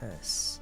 Yes.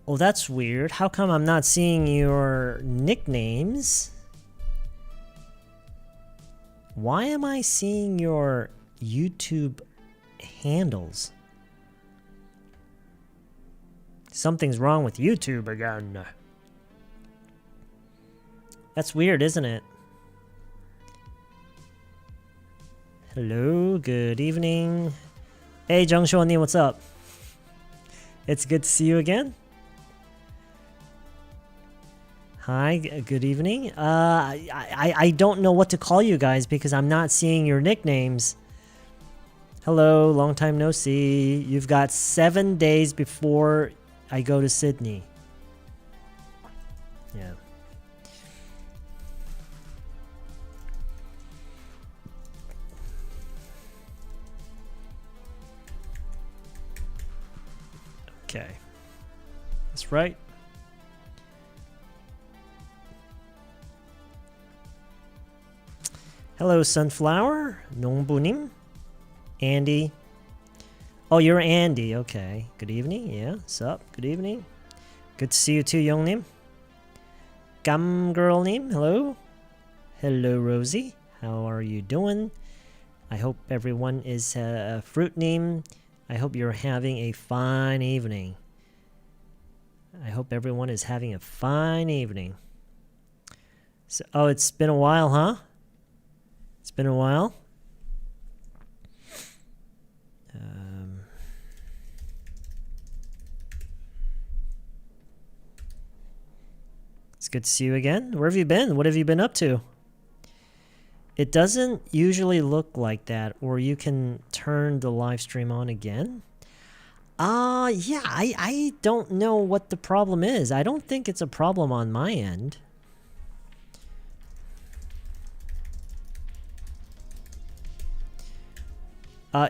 Oh, that's weird. How come I'm not seeing your nicknames? Why am I seeing your YouTube handles? Something's wrong with YouTube again. That's weird, isn't it? Hello, good evening. Hey, Jungshuo-님, what's up? It's good to see you again. Hi, good evening. I don't know what to call you guys because I'm not seeing your nicknames. Hello, long time no see. You've got 7 days before I go to Sydney. Yeah. Okay. That's right. Hello, Sunflower, Nongbunim, Andy. Oh, you're Andy. Okay. Good evening. Yeah. Sup? Good evening. Good to see you too, Youngnim. Gum Girl Nim. Hello. Hello, Rosie. How are you doing? I hope everyone is Fruit Nim. I hope you're having a fine evening. I hope everyone is having a fine evening. So, oh, it's been a while, huh? It's been a while. It's good to see you again. Where have you been? What have you been up to? It doesn't usually look like that, or you can turn the live stream on again. Yeah, I don't know what the problem is. I don't think it's a problem on my end.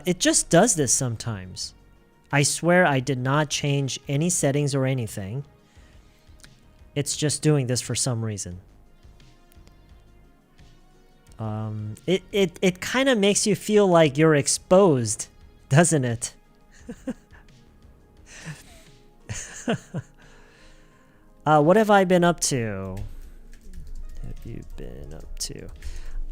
It just does this sometimes. I swear I did not change any settings or anything. It's just doing this for some reason. It kind of makes you feel like you're exposed, doesn't it? What have I been up to? Have you been up to?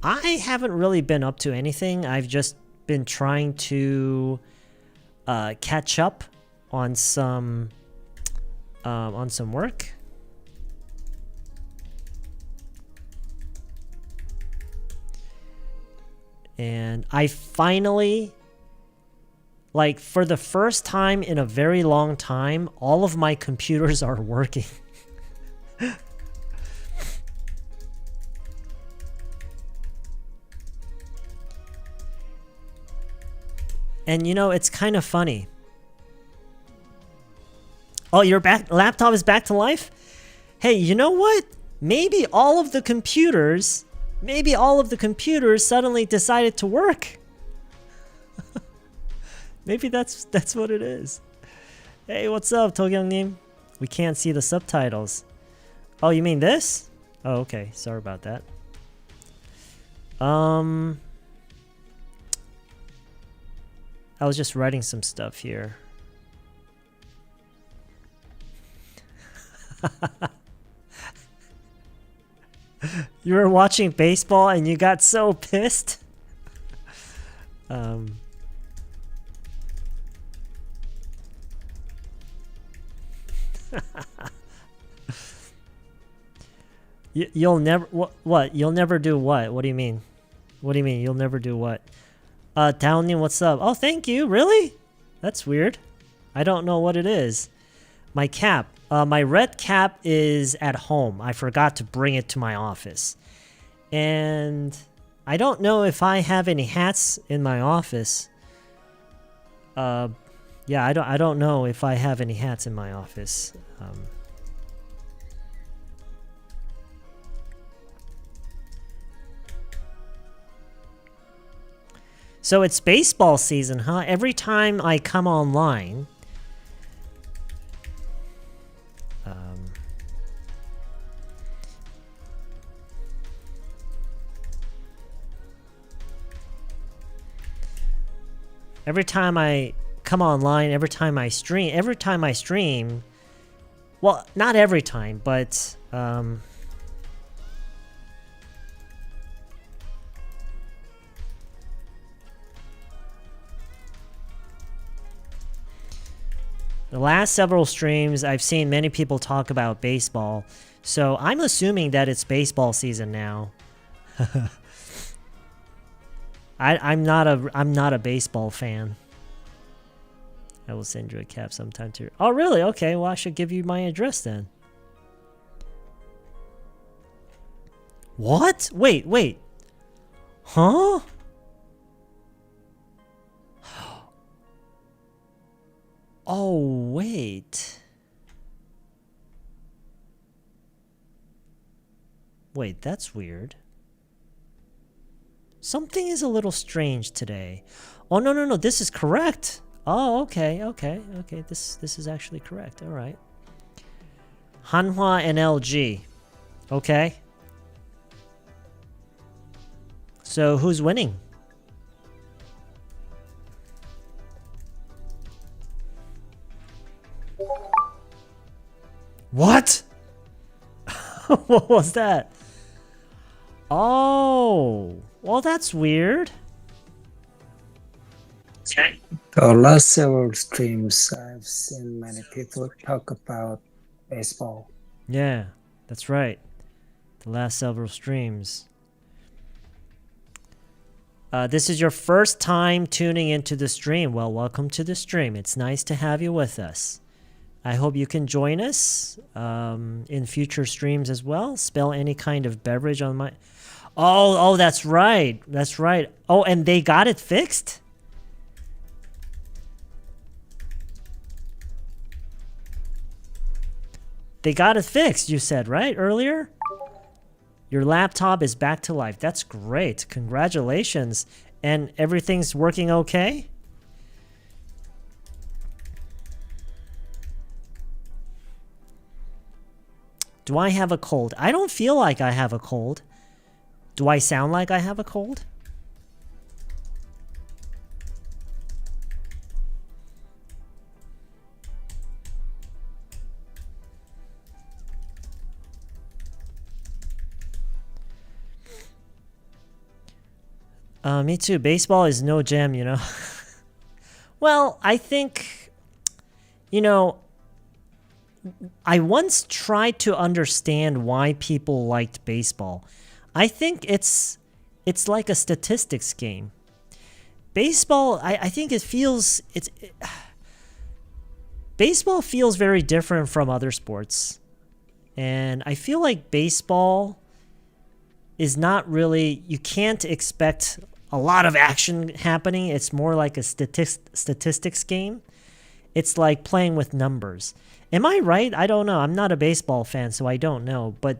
I haven't really been up to anything. I've just been trying to catch up on some work. And I finally, like for the first time in a very long time, all of my computers are working. And you know, it's kind of funny. Oh, your laptop is back to life? Hey, you know what? Maybe all of the computers suddenly decided to work. Maybe that's what it is. Hey, what's up, Togyong-nim? We can't see the subtitles. Oh, you mean this? Oh, okay. Sorry about that. I was just writing some stuff here. You were watching baseball and you got so pissed? You'll never what? You'll never do what? What do you mean? What do you mean you'll never do what? Downey, what's up? Oh, thank you. Really? That's weird. I don't know what it is. My cap. My red cap is at home. I forgot to bring it to my office. And I don't know if I have any hats in my office. Yeah, I don't know if I have any hats in my office. So it's baseball season, huh? Every time I come online, every time I come online, every time I stream, well, not every time, but the last several streams, I've seen many people talk about baseball, so I'm assuming that it's baseball season now. I'm not a baseball fan. I will send you a cap sometime too. Oh, really? Okay, well, I should give you my address then. What? Wait. Huh? Oh, wait. Wait, that's weird. Something is a little strange today. Oh, no, this is correct. Oh, okay. This is actually correct. All right. Hanwha and LG. Okay. So who's winning? What? What was that? Oh, well, that's weird. The last several streams, I've seen many people talk about baseball. Yeah, that's right. The last several streams. This is your first time tuning into the stream. Well, welcome to the stream. It's nice to have you with us. I hope you can join us in future streams as well. Spell any kind of beverage on my... Oh, that's right. That's right. Oh, and they got it fixed? They got it fixed, you said, right, earlier? Your laptop is back to life. That's great. Congratulations. And everything's working okay? Do I have a cold? I don't feel like I have a cold. Do I sound like I have a cold? Me too. Baseball is no jam, you know. Well, I think, you know, I once tried to understand why people liked baseball. I think it's like a statistics game. Baseball, I think baseball feels very different from other sports. And I feel like baseball is not really, you can't expect a lot of action happening. It's more like a statistics game. It's like playing with numbers. Am I right? I don't know. I'm not a baseball fan, so I don't know. But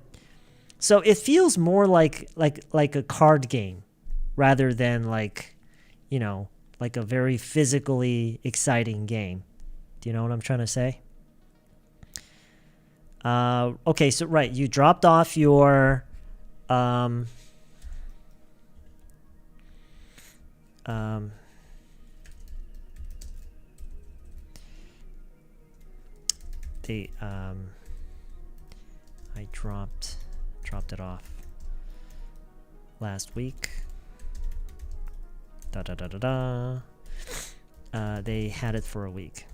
so it feels more like a card game rather than like, you know, like a very physically exciting game. Do you know what I'm trying to say? Okay, so right, you dropped off your I dropped it off last week. They had it for a week.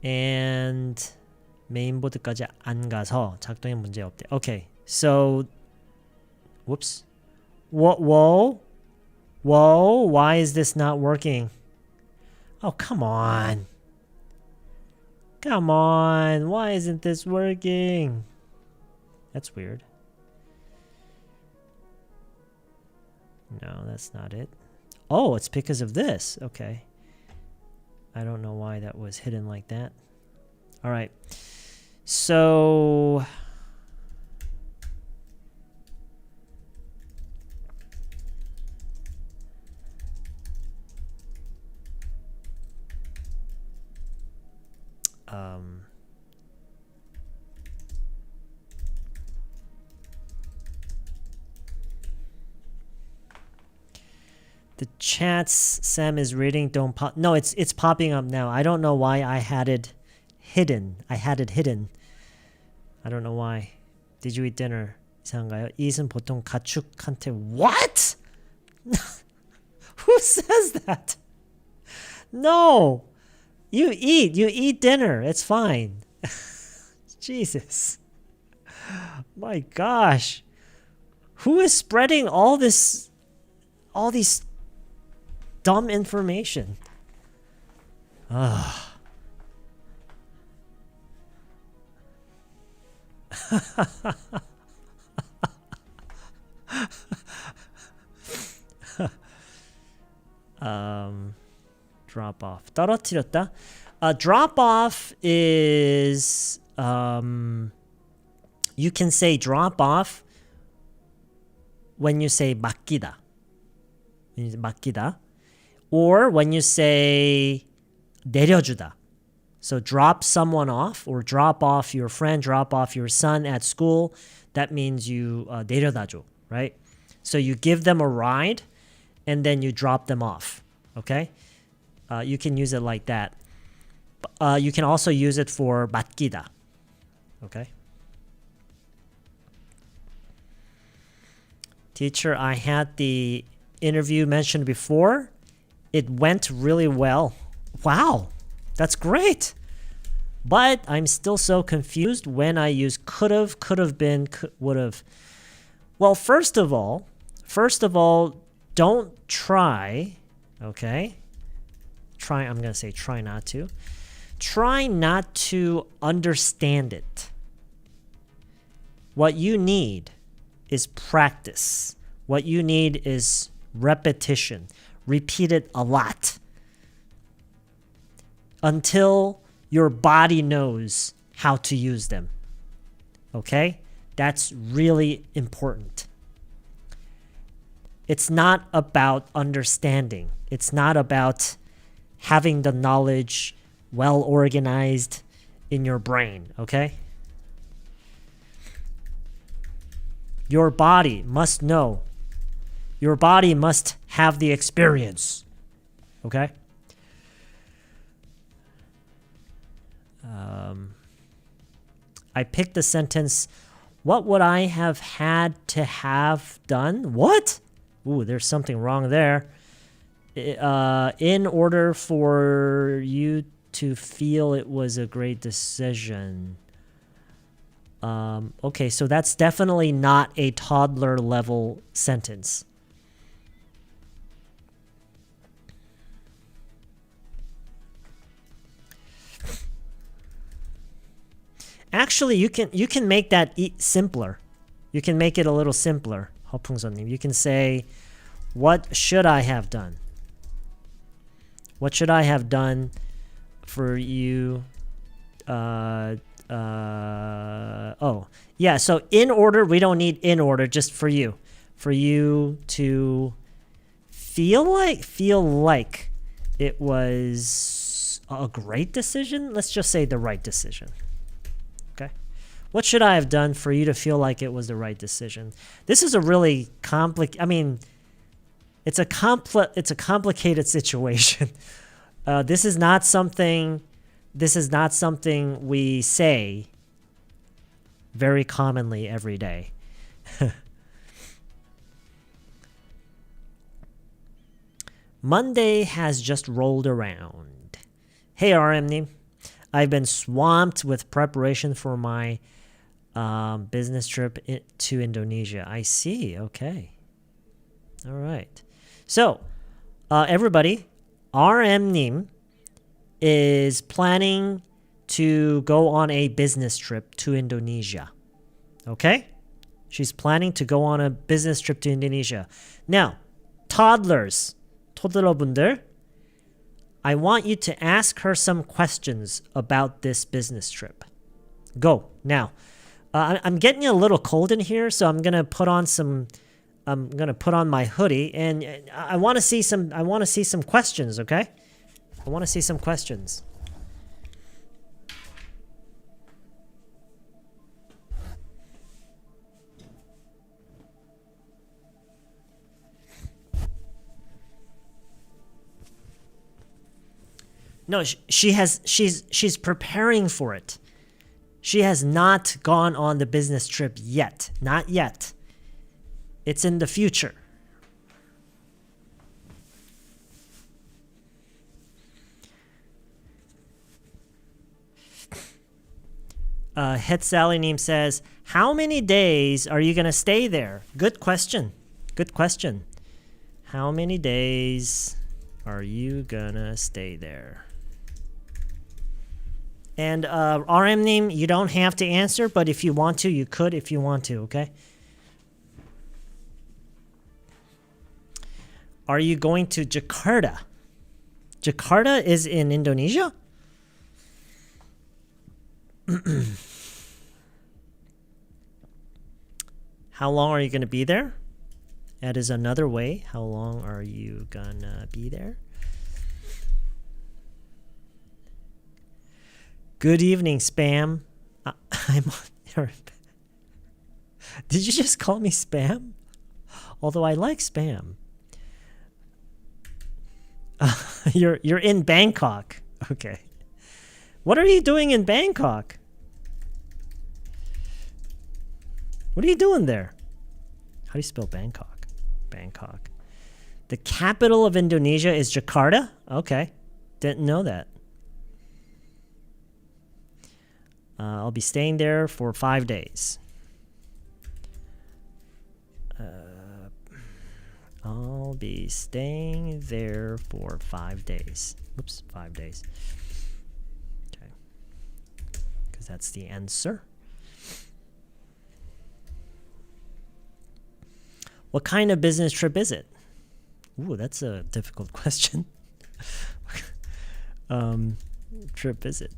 And 메인보드까지 안 가서 작동에 문제 없대. Okay, so whoops. What? Whoa. Whoa. Why is this not working? Oh, come on. Come on. Why isn't this working? That's weird. No, that's not it. Oh, it's because of this. Okay. I don't know why that was hidden like that. All right. So the chats Sam is reading don't pop. No, it's popping up now. I don't know why I had it hidden. I don't know why. Did you eat dinner? 이상한가요? 이은 보통 가축한테 what? Who says that? No. You eat dinner. It's fine. Jesus. My gosh. Who is spreading all these dumb information? Ugh. Drop off. 떨어뜨렸다. Drop off is you can say drop off when you say 맡기다. 맡기다. Or when you say 내려주다. So drop someone off or drop off your friend, drop off your son at school. That means you 내려다줘, right? So you give them a ride and then you drop them off, okay? You can use it like that. You can also use it for 맡기다, okay? Teacher, I had the interview mentioned before. It went really well. Wow, that's great. But I'm still so confused when I use could've, could've been, would've. Well, first of all, don't try, okay? I'm going to say try not to. Try not to understand it. What you need is practice. What you need is repetition. Repeat it a lot until your body knows how to use them. Okay? That's really important. It's not about understanding. It's not about having the knowledge well organized in your brain, okay? Your body must know. Your body must have the experience, okay? I picked the sentence, what would I have had to have done? What? Ooh, there's something wrong there. In order for you to feel it was a great decision. Okay, so that's definitely not a toddler level sentence. Actually, you can make that simpler. You can make it a little simpler. 허풍선님. You can say, what should I have done? What should I have done for you? Oh, yeah. So in order, we don't need in order, just for you. For you to feel like it was a great decision. Let's just say the right decision. Okay. What should I have done for you to feel like it was the right decision? This is a really it's a complicated situation. This is not something we say very commonly every day. Monday has just rolled around. Hey RM님, I've been swamped with preparation for my business trip to Indonesia. I see. Okay. All right. So, everybody, RM님 is planning to go on a business trip to Indonesia. Okay? She's planning to go on a business trip to Indonesia. Now, toddlers, 토들러분들, I want you to ask her some questions about this business trip. Go now. I'm getting a little cold in here, so I'm gonna put on my hoodie, and I want to see some questions. Okay, I want to see some questions. No, she's preparing for it. She has not gone on the business trip yet. Not yet. It's in the future. Hetsallyneem says, how many days are you going to stay there? Good question. Good question. How many days are you going to stay there? And RM name, you don't have to answer, but if you want to, you could if you want to, okay? Are you going to Jakarta? Jakarta is in Indonesia? How long are you going to be there? That is another way. How long are you going to be there? Good evening, spam. I'm on your... Did you just call me spam? Although I like spam. You're in Bangkok. Okay. What are you doing in Bangkok? What are you doing there? How do you spell Bangkok? Bangkok. The capital of Indonesia is Jakarta? Okay. Didn't know that. I'll be staying there for 5 days. I'll be staying there for 5 days. Oops, 5 days. Okay. Because that's the answer. What kind of business trip is it? Ooh, that's a difficult question. Trip is it?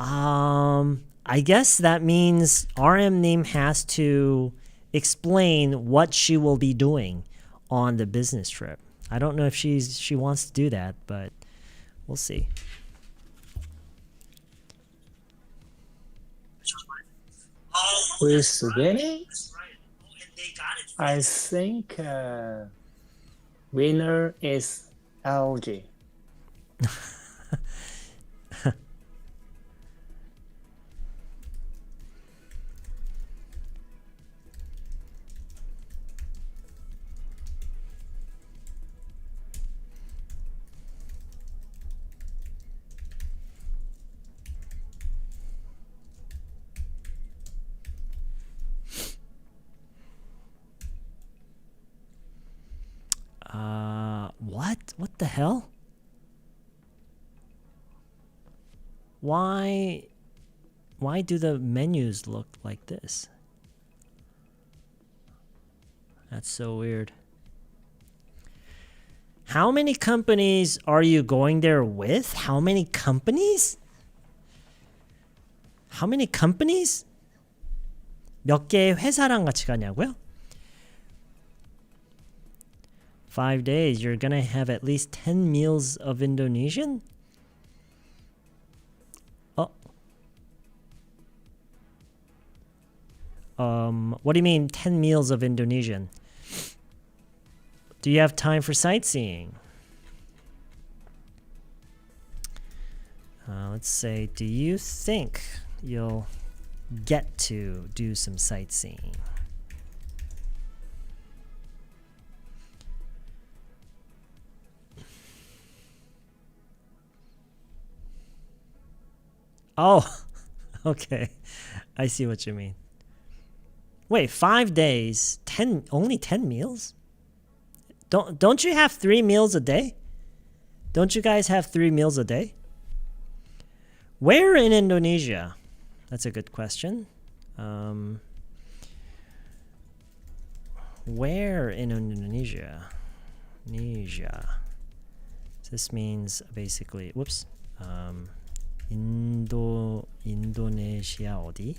I guess that means RM name has to explain what she will be doing on the business trip. I don't know if she wants to do that, but we'll see. With beginning, I think winner is algae. What the hell? Why do the menus look like this? That's so weird. How many companies are you going there with? How many companies? How many companies? 몇 개의 회사랑 같이 가냐고요? 5 days, you're gonna have at least 10 meals of Indonesian? Oh. What do you mean 10 meals of Indonesian? Do you have time for sightseeing? Let's say, do you think you'll get to do some sightseeing? Oh, okay. I see what you mean. Wait, 5 days, only 10 meals? Don't you have 3 meals a day? Don't you guys have 3 meals a day? Where in Indonesia? That's a good question. Where in Indonesia? This means basically, whoops. 인도네시아 어디?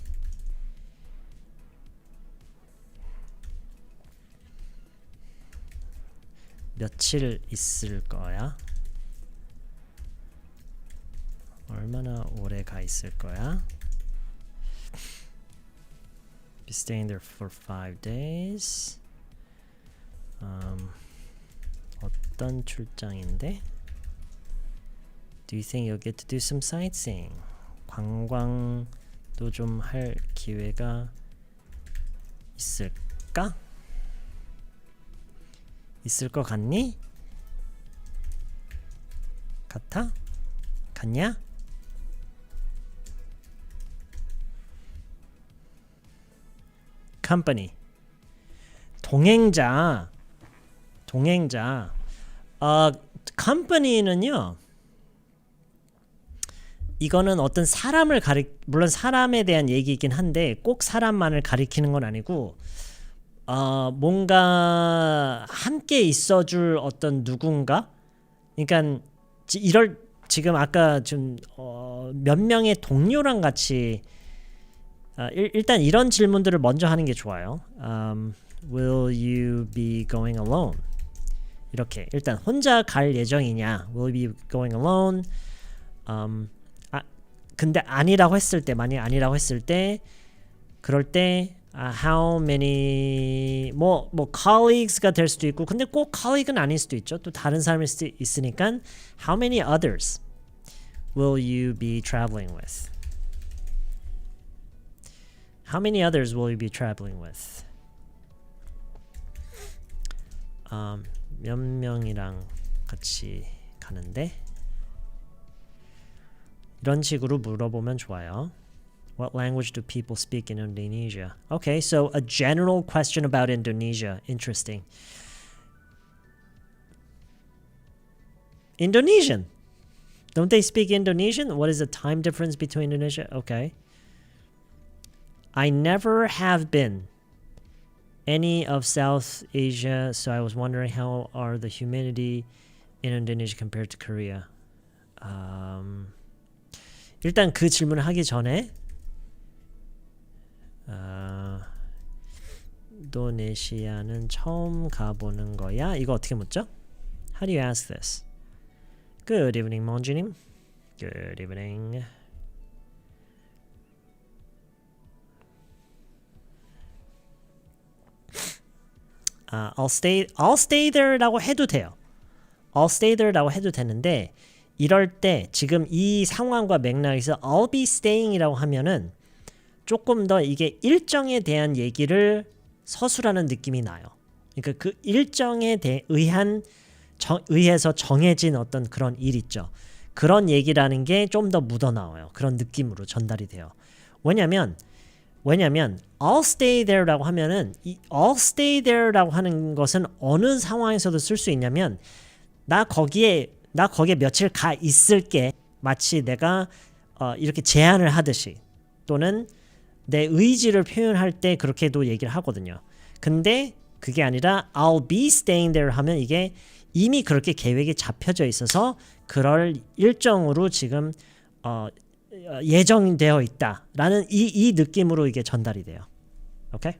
며칠 있을 거야? 얼마나 오래 가 있을 거야? Be staying there for 5 days. 어떤 출장인데? Do you think you'll get to do some sightseeing? 관광도 좀 할 기회가 있을까? 있을 것 같니? 같아? 같냐? company. 동행자. company는요. 이거는 어떤 사람을 물론 사람에 대한 얘기이긴 한데 꼭 사람만을 가리키는 건 아니고 뭔가 함께 있어줄 어떤 누군가. 그러니까 지금 아까 좀 몇 명의 동료랑 같이 일단 이런 질문들을 먼저 하는 게 좋아요. Will you be going alone? 이렇게 일단 혼자 갈 예정이냐? Will you be going alone? 근데 아니라고 했을 때, 만약 아니라고 했을 때, 그럴 때 how many 뭐 colleagues가 될 수도 있고, 근데 꼭 colleague는 아닐 수도 있죠. 또 다른 사람일 수도 있으니까 how many others will you be traveling with? How many others will you be traveling with? 몇 명이랑 같이 가는데? 이런 식으로 물어보면 좋아요. What language do people speak in Indonesia? Okay, so a general question about Indonesia. Interesting. Indonesian. Don't they speak Indonesian? What is the time difference between Indonesia? Okay. I never have been any of South Asia, so I was wondering how are the humidity in Indonesia compared to Korea. 일단 그 질문을 하기 전에 인도네시아는 처음 가보는 거야? 이거 어떻게 묻죠? How do you ask this? Good evening, 몽주님. Good evening. I'll stay there라고 해도 돼요. I'll stay there라고 해도 되는데 이럴 때 지금 이 상황과 맥락에서 I'll be staying이라고 하면은 조금 더 이게 일정에 대한 얘기를 서술하는 느낌이 나요. 그러니까 그 일정에 의해서 정해진 어떤 그런 일 있죠. 그런 얘기라는 게 좀 더 묻어나와요. 그런 느낌으로 전달이 돼요. 왜냐면 I'll stay there라고 하면은 이 I'll stay there라고 하는 것은 어느 상황에서도 쓸 수 있냐면 나 거기에 며칠 가 있을게. 마치 내가 이렇게 제안을 하듯이 또는 내 의지를 표현할 때 그렇게도 얘기를 하거든요. 근데 그게 아니라 I'll be staying there 하면 이게 이미 그렇게 계획이 잡혀져 있어서 그럴 일정으로 지금 예정되어 있다라는 이 느낌으로 이게 전달이 돼요. 오케이?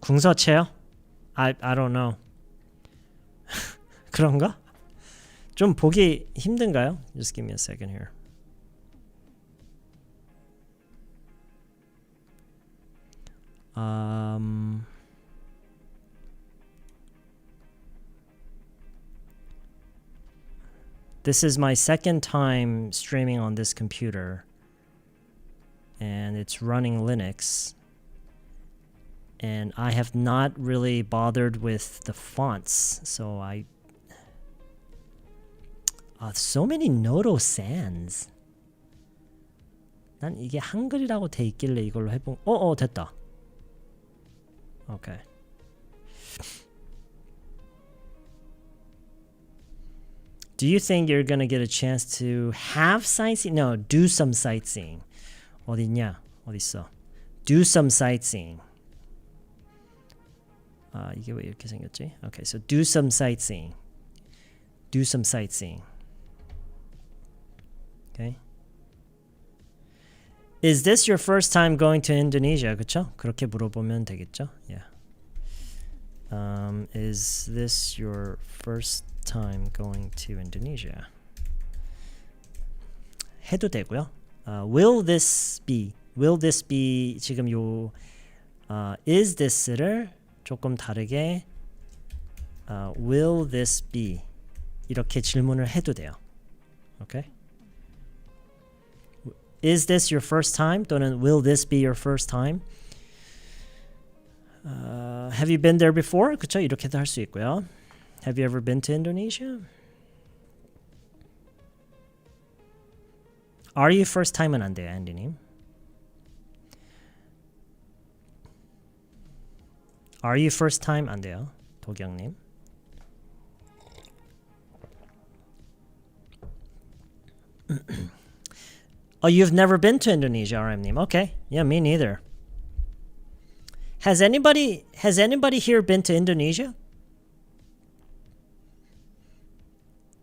궁서체요? I don't know. 그런가? 좀 보기 힘든가요? Just give me a second here. This is my second time streaming on this computer. And it's running Linux. And I have not really bothered with the fonts. So so many Noto sans. 난 이게 한글이라고 돼 있길래 이걸로 해본. 됐다. Okay. Do you think you're gonna get a chance to have sightseeing? No, do some sightseeing. 어딨냐? 어딨어? Do some sightseeing. 이게 왜 이렇게 생겼지? Okay, so do some sightseeing. Do some sightseeing. Okay. Is this your first time going to Indonesia? 그쵸? 그렇게 물어보면 되겠죠? Yeah. Is this your first time going to Indonesia? 해도 되고요. Will this be? Will this be? 지금 요 is this를 조금 다르게 will this be? 이렇게 질문을 해도 돼요. Okay? Is this your first time? 또는 will this be your first time? Have you been there before? 그쵸? 이렇게도 할 수 있고요. Have you ever been to Indonesia? Are you first time은 안 돼요, 앤디님. Are you first time? 안 돼요, 도경님. Oh, you've never been to Indonesia, RM님. Okay. Yeah, me neither. Has anybody here been to Indonesia?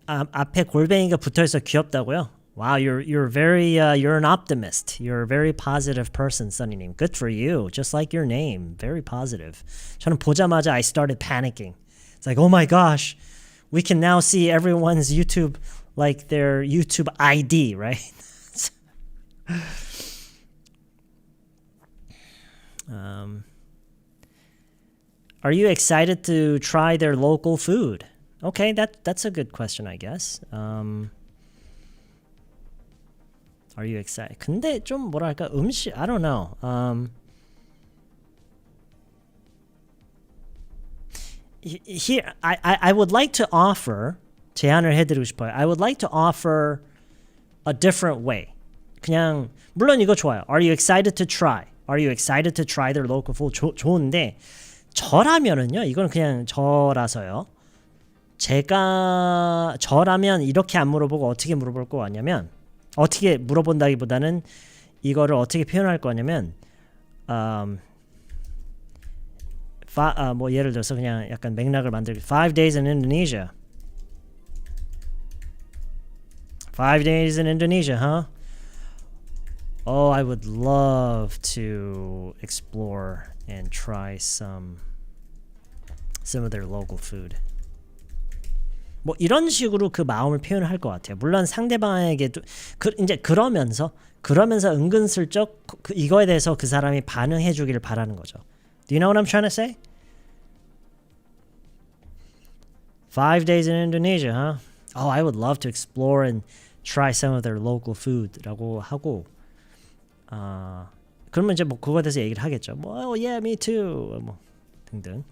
앞에 골뱅이가 붙어있어 귀엽다고요? Wow, you're very you're an optimist. You're a very positive person, Sunny님. Good for you. Just like your name, very positive. 저는 보자마자 I started panicking. It's like, oh my gosh, we can now see everyone's YouTube, like their YouTube ID, right? Are you excited to try their local food? Okay, that's a good question, I guess. Are you excited? 근데 좀 뭐랄까 음식 I don't know. Here I would like to offer 제안을 해드리고 싶어요. I would like to offer a different way. 그냥 물론 이거 좋아요. Are you excited to try? Are you excited to try their local food? 좋은데 저라면은요. 이건 그냥 저라서요. 저라면 이렇게 안 물어보고 어떻게 물어볼 거 같냐면 어떻게 물어본다기보다는 이거를 어떻게 표현할 거냐면 뭐 예를 들어서 그냥 약간 맥락을 만들기 5 days in Indonesia. 5 days in Indonesia, huh? Oh, I would love to explore and try some of their local food. 뭐 이런 식으로 그 마음을 표현을 할 것 같아요. 물론 상대방에게도 이제 그러면서 은근슬쩍 이거에 대해서 그 사람이 반응해 주기를 바라는 거죠. Do you know what I'm trying to say? 5 days in Indonesia, huh? Oh, I would love to explore and try some of their local food라고 하고 그러면 이제 뭐 그거에 대해서 얘기를 하겠죠. 뭐 oh, yeah, me too. 뭐 등등.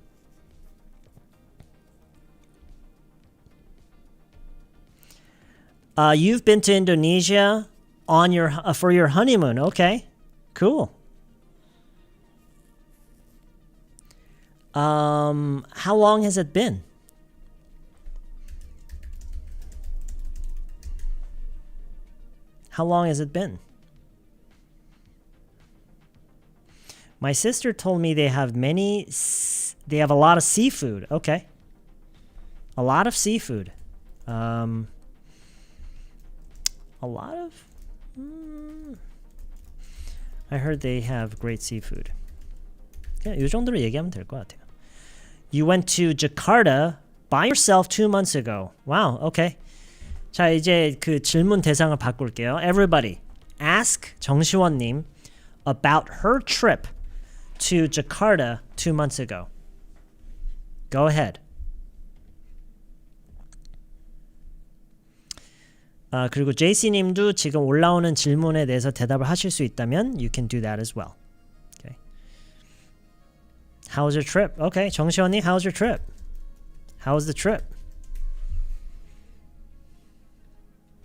You've been to Indonesia on your for your honeymoon. Okay, cool. How long has it been? How long has it been? My sister told me they have a lot of seafood. Okay. A lot of seafood. A lot of I heard they have great seafood. 그냥 이 정도로 얘기하면 될 것 같아요. You went to Jakarta by yourself 2 months ago. Wow, okay. 자, 이제 그 질문 대상을 바꿀게요. Everybody, ask 정시원님 about her trip to Jakarta 2 months ago. Go ahead. 그리고 JC님도 지금 올라오는 질문에 대해서 대답을 하실 수 있다면 you can do that as well. Okay. How was your trip? Okay, 정시원님, how was your trip? How was the trip?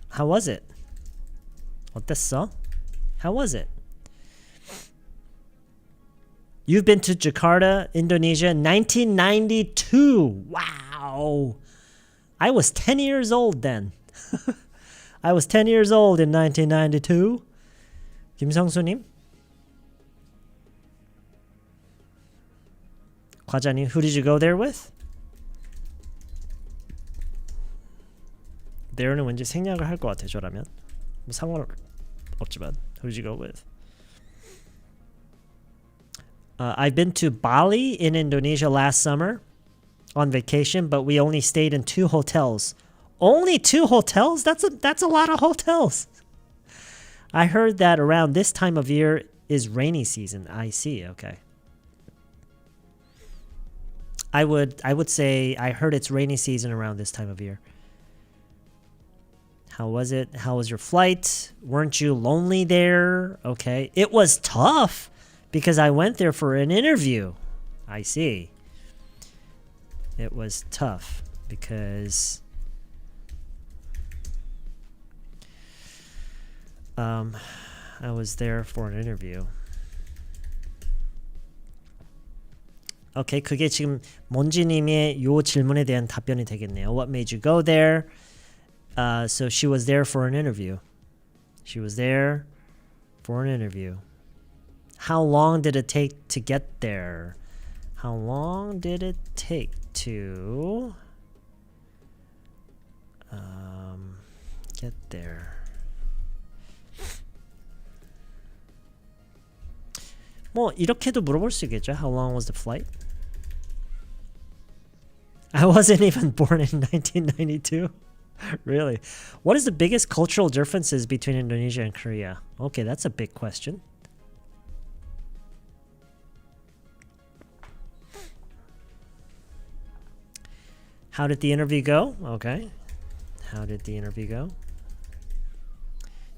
How was it? 어땠어? How was it? You've been to Jakarta, Indonesia, 1992. Wow. I was 10 years old then. I was 10 years old in 1992. 김성수님. 과자님, who did you go there with? there는 왠지 생략을 할 것 같아, 저라면. 뭐 상관없지만. Who did you go with? I've been to Bali in Indonesia last summer on vacation, but we only stayed in 2 hotels. Only 2 hotels? That's a lot of hotels. I heard that around this time of year is rainy season. I see. Okay. I would say I heard it's rainy season around this time of year. How was it? How was your flight? Weren't you lonely there? Okay. It was tough because I went there for an interview. I see. It was tough because I was there for an interview. 오케이, 그게 지금 몬지님의 요 질문에 대한 답변이 되겠네요. What made you go there? So she was there for an interview. She was there for an interview. How long did it take to get there? How long did it take to get there? 뭐 이렇게도 물어볼 수 있겠죠. How long was the flight? I wasn't even born in 1992. Really? What is the biggest cultural differences between Indonesia and Korea? Okay, that's a big question. How did the interview go? Okay. How did the interview go?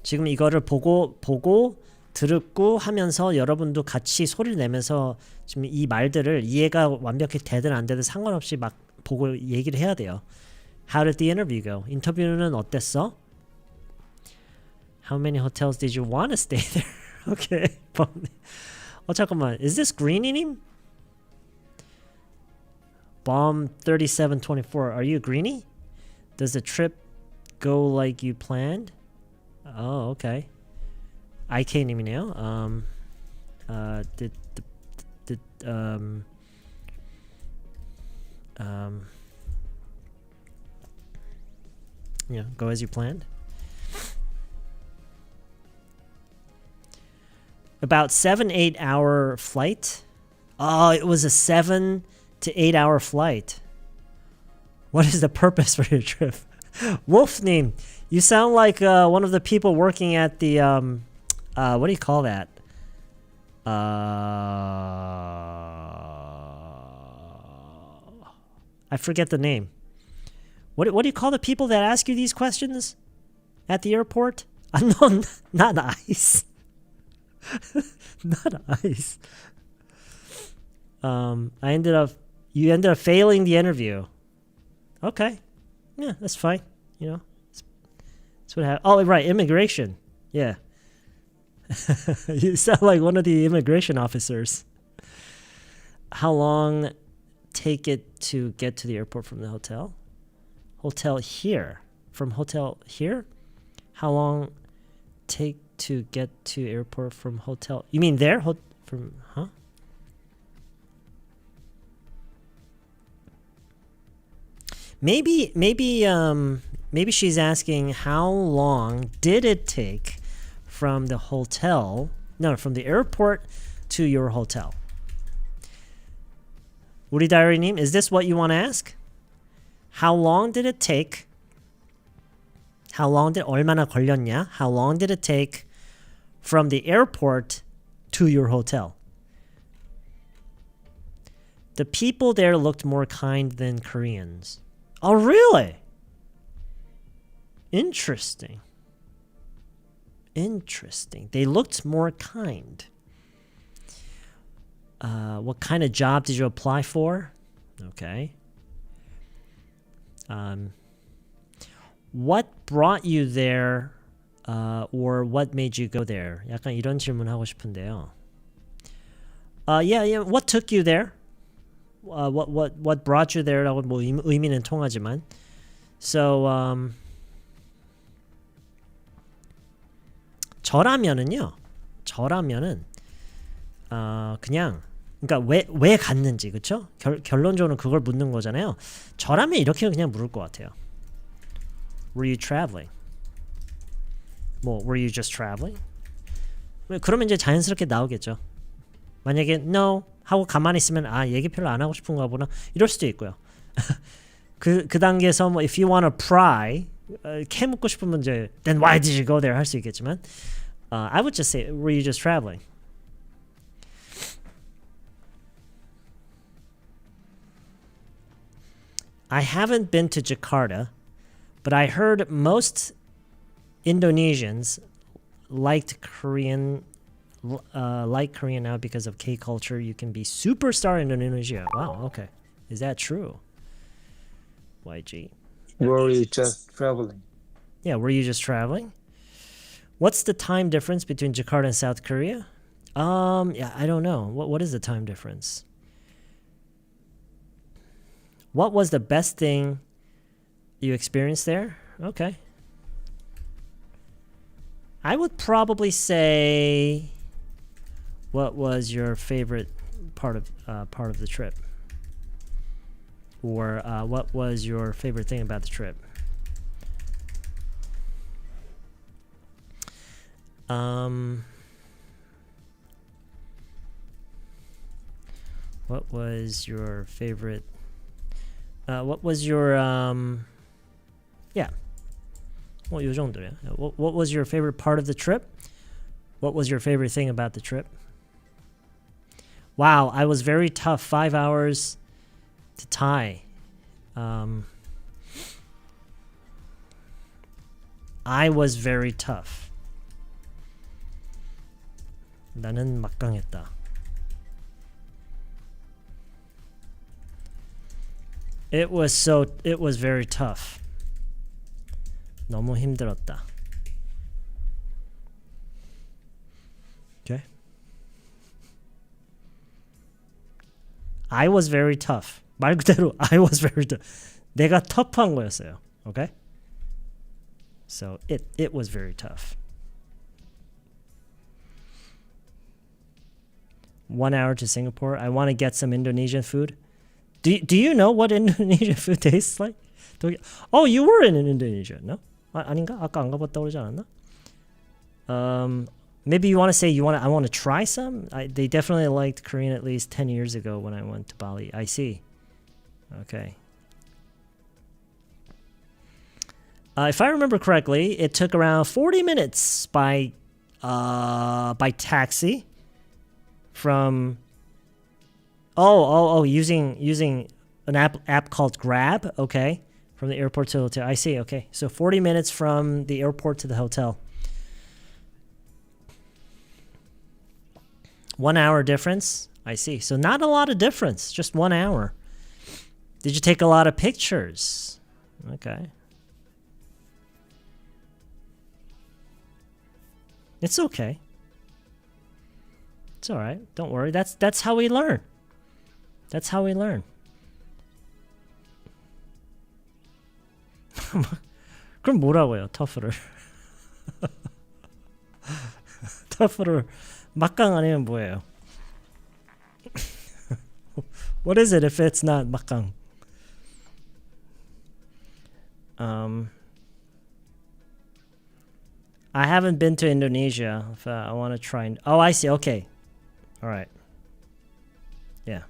지금 이거를 보고 듣고 하면서 여러분도 같이 소리를 내면서 지금 이 말들을 이해가 완벽히 되든 안 되든 상관없이 막 보고 얘기를 해야 돼요. How did the interview go? 인터뷰는 어땠어? How many hotels did you want to stay there? Okay. 잠깐만. Is this Greenie님? Bomb 3724. Are you a Greenie? Does the trip go like you planned? Oh, okay. IK님이네요. Yeah, go as you planned. About 7-8 hour flight. Oh, it was a 7 to 8 hour flight. What is the purpose for your trip? Wolfname, you sound like one of the people working at the what do you call that? I forget the name. What do you call the people that ask you these questions at the airport? No, not ice. Not ice. You ended up failing the interview. Okay. Yeah, that's fine. You know, that's what happened. Oh, right, immigration. Yeah. You sound like one of the immigration officers. How long take it to get to the airport from the hotel? Hotel here. From hotel here? How long take to get to airport from hotel? You mean there? From, huh? Maybe she's asking how long did it take from the hotel, no, from the airport to your hotel. 우리 다이어리님, is this what you want to ask? How long did it take? 얼마나 걸렸냐? How long did it take from the airport to your hotel? The people there looked more kind than Koreans. Oh, really? Interesting. Interesting. They looked more kind. What kind of job did you apply for? Okay. What brought you there, or what made you go there? 약간 이런 질문 하고 싶은데요. Yeah. What took you there? What brought you there라고 뭐 의미는 통하지만. So, 저라면은 그냥 그러니까 왜 갔는지 그쵸? 결론적으로 그걸 묻는 거잖아요. 저라면 이렇게 그냥 물을 것 같아요. Were you traveling? 뭐 Were you just traveling? 그러면 이제 자연스럽게 나오겠죠. 만약에 No 하고 가만히 있으면 얘기 별로 안 하고 싶은가 보나 이럴 수도 있고요. 그 단계에서 뭐 if you want to pry 캐묻고 싶으면 이제 then why did you go there 할 수 있겠지만 I would just say were you just traveling? I haven't been to Jakarta, but I heard most Indonesians like Korean now because of K-culture. You can be superstar in Indonesia. Wow, okay. Is that true? YG. Were you just traveling? Yeah, were you just traveling? What's the time difference between Jakarta and South Korea? Yeah, I don't know. What is the time difference? What was the best thing you experienced there? Okay. I would probably say, what was your favorite part of the trip? Or what was your favorite thing about the trip? What was your favorite? What was your yeah. 뭐 요 정도야. What was your favorite part of the trip? What was your favorite thing about the trip? Wow, I was very tough. 5 hours to Thai. I was very tough. 나는 막강했다. It was very tough. 너무 힘들었다. Okay. I was very tough. 말 그대로 I was very tough. 내가 터프한 거였어요. Okay? So it was very tough. 1 hour to Singapore. I want to get some Indonesian food. Do you know what Indonesian food tastes like? Oh, you were in Indonesia, no? 아닌가? 아까 안 가봤다고 그러지 않았나? Maybe you want to say I want to try some? They definitely liked Korean at least 10 years ago when I went to Bali. I see. Okay. If I remember correctly, it took around 40 minutes by taxi from using an app called Grab. Okay. From the airport to the hotel. I see. Okay. So 40 minutes from the airport to the hotel. 1 hour difference. I see. So not a lot of difference. Just 1 hour. Did you take a lot of pictures? Okay. It's okay. It's all right. Don't worry. That's how we learn. That's how we learn. 그럼 뭐라고요? 터프를. 터프를 막강 아니면 뭐예요? What is it if it's not 막강? I haven't been to Indonesia. If I want to try. Oh, I see. Okay. All right. Yeah.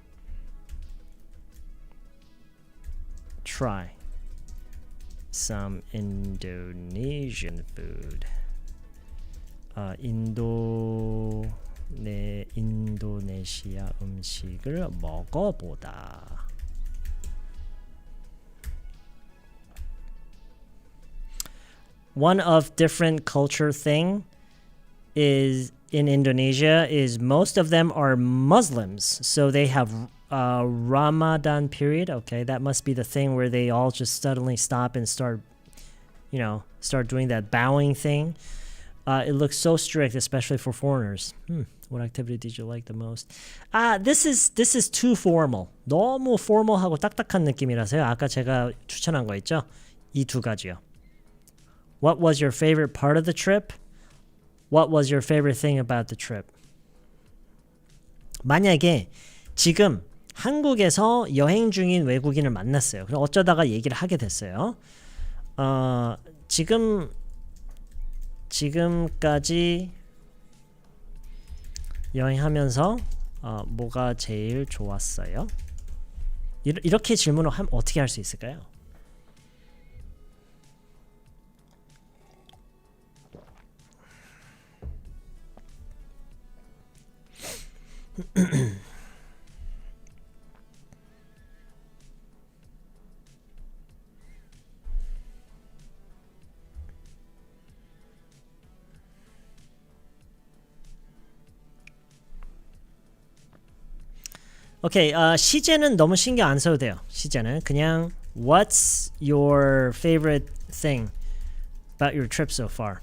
Try some Indonesian food. 인도네시아 음식을 먹어보다. one of different culture thing is in Indonesia is most of them are Muslims. So they have Ramadan period. Okay, that must be the thing where they all just suddenly stop and start doing that bowing thing. It looks so strict, especially for foreigners. What activity did you like the most? This is too formal. 너무 formal하고 딱딱한 느낌이라서요. 아까 제가 추천한 거 있죠? 이 두 가지요. What was your favorite part of the trip? What was your favorite thing about the trip? 만약에 지금 한국에서 여행 중인 외국인을 만났어요. 그럼 어쩌다가 얘기를 하게 됐어요. 지금까지 여행하면서 뭐가 제일 좋았어요? 이렇게 질문을 하면 어떻게 할 수 있을까요? 오케이, 시제는 너무 신경 안 써도 돼요. 시제는 그냥 What's your favorite thing about your trip so far?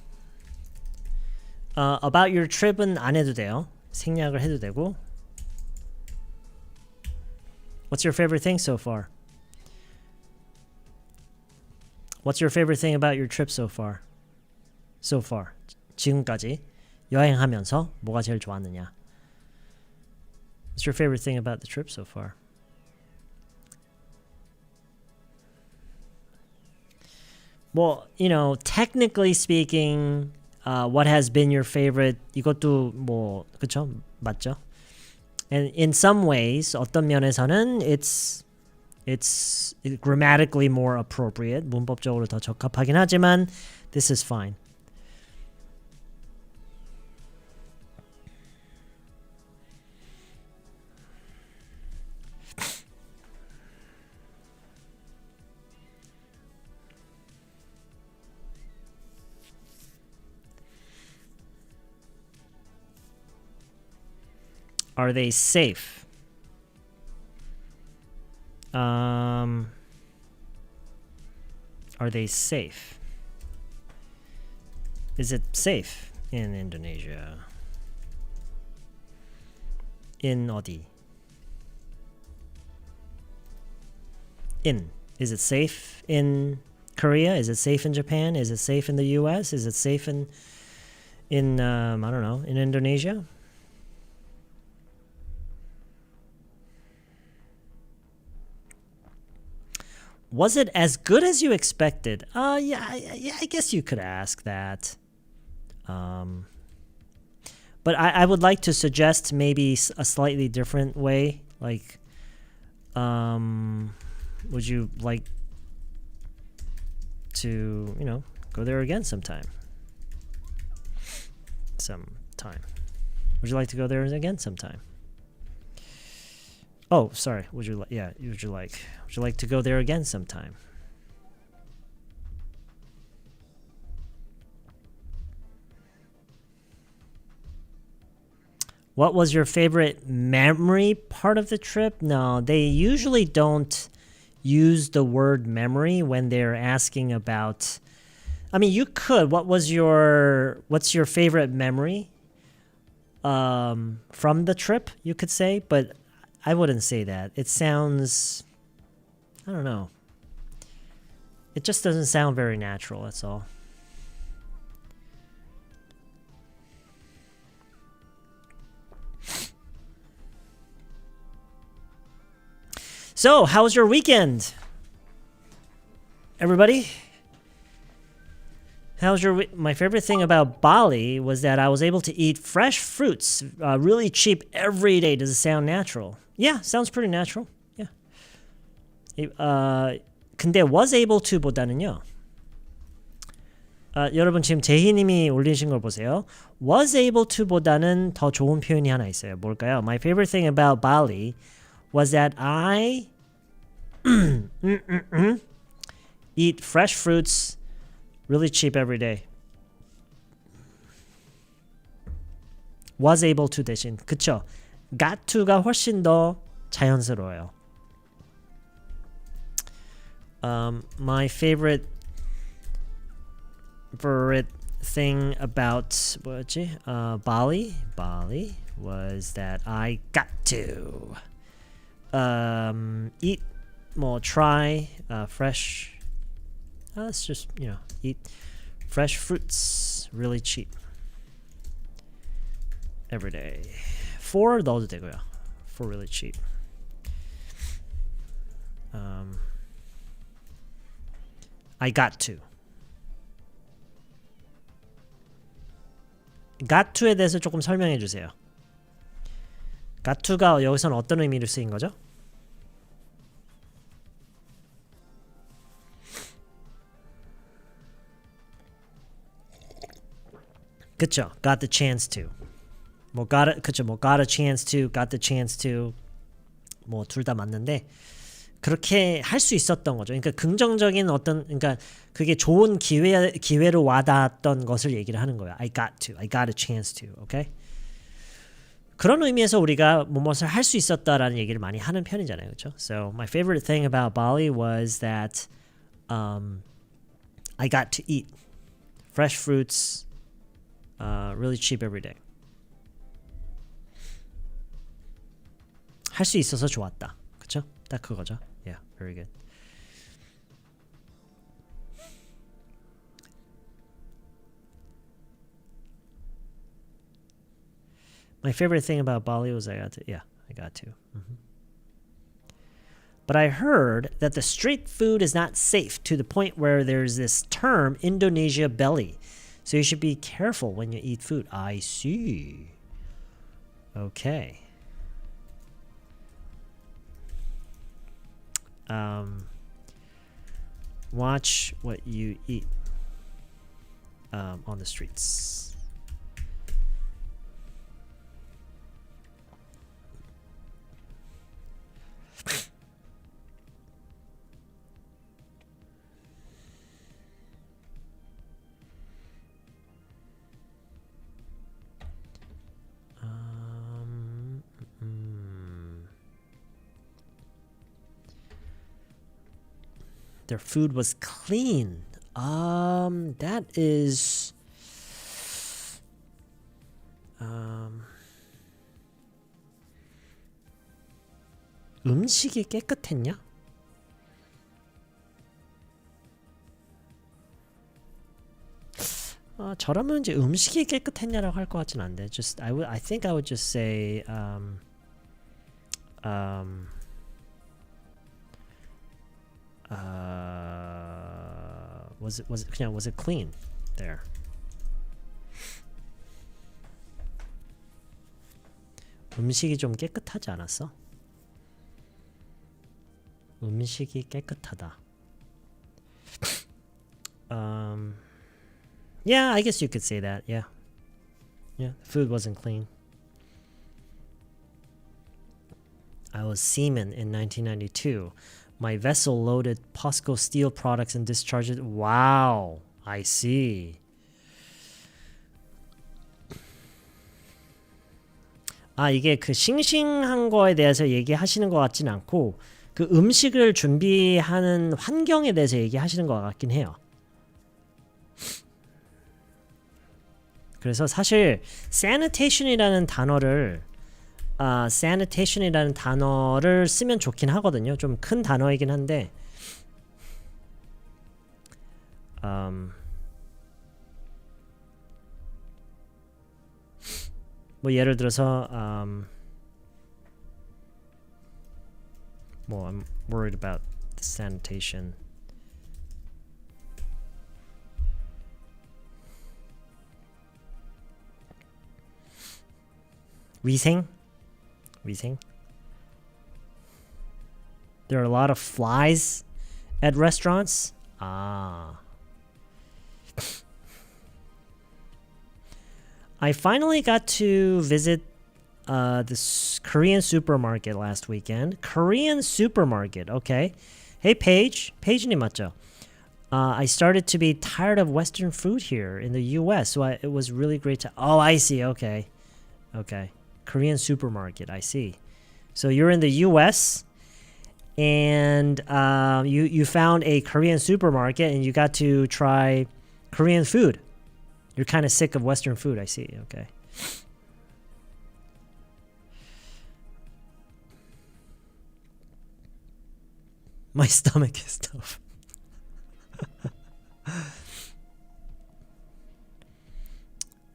About your trip은 안 해도 돼요. 생략을 해도 되고. What's your favorite thing so far? What's your favorite thing about your trip so far? So far. 지금까지 여행하면서 뭐가 제일 좋았느냐? What's your favorite thing about the trip so far? Well, technically speaking, what has been your favorite? 이것도 뭐 그쵸? 맞죠? And in some ways, 어떤 면에서는 it's grammatically more appropriate. 문법적으로 더 적합하긴 하지만 this is fine. Are they safe? Are they safe? Is it safe in Indonesia? In 어디? In. Is it safe in Korea? Is it safe in Japan? Is it safe in the US? Is it safe in I don't know, in Indonesia? Was it as good as you expected? Yeah, I guess you could ask that. But I would like to suggest maybe a slightly different way. Like, would you like to, go there again sometime? Would you like to go there again sometime? Oh, sorry. Would you like to go there again sometime? What was your favorite memory part of the trip? No, they usually don't use the word memory when they're asking about. I mean, you could. What's your favorite memory from the trip? You could say, but I wouldn't say that. It sounds, I don't know. It just doesn't sound very natural, that's all. So, how was your weekend? Everybody? My favorite thing about Bali was that I was able to eat fresh fruits really cheap every day. Does it sound natural? Yeah, sounds pretty natural. Yeah. 근데 was able to 보다는요. 여러분 지금 제희님이 올리신 걸 보세요. Was able to 보다는 더 좋은 표현이 하나 있어요. 뭘까요? My favorite thing about Bali was that I eat fresh fruits Really cheap every day. Was able to 대신. 그쵸? got to가 훨씬 더 자연스러워요. My favorite thing about 뭐였지? Bali was that I got to eat more, try fresh. Let's just eat fresh fruits, really cheap every day. For 넣어도 되고요. For really cheap. I got to. got to에 대해서 조금 설명해 주세요. got to가 여기서는 어떤 의미로 쓰인 거죠? 그쵸? got the chance to. got a chance to, got the chance to. 뭐 둘 다 맞는데 그렇게 할 수 있었던 거죠. 그러니까 긍정적인 어떤 그러니까 그게 좋은 기회로 와닿았던 것을 얘기를 하는 거예요. I got a chance to. 오케이? 그런 의미에서 우리가 무엇을 할 수 있었다라는 얘기를 많이 하는 편이잖아요. 그렇죠? So my favorite thing about Bali was that I got to eat fresh fruits really cheap every day. 할 수 있어서 좋았다. 그렇죠? 딱 그거죠. Yeah, very good. My favorite thing about Bali was I got to. But I heard that the street food is not safe to the point where there's this term Indonesia belly. So you should be careful when you eat food. I see. Okay. Watch what you eat on the streets. Their food was clean. That is 음식이 깨끗했냐? 저라면 이제 음식이 깨끗했냐라고 할 것 같진 않은데. I think I would just say was it clean there? 음식이 좀 깨끗하지 않았어? 음식이 깨끗하다. Yeah, I guess you could say that. Yeah, the food wasn't clean. I was seaman in 1992. My vessel loaded POSCO steel products and discharged it. Wow, I see. 이게 그 싱싱한 거에 대해서 얘기하시는 것 같진 않고 그 음식을 준비하는 환경에 대해서 얘기하시는 것 같긴 해요. 그래서 사실 sanitation이라는 단어를 쓰면 좋긴 하거든요. 좀 큰 단어이긴 한데 뭐 예를 들어서 I'm worried about the sanitation. 위생? There are a lot of flies at restaurants. I finally got to visit this Korean supermarket last weekend. Korean supermarket, okay. Hey, Paige. Paige님 맞죠? I started to be tired of Western food here in the U.S., so it was really great to... Oh, I see. Okay. Okay. Korean supermarket. I see. So you're in the U.S., and you found a Korean supermarket, and you got to try Korean food. You're kind of sick of Western food. I see. Okay. My stomach is tough.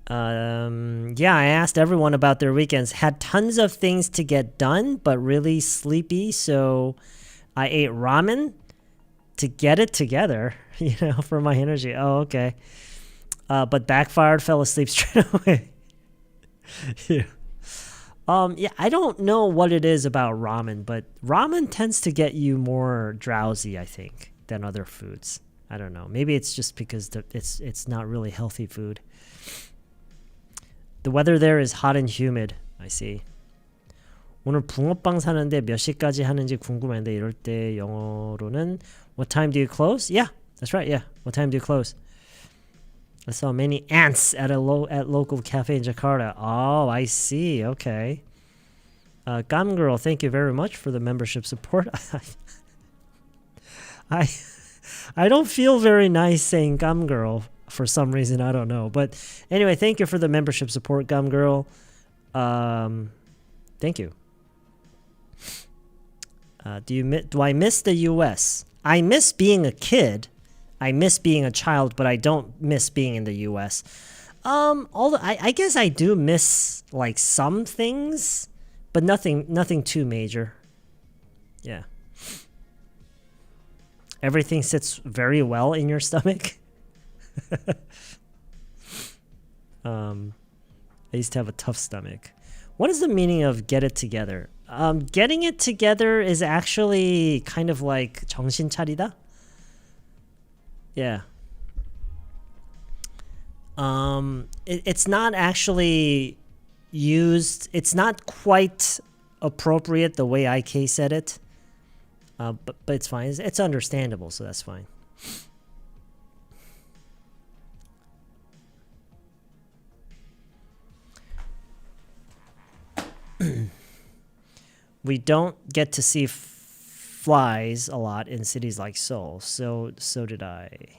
Yeah, I asked everyone about their weekends. Had tons of things to get done, but really sleepy, so I ate ramen to get it together, for my energy. Oh, okay. But backfired, fell asleep straight away. Yeah. Yeah, I don't know what it is about ramen, but ramen tends to get you more drowsy, I think, than other foods. I don't know. Maybe it's just because it's not really healthy food. The weather there is hot and humid. I see. 오늘 붕어빵 사는데 몇 시까지 하는지 궁금한데 이럴 때 영어로는 What time do you close? Yeah, that's right. Yeah. What time do you close? I saw many ants at local cafe in Jakarta. Oh, I see. Okay. Gam Girl, thank you very much for the membership support. I don't feel very nice saying Gam Girl for some reason. I don't know. But anyway, thank you for the membership support, Gam Girl. Thank you. Do I miss the U.S.? I miss being a kid. I miss being a child, but I don't miss being in the U.S. I guess I do miss like some things, but nothing too major. Yeah. Everything sits very well in your stomach. I used to have a tough stomach. What is the meaning of get it together? Getting it together is actually kind of like 정신 차리다. Yeah. It's not actually used. It's not quite appropriate the way IK said it. But it's fine. It's understandable, so that's fine. We don't get to see flies a lot in cities like Seoul, so did I.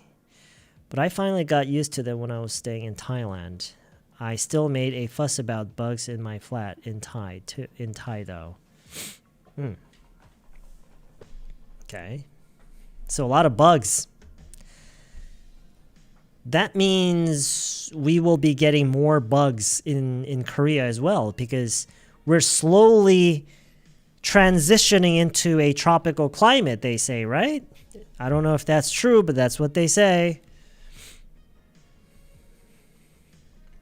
But I finally got used to them when I was staying in Thailand. I still made a fuss about bugs in my flat in Thai though. Okay. So a lot of bugs. That means we will be getting more bugs in Korea as well, because we're slowly transitioning into a tropical climate, they say, right? I don't know if that's true, but that's what they say.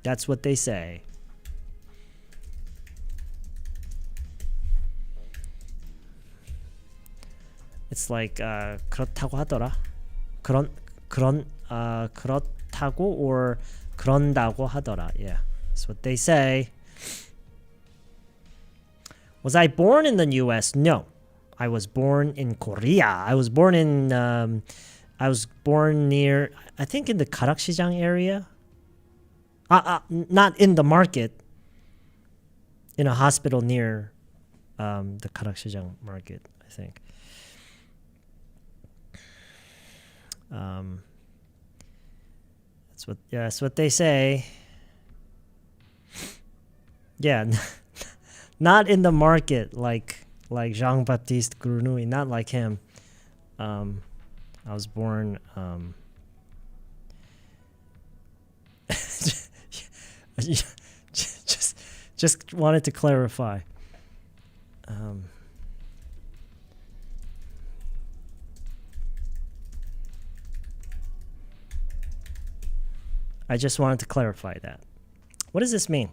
That's what they say. It's like 그렇다고 하더라. 그렇다고 or 그런다고 하더라. Yeah, that's what they say. Was I born in the U.S.? No, I was born in Korea. I was born near, I think, in the 가락시장 area. Not in the market. In a hospital near the 가락시장 market, I think. That's what they say. Yeah. Not in the market like Jean-Baptiste Grenouille, not like him. I was born just wanted to clarify. I just wanted to clarify that. What does this mean?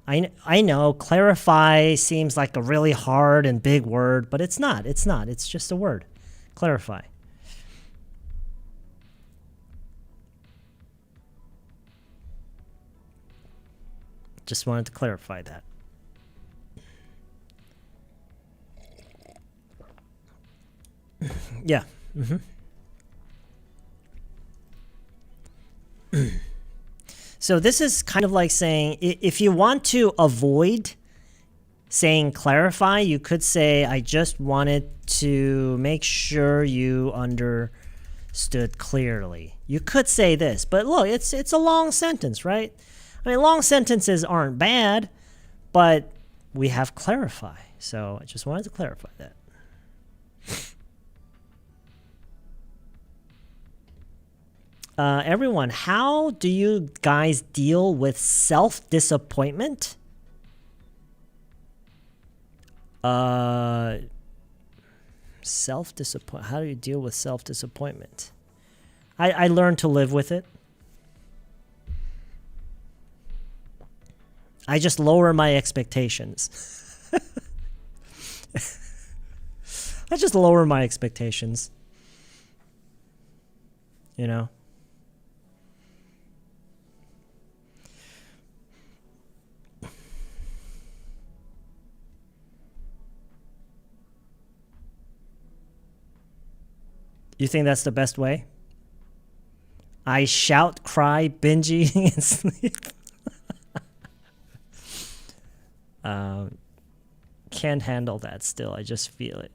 I know clarify seems like a really hard and big word, but it's not. It's not. It's just a word. Clarify. Just wanted to clarify that. Yeah. So this is kind of like saying, if you want to avoid saying clarify, you could say, I just wanted to make sure you understood clearly. You could say this, but look, it's a long sentence, right? I mean, long sentences aren't bad, but we have clarify. So I just wanted to clarify that. Everyone, how do you guys deal with self-disappointment? Self-disappointment. How do you deal with self-disappointment? I learned to live with it. I just lower my expectations. I just lower my expectations. You know? You think that's the best way? I shout, cry, binge eating, and sleep. Can't handle that still. I just feel it.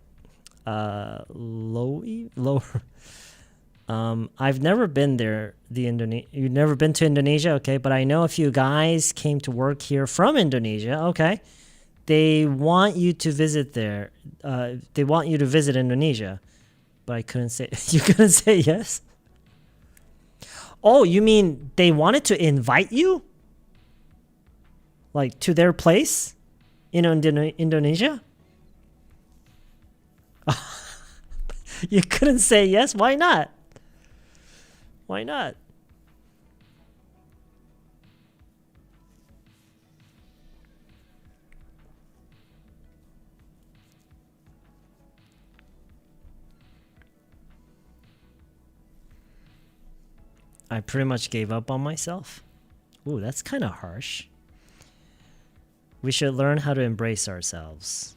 Lower. I've never been there. You've never been to Indonesia? Okay, but I know a few guys came to work here from Indonesia. Okay. They want you to visit there. They want you to visit Indonesia. But I couldn't say, you couldn't say yes? Oh, you mean they wanted to invite you? Like to their place in Indonesia? You couldn't say yes? Why not? Why not? I pretty much gave up on myself. Ooh, that's kind of harsh. We should learn how to embrace ourselves.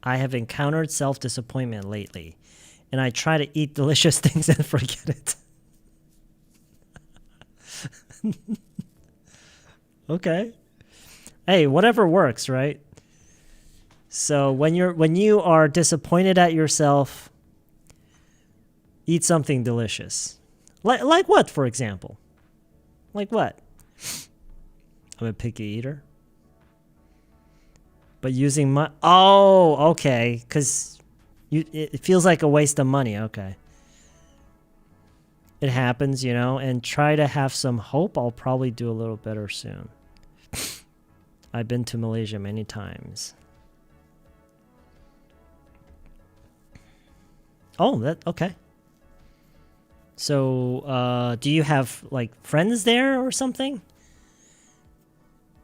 I have encountered self-disappointment lately, and I try to eat delicious things and forget it. Okay. Hey, whatever works, right? So when you are disappointed at yourself, eat something delicious. Like what, for example? Like what? I'm a picky eater. But using my... Oh, okay. Because it feels like a waste of money. Okay. It happens, you know. And try to have some hope. I'll probably do a little better soon. I've been to Malaysia many times. Oh, okay. So, do you have, like, friends there or something?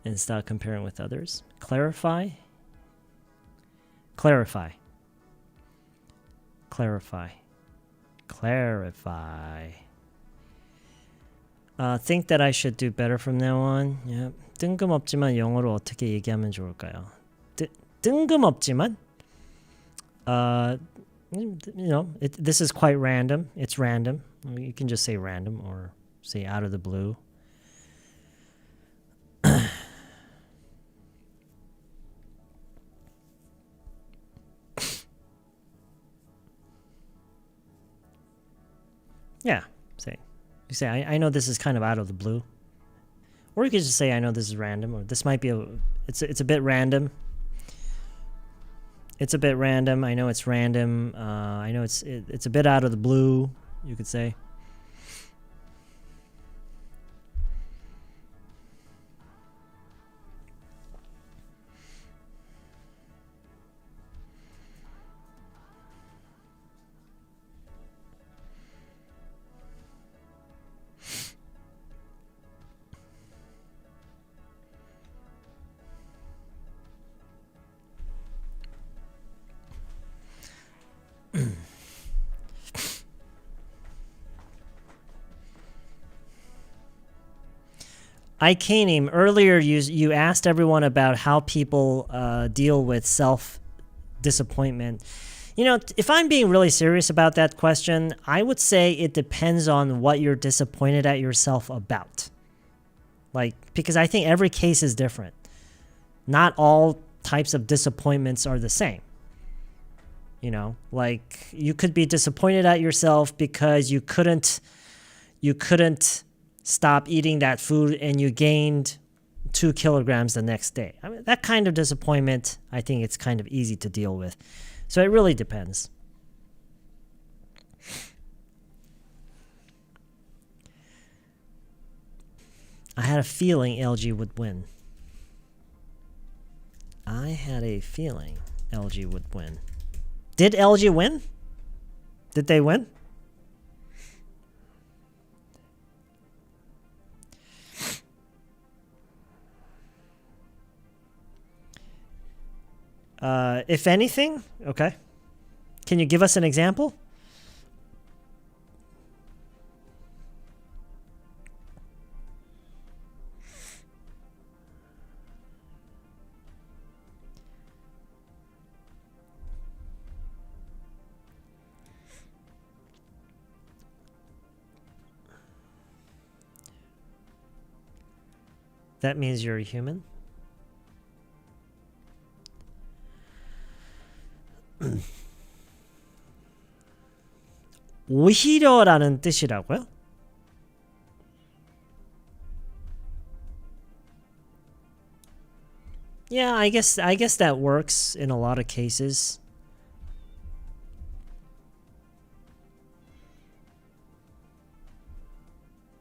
And start comparing with others. Clarify. Clarify. Clarify. Clarify. Think that I should do better from now on. Yeah. 뜬금없지만 영어로 어떻게 얘기하면 좋을까요? 뜬금없지만? You know, this is quite random. It's random. You can just say random or say out of the blue. Yeah, you say I know this is kind of out of the blue, or you could just say I know this is random, or this might be it's a bit random. It's a bit random. I know it's random. I know it's a bit out of the blue. You could say. Ikenim, earlier you asked everyone about how people deal with self-disappointment. You know, if I'm being really serious about that question, I would say it depends on what you're disappointed at yourself about. Like, because I think every case is different. Not all types of disappointments are the same. You know, like you could be disappointed at yourself because you couldn't stop eating that food and you gained 2 kilograms the next day. I mean, that kind of disappointment, I think it's kind of easy to deal with. So it really depends. I had a feeling LG would win. I had a feeling LG would win. Did LG win? Did they win? If anything, okay. Can you give us an example? That means you're a human? 오히려라는 뜻이라고요? Yeah, I guess that works in a lot of cases.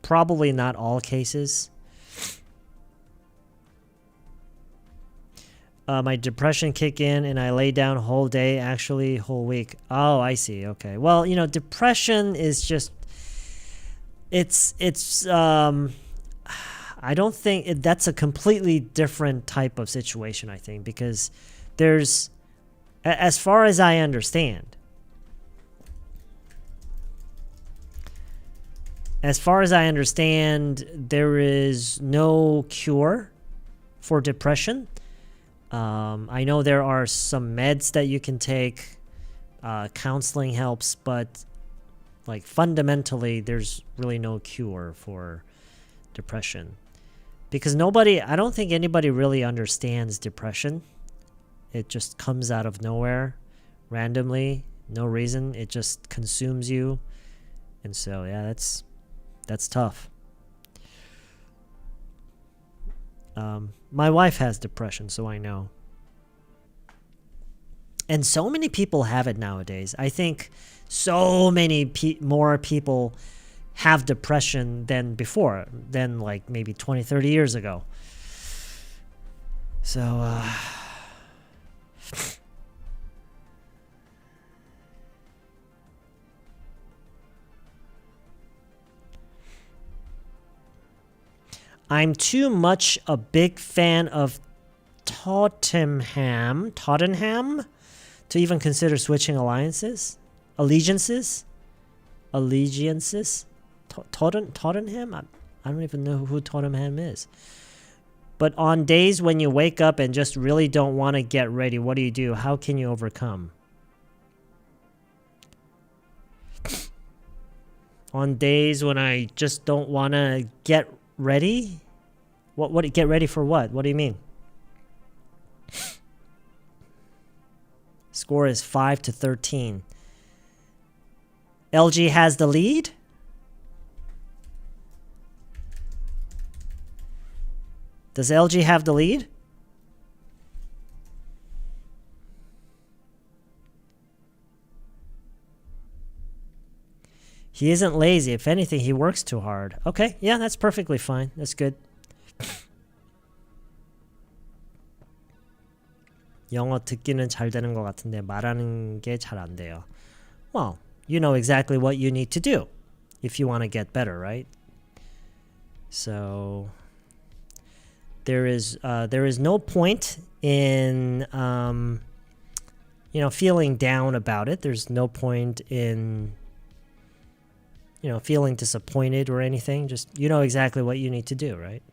Probably not all cases. My depression kicked in and I lay down whole day, actually whole week. Oh, I see. Okay. Well, you know, depression is just, I don't think that's a completely different type of situation, I think, because there's, as far as I understand, there is no cure for depression. I know there are some meds that you can take, counseling helps, but like fundamentally there's really no cure for depression because I don't think anybody really understands depression. It just comes out of nowhere randomly, no reason. It just consumes you. And so, yeah, that's tough. My wife has depression, so I know. And so many people have it nowadays. I think so many more people have depression than before, than like maybe 20, 30 years ago. So, I'm too much a big fan of Tottenham to even consider switching allegiances. Tottenham? I don't even know who Tottenham is. But on days when you wake up and just really don't want to get ready, what do? How can you overcome? On days when I just don't want to get ready? What get ready for what? What do you mean? Score is 5-13. LG has the lead. Does LG have the lead? He isn't lazy. If anything, he works too hard. Okay, yeah, that's perfectly fine. That's good. 영어 듣기는 잘 되는 것 같은데 말하는 게 잘 안 돼요. Well, you know exactly what you need to do if you want to get better, right? So there is no point in feeling down about it. There's no point in feeling disappointed or anything. Just you know exactly what you need to do, right?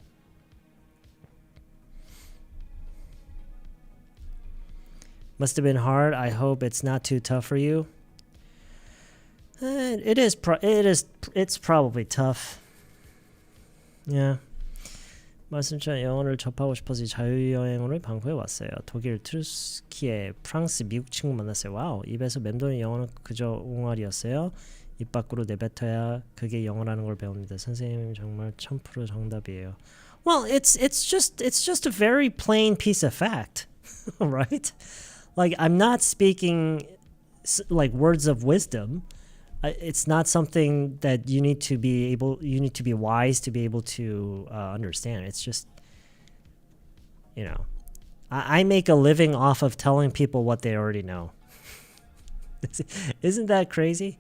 Must have been hard. I hope it's not too tough for you. It's probably tough. Yeah. 말씀처럼 영어를 접하고 싶어서 자유여행으로 방콕에 왔어요. 독일, 투르키예, 프랑스, 미국 친구 만났어요. 와우. 입에서 맴도는 영어는 그저 옹알이었어요. 입 밖으로 내뱉어야 그게 영어라는 걸 배웁니다. 선생님 정말 1000% 정답이에요. Well, it's just a very plain piece of fact, right? Like I'm not speaking like words of wisdom. It's not something that you need to be wise to be able to understand. It's just, you know, I make a living off of telling people what they already know. Isn't that crazy?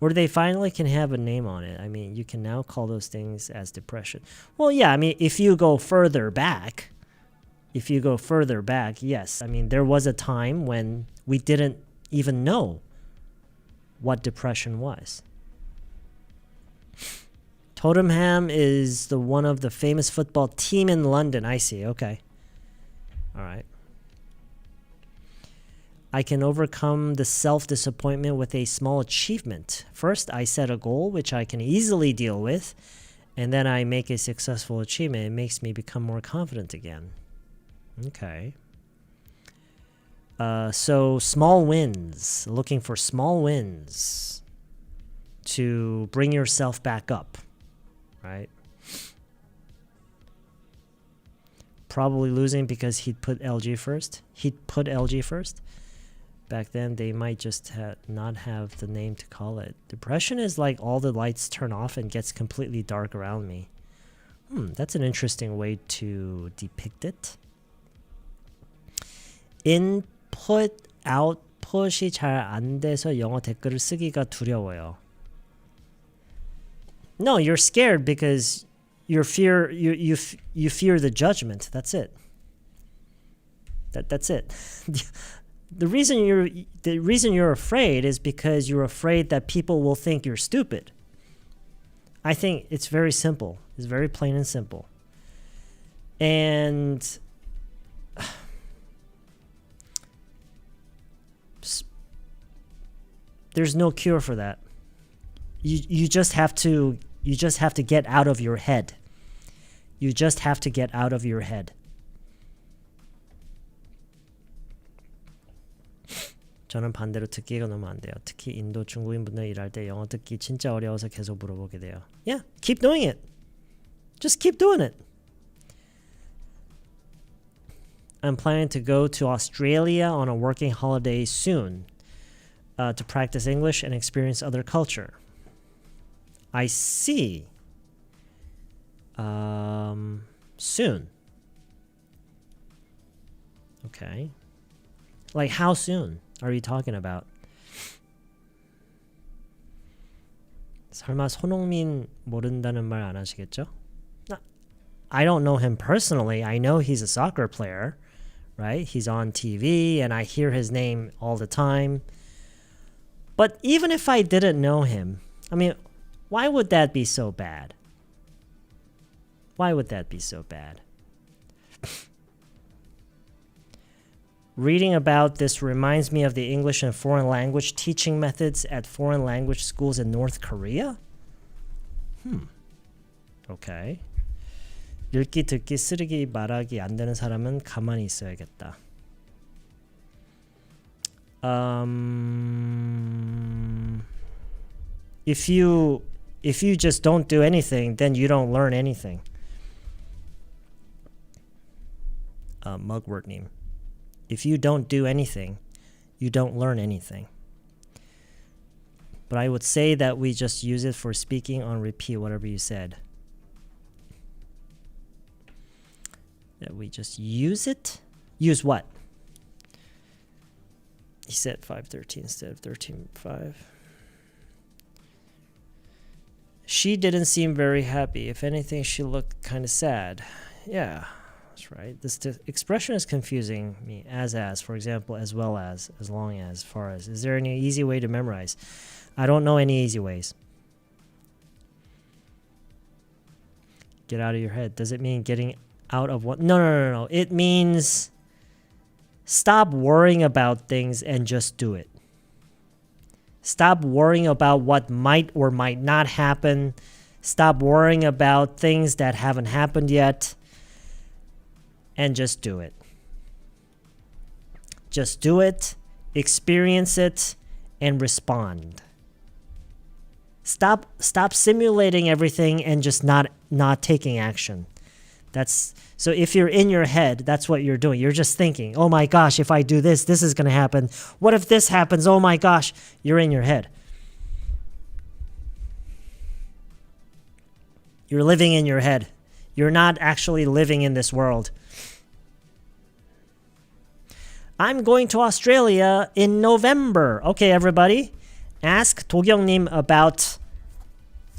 Or they finally can have a name on it. I mean, you can now call those things as depression. Well, yeah, I mean, if you go further back, yes. I mean, there was a time when we didn't even know what depression was. Tottenham is one of the famous football team in London. I see. Okay. All right. I can overcome the self-disappointment with a small achievement. First, I set a goal which I can easily deal with, and then I make a successful achievement. It makes me become more confident again. Okay. So small wins, looking for small wins to bring yourself back up, right? Probably losing because he'd put LG first. Back then, they might just not have the name to call it. Depression is like all the lights turn off and gets completely dark around me. That's an interesting way to depict it. Input, output이 잘 안 돼서 영어 댓글을 쓰기가 두려워요. No, you're scared because you fear the judgment. That's it. That's it. The reason you're afraid is because you're afraid that people will think you're stupid. I think it's very simple. It's very plain and simple. And there's no cure for that. You just have to get out of your head. You just have to get out of your head. 저는 반대로 듣기가 너무 안 돼요. 특히 인도 중국인분들 일할 때 영어 듣기 진짜 어려워서 계속 물어보게 돼요. Yeah, keep doing it. Just keep doing it. I'm planning to go to Australia on a working holiday soon to practice English and experience other culture. I see. Soon. Okay. Like how soon are you talking about? 설마 손흥민 모른다는 말 안 하시겠죠? I don't know him personally. I know he's a soccer player, right? He's on TV and I hear his name all the time. But even if I didn't know him, I mean, why would that be so bad? Why would that be so bad? Reading about this reminds me of the English and foreign language teaching methods at foreign language schools in North Korea? Okay. 읽기, 듣기, 쓰기, 말하기 안 되는 사람은 가만히 있어야겠다. If you just don't do anything, then you don't learn anything. Mugwort-님. If you don't do anything, you don't learn anything. But I would say that we just use it for speaking on repeat, whatever you said. That we just use it? Use what? He said 5:13 instead of 13:5. She didn't seem very happy. If anything, she looked kind of sad. Yeah, that's right. This expression is confusing me. As, for example, as well as long as far as. Is there any easy way to memorize? I don't know any easy ways. Get out of your head. Does it mean getting out of what? No. It means stop worrying about things and just do it. Stop worrying about what might or might not happen. Stop worrying about things that haven't happened yet and just do it. Just do it, experience it, and respond. Stop simulating everything and just not taking action. So if you're in your head, that's what you're doing. You're just thinking, oh my gosh, if I do this, this is going to happen. What if this happens? Oh my gosh, you're in your head. You're living in your head. You're not actually living in this world. I'm going to Australia in November. Okay, everybody. Ask 도경님 about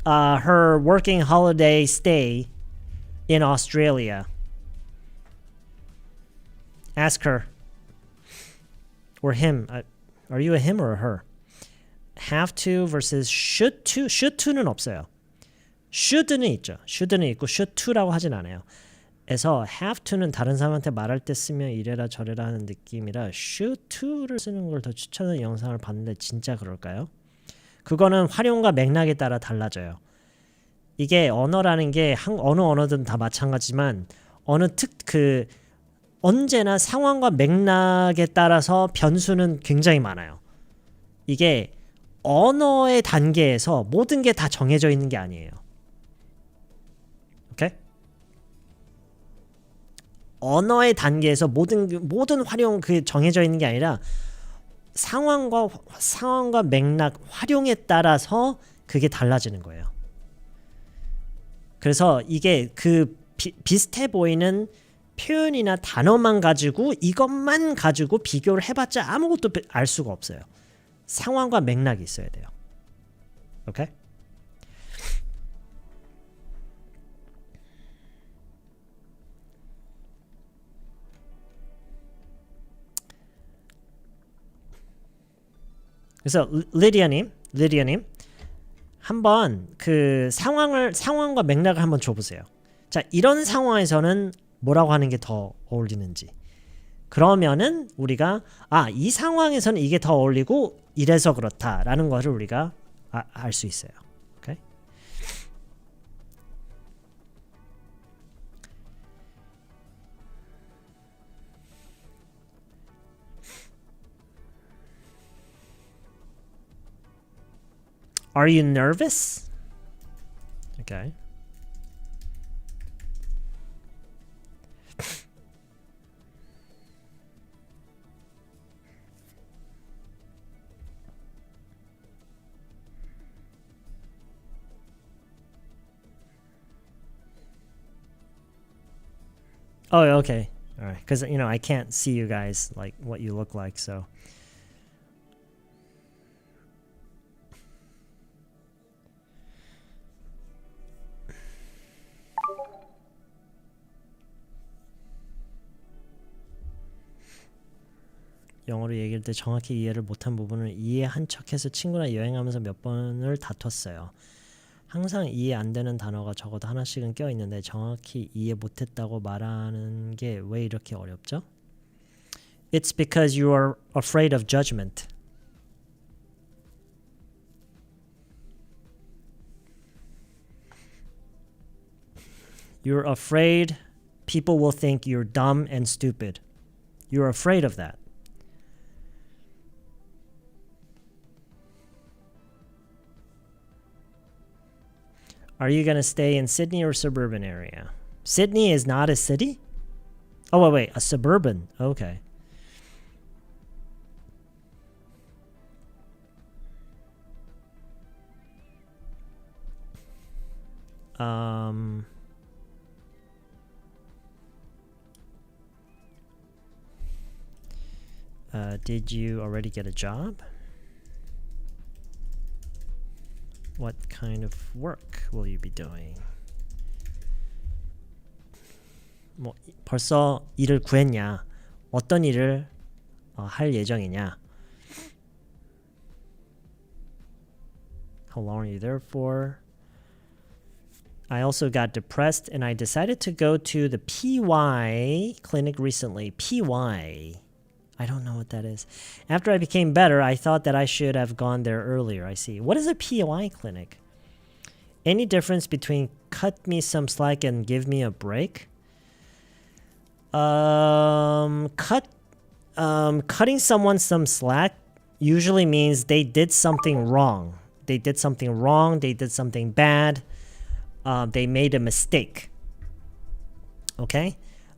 her working holiday stay in Australia. Ask her. Or him. Are you a him or a her? Have to versus should to. should to는 없어요. should는 있죠. should는 있고 should to라고 하진 않아요. 그래서 have to는 다른 사람한테 말할 때 쓰면 이래라 저래라 하는 느낌이라 should to를 쓰는 걸 더 추천하는 영상을 봤는데 진짜 그럴까요? 그거는 활용과 맥락에 따라 달라져요. 이게 언어라는 게 어느 언어든 다 마찬가지지만 언제나 상황과 맥락에 따라서 변수는 굉장히 많아요. 이게 언어의 단계에서 모든 게 다 정해져 있는 게 아니에요. 오케이? 언어의 단계에서 모든 활용 정해져 있는 게 아니라 상황과 맥락, 활용에 따라서 그게 달라지는 거예요. 그래서 이게 비슷해 보이는 표현이나 단어만 가지고 이것만 가지고 비교를 해봤자 아무것도 알 수가 없어요. 상황과 맥락이 있어야 돼요. 오케이? 그래서 리디아님 한번 그 상황과 맥락을 한번 줘보세요. 자, 이런 상황에서는 뭐라고 하는 게 더 어울리는지. 그러면은 우리가 이 상황에서는 이게 더 어울리고 이래서 그렇다라는 것을 우리가 알 수 있어요. 오케이? Are you nervous? Okay. Oh, okay. All right. Because, I can't see you guys, like, what you look like, so. 영어로 얘기할 때 정확히 이해를 못한 부분을 이해한 척해서 친구랑 여행하면서 몇 번을 다퉜어요. 항상 이해 안 되는 단어가 적어도 하나씩은 껴있는데 정확히 이해 못했다고 말하는 게 왜 이렇게 어렵죠? It's because you are afraid of judgment. You're afraid people will think you're dumb and stupid. You're afraid of that. Are you going to stay in Sydney or suburban area? Sydney is not a city? Oh, wait, a suburban. Okay. Did you already get a job? What kind of work will you be doing? 뭐 벌써 일을 구했냐? 어떤 일을 할 예정이냐? How long are you there for? I also got depressed and I decided to go to the PY clinic recently. PY. I don't know what that is. After I became better, I thought that I should have gone there earlier. I see. What is a POI clinic? Any difference between cut me some slack and give me a break? Cutting someone some slack usually means they did something wrong. They did something wrong. They did something bad. They made a mistake. Okay?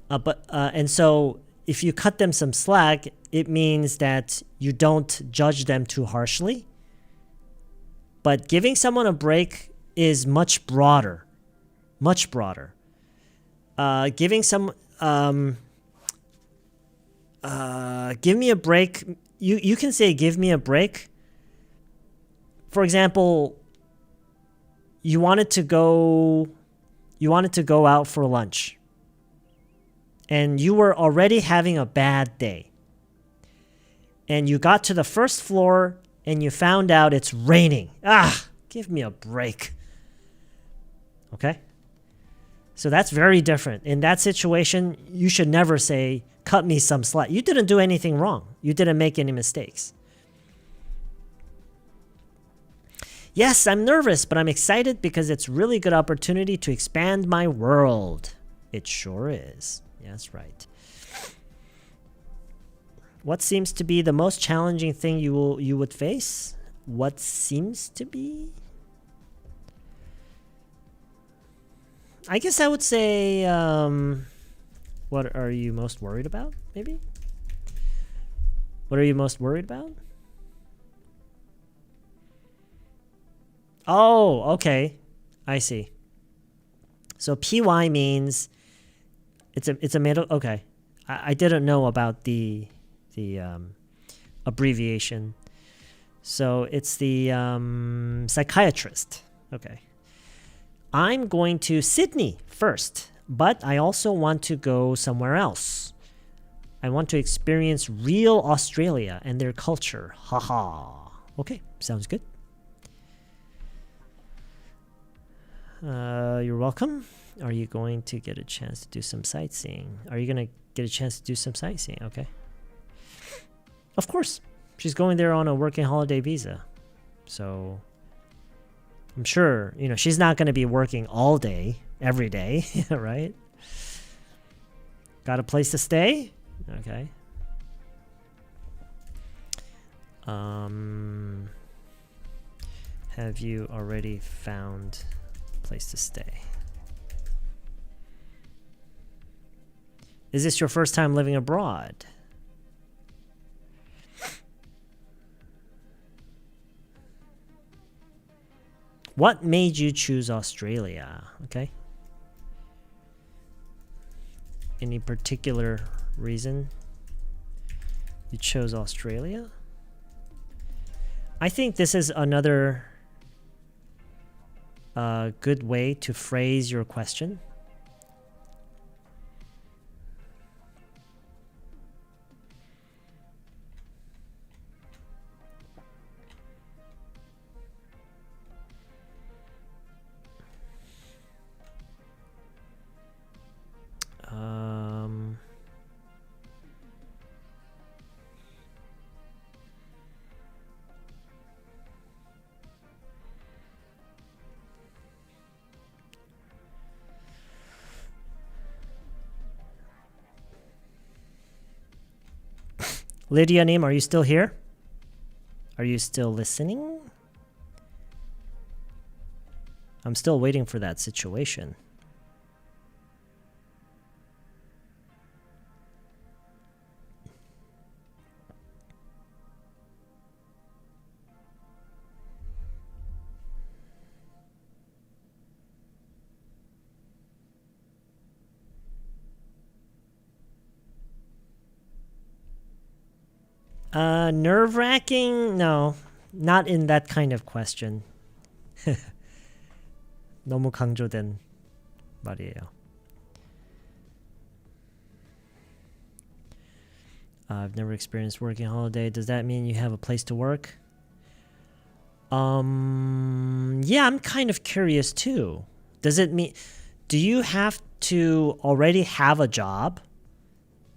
And so if you cut them some slack, it means that you don't judge them too harshly. But giving someone a break is much broader. Much broader. Giving some... give me a break. You can say give me a break. For example, you wanted to go out for lunch. And you were already having a bad day. And you got to the first floor and you found out it's raining. Give me a break. Okay? So that's very different. In that situation, you should never say, cut me some slack. You didn't do anything wrong. You didn't make any mistakes. Yes, I'm nervous, but I'm excited because it's a really good opportunity to expand my world. It sure is. That's right. What seems to be the most challenging thing you would face? What seems to be? I guess I would say, what are you most worried about, maybe? What are you most worried about? Oh, okay. I see. So PY means it's a middle. Okay, I didn't know about the abbreviation. So it's the psychiatrist. Okay. I'm going to Sydney first, but I also want to go somewhere else. I want to experience real Australia and their culture. Haha. Okay, sounds good. You're welcome. Are you going to get a chance to do some sightseeing? Are you going to get a chance to do some sightseeing? Okay. Of course. She's going there on a working holiday visa. So I'm sure, she's not going to be working all day, every day, right? Got a place to stay? Okay. Have you already found a place to stay? Is this your first time living abroad? What made you choose Australia? Okay. Any particular reason you chose Australia? I think this is another good way to phrase your question. Lydia Nim, are you still here? Are you still listening? I'm still waiting for that situation. Nerve-wracking? No, not in that kind of question. 너무 강조된 말이에요. I've never experienced working holiday. Does that mean you have a place to work? Yeah, I'm kind of curious too. Does it mean, do you have to already have a job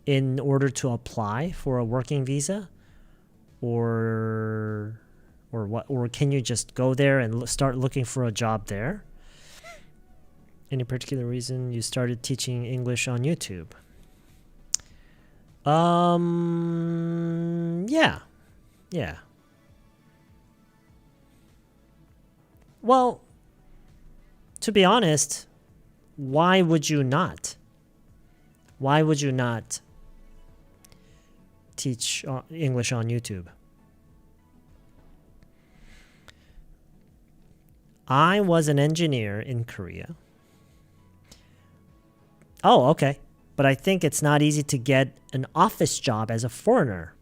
in order to apply for a working visa, or what? Or can you just go there and start looking for a job there? Any particular reason you started teaching English on YouTube? Yeah. Well, to be honest, why would you not? Why would you not teach English on YouTube? I was an engineer in Korea. Oh, okay. But I think it's not easy to get an office job as a foreigner.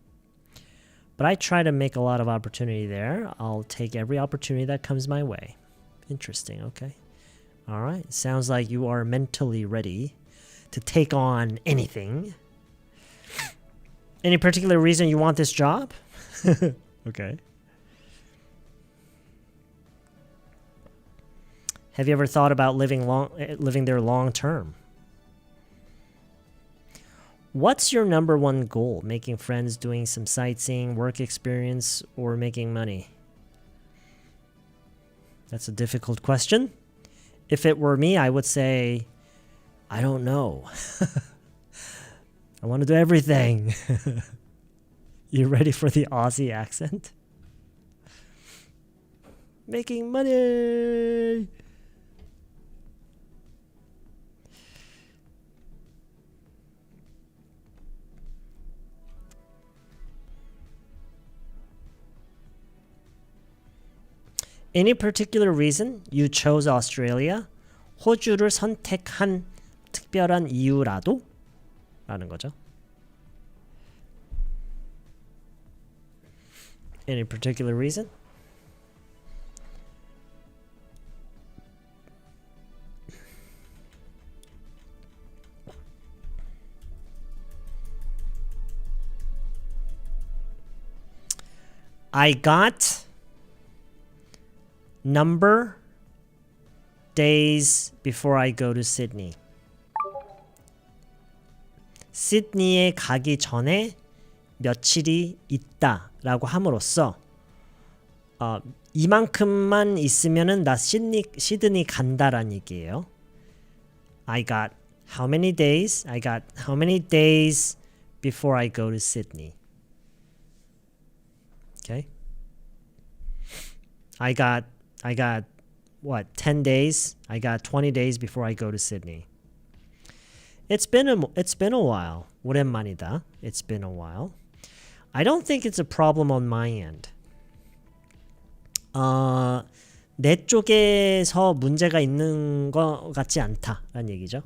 But I try to make a lot of opportunity there. I'll take every opportunity that comes my way. Interesting, okay. All right. Sounds like you are mentally ready to take on anything. Any particular reason you want this job? Okay. Have you ever thought about living there long term? What's your number one goal? Making friends, doing some sightseeing, work experience, or making money? That's a difficult question. If it were me, I would say, I don't know. I want to do everything. You ready for the Aussie accent? Making money! Any particular reason you chose Australia? 호주를 선택한 특별한 이유라도? 라는 거죠. Any particular reason? I got number days before I go to Sydney. 시드니에 가기 전에 며칠이 있다라고 함으로써 이만큼만 있으면은 나 시드니 간다란 얘기예요. I got how many days? I got how many days before I go to Sydney? Okay. I got what, 10 days? I got 20 days before I go to Sydney. It's been a while. 오랜만이다. It's been a while. I don't think it's a problem on my end. 내 쪽에서 문제가 있는 것 같지 않다라는 얘기죠.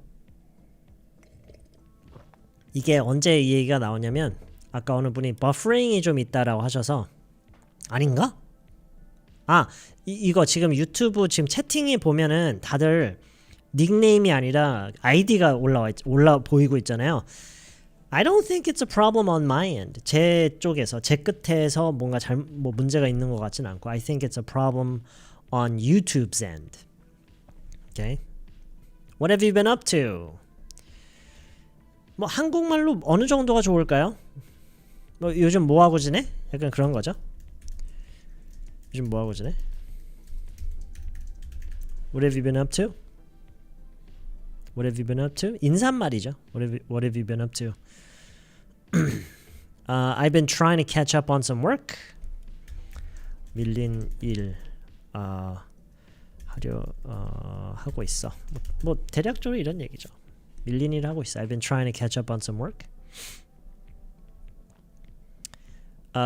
이게 언제 이 얘기가 나오냐면 아까 어느 분이 버퍼링이 좀 있다라고 하셔서 아닌가? 이거 지금 유튜브 지금 채팅에 보면은 다들 닉네임이 아니라 아이디가 올라 보이고 있잖아요. I don't think it's a problem on my end. 제 쪽에서 제 끝에서 뭔가 문제가 있는 것 같진 않고 I think it's a problem on YouTube's end. Okay. What have you been up to? 뭐 한국말로 어느 정도가 좋을까요? 뭐 요즘 뭐 하고 지내? 약간 그런 거죠. 요즘 뭐 하고 지내? What have you been up to? What have you been up to? 인사말이죠. What have you been up to? I've been trying to catch up on some work. 밀린 일 하고 있어. 뭐 대략적으로 이런 얘기죠. 밀린 일 하고 있어. I've been trying to catch up on some work.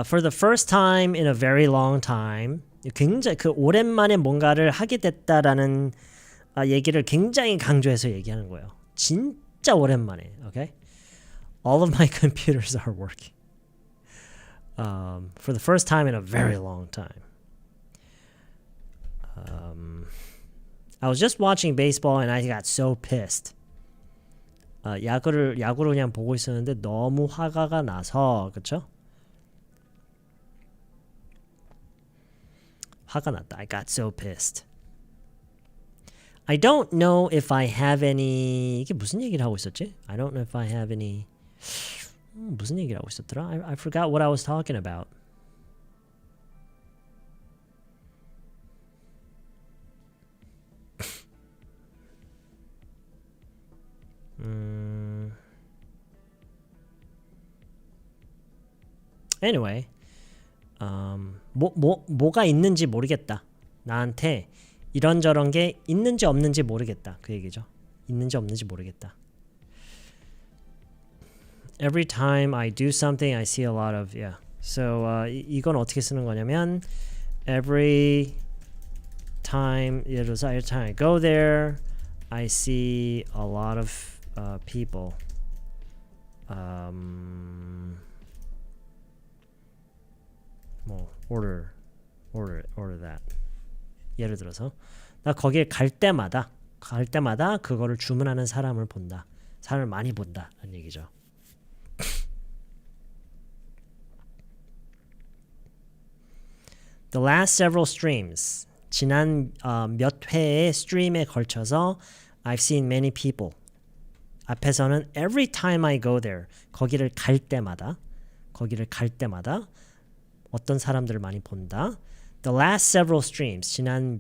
For the first time in a very long time. 굉장히 오랜만에 뭔가를 하게 됐다라는 얘기를 굉장히 강조해서 얘기하는 거예요. 진짜 오랜만에. Okay? All of my computers are working. For the first time in a very long time. I was just watching baseball and I got so pissed. 야구를 그냥 보고 있었는데 너무 화가 나서 그렇죠? 화가 났다. I got so pissed. I don't know if I have any. 이게 무슨 얘기를 하고 있었지? I don't know if I have any. 무슨 얘기를 하고 있었더라? I forgot what I was talking about. Anyway, 뭐가 있는지 모르겠다. 나한테 이런저런 게 있는지 없는지 모르겠다. 그 얘기죠. 있는지 없는지 모르겠다. Every time I do something, I see a lot of yeah. So 이건 어떻게 쓰는 거냐면 every time 예를 들어서 every time I go there, I see a lot of people. 뭐 order that. 예를 들어서 나 거기에 갈 때마다 그거를 주문하는 사람을 본다. 사람을 많이 본다는 얘기죠. The last several streams. 지난 몇 회의 스트림에 걸쳐서 I've seen many people. 앞에서는 every time I go there. 거기를 갈 때마다 어떤 사람들을 많이 본다. The last several streams. 지난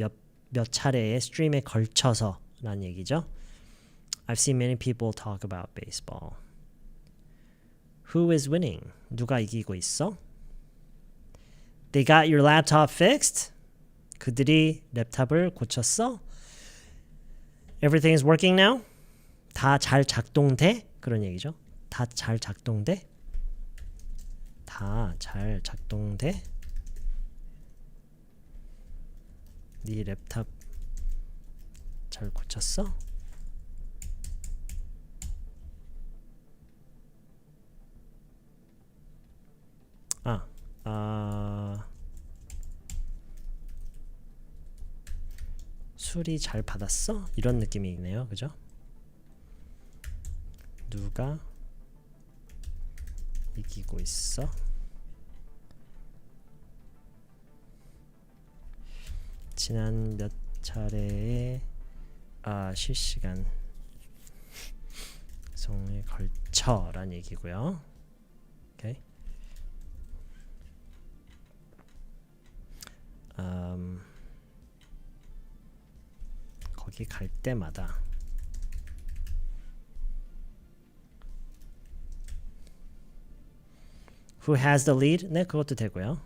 몇 차례의 스트림에 걸쳐서 라는 얘기죠. I've seen many people talk about baseball. Who is winning? 누가 이기고 있어? They got your laptop fixed? 그들이 랩탑을 고쳤어? Everything is working now? 다 잘 작동돼? 그런 얘기죠. 다 잘 작동돼? 다 잘 작동돼? 네 랩탑 잘 고쳤어? 수리 잘 받았어? 이런 느낌이 있네요. 그죠? 누가 이기고 있어? 지난 몇 차례의 실시간 송에 걸쳐란 얘기고요. 오케이. 거기 갈 때마다 Who has the lead? 네, 그것도 되고요.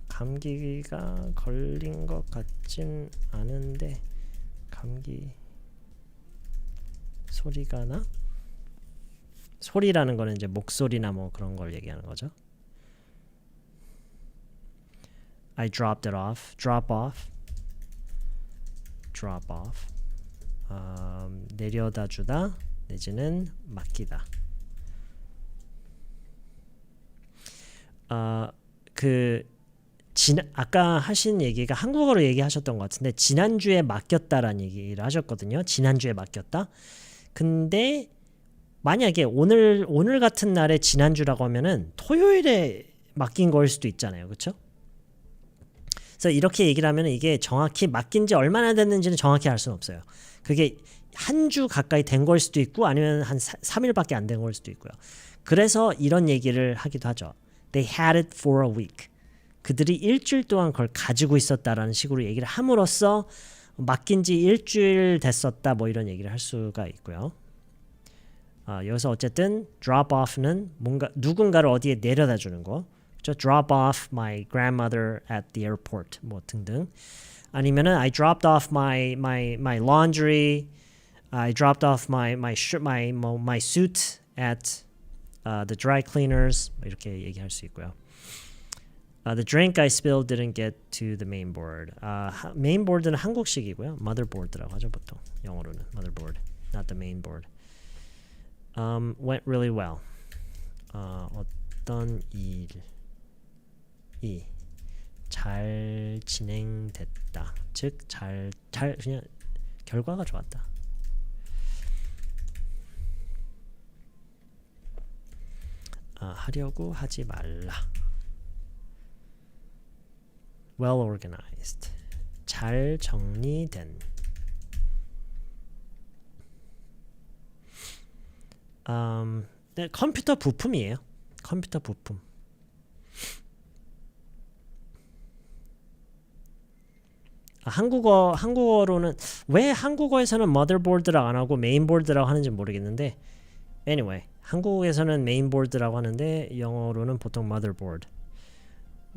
감기가 걸린 것 같진 않은데 감기 소리가 나? 소리라는 거는 이제 목소리나 뭐 그런 걸 얘기하는 거죠. I dropped it off. Drop off. Drop off. 내려다 주다 내지는 맡기다. 아까 하신 얘기가 한국어로 얘기하셨던 것 같은데 지난주에 맡겼다라는 얘기를 하셨거든요. 지난주에 맡겼다. 근데 만약에 오늘 같은 날에 지난주라고 하면은 토요일에 맡긴 거일 수도 있잖아요. 그렇죠? 그래서 이렇게 얘기를 하면 이게 정확히 맡긴 지 얼마나 됐는지는 정확히 알 수는 없어요. 그게 한 주 가까이 된 걸 수도 있고 아니면 한 3일밖에 안 된 걸 수도 있고요. 그래서 이런 얘기를 하기도 하죠. They had it for a week. 그들이 일주일 동안 그걸 가지고 있었다라는 식으로 얘기를 함으로써 맡긴 지 일주일 됐었다 뭐 이런 얘기를 할 수가 있고요. 여기서 어쨌든 drop off는 뭔가 누군가를 어디에 내려다 주는 거. 그렇죠? Drop off my grandmother at the airport 뭐 등등. 아니면은 I dropped off my laundry. I dropped off my suit at the dry cleaners. 이렇게 얘기할 수 있고요. The drink I spilled didn't get to the main board. main board는 한국식이고요. motherboard라고 하죠 보통 영어로는 motherboard, not the main board. Went really well. 어떤 일이 잘 진행됐다. 즉 잘 그냥 결과가 좋았다. 하려고 하지 말라. Well organized. 잘 정리된. 네, 컴퓨터 부품이에요. 컴퓨터 부품. 한국어로는 왜 한국어에서는 motherboard라고 안 하고 mainboard라고 하는지 모르겠는데 anyway 한국에서는 mainboard라고 하는데 영어로는 보통 motherboard.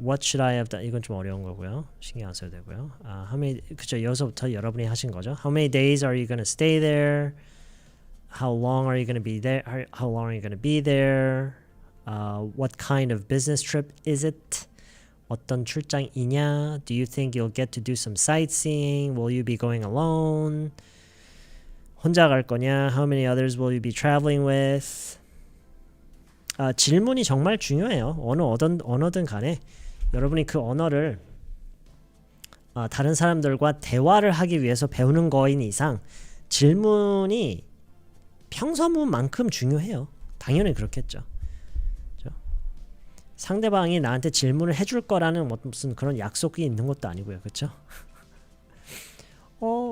What should I have done? 이건 좀 어려운 거고요. 신경 안 써도 되고요. how many 그쵸 여기서부터 여러분이 하신 거죠. How many days are you gonna stay there? How long are you gonna be there? How long are you gonna be there? What kind of business trip is it? 어떤 출장이냐? Do you think you'll get to do some sightseeing? Will you be going alone? 혼자 갈 거냐? How many others will you be traveling with? 질문이 정말 중요해요. 어느 언어든 간에 여러분이 그 언어를 다른 사람들과 대화를 하기 위해서 배우는 거인 이상 질문이 평소문만큼 중요해요. 당연히 그렇겠죠. 상대방이 나한테 질문을 해줄 거라는 무슨 그런 약속이 있는 것도 아니고요. 그렇죠?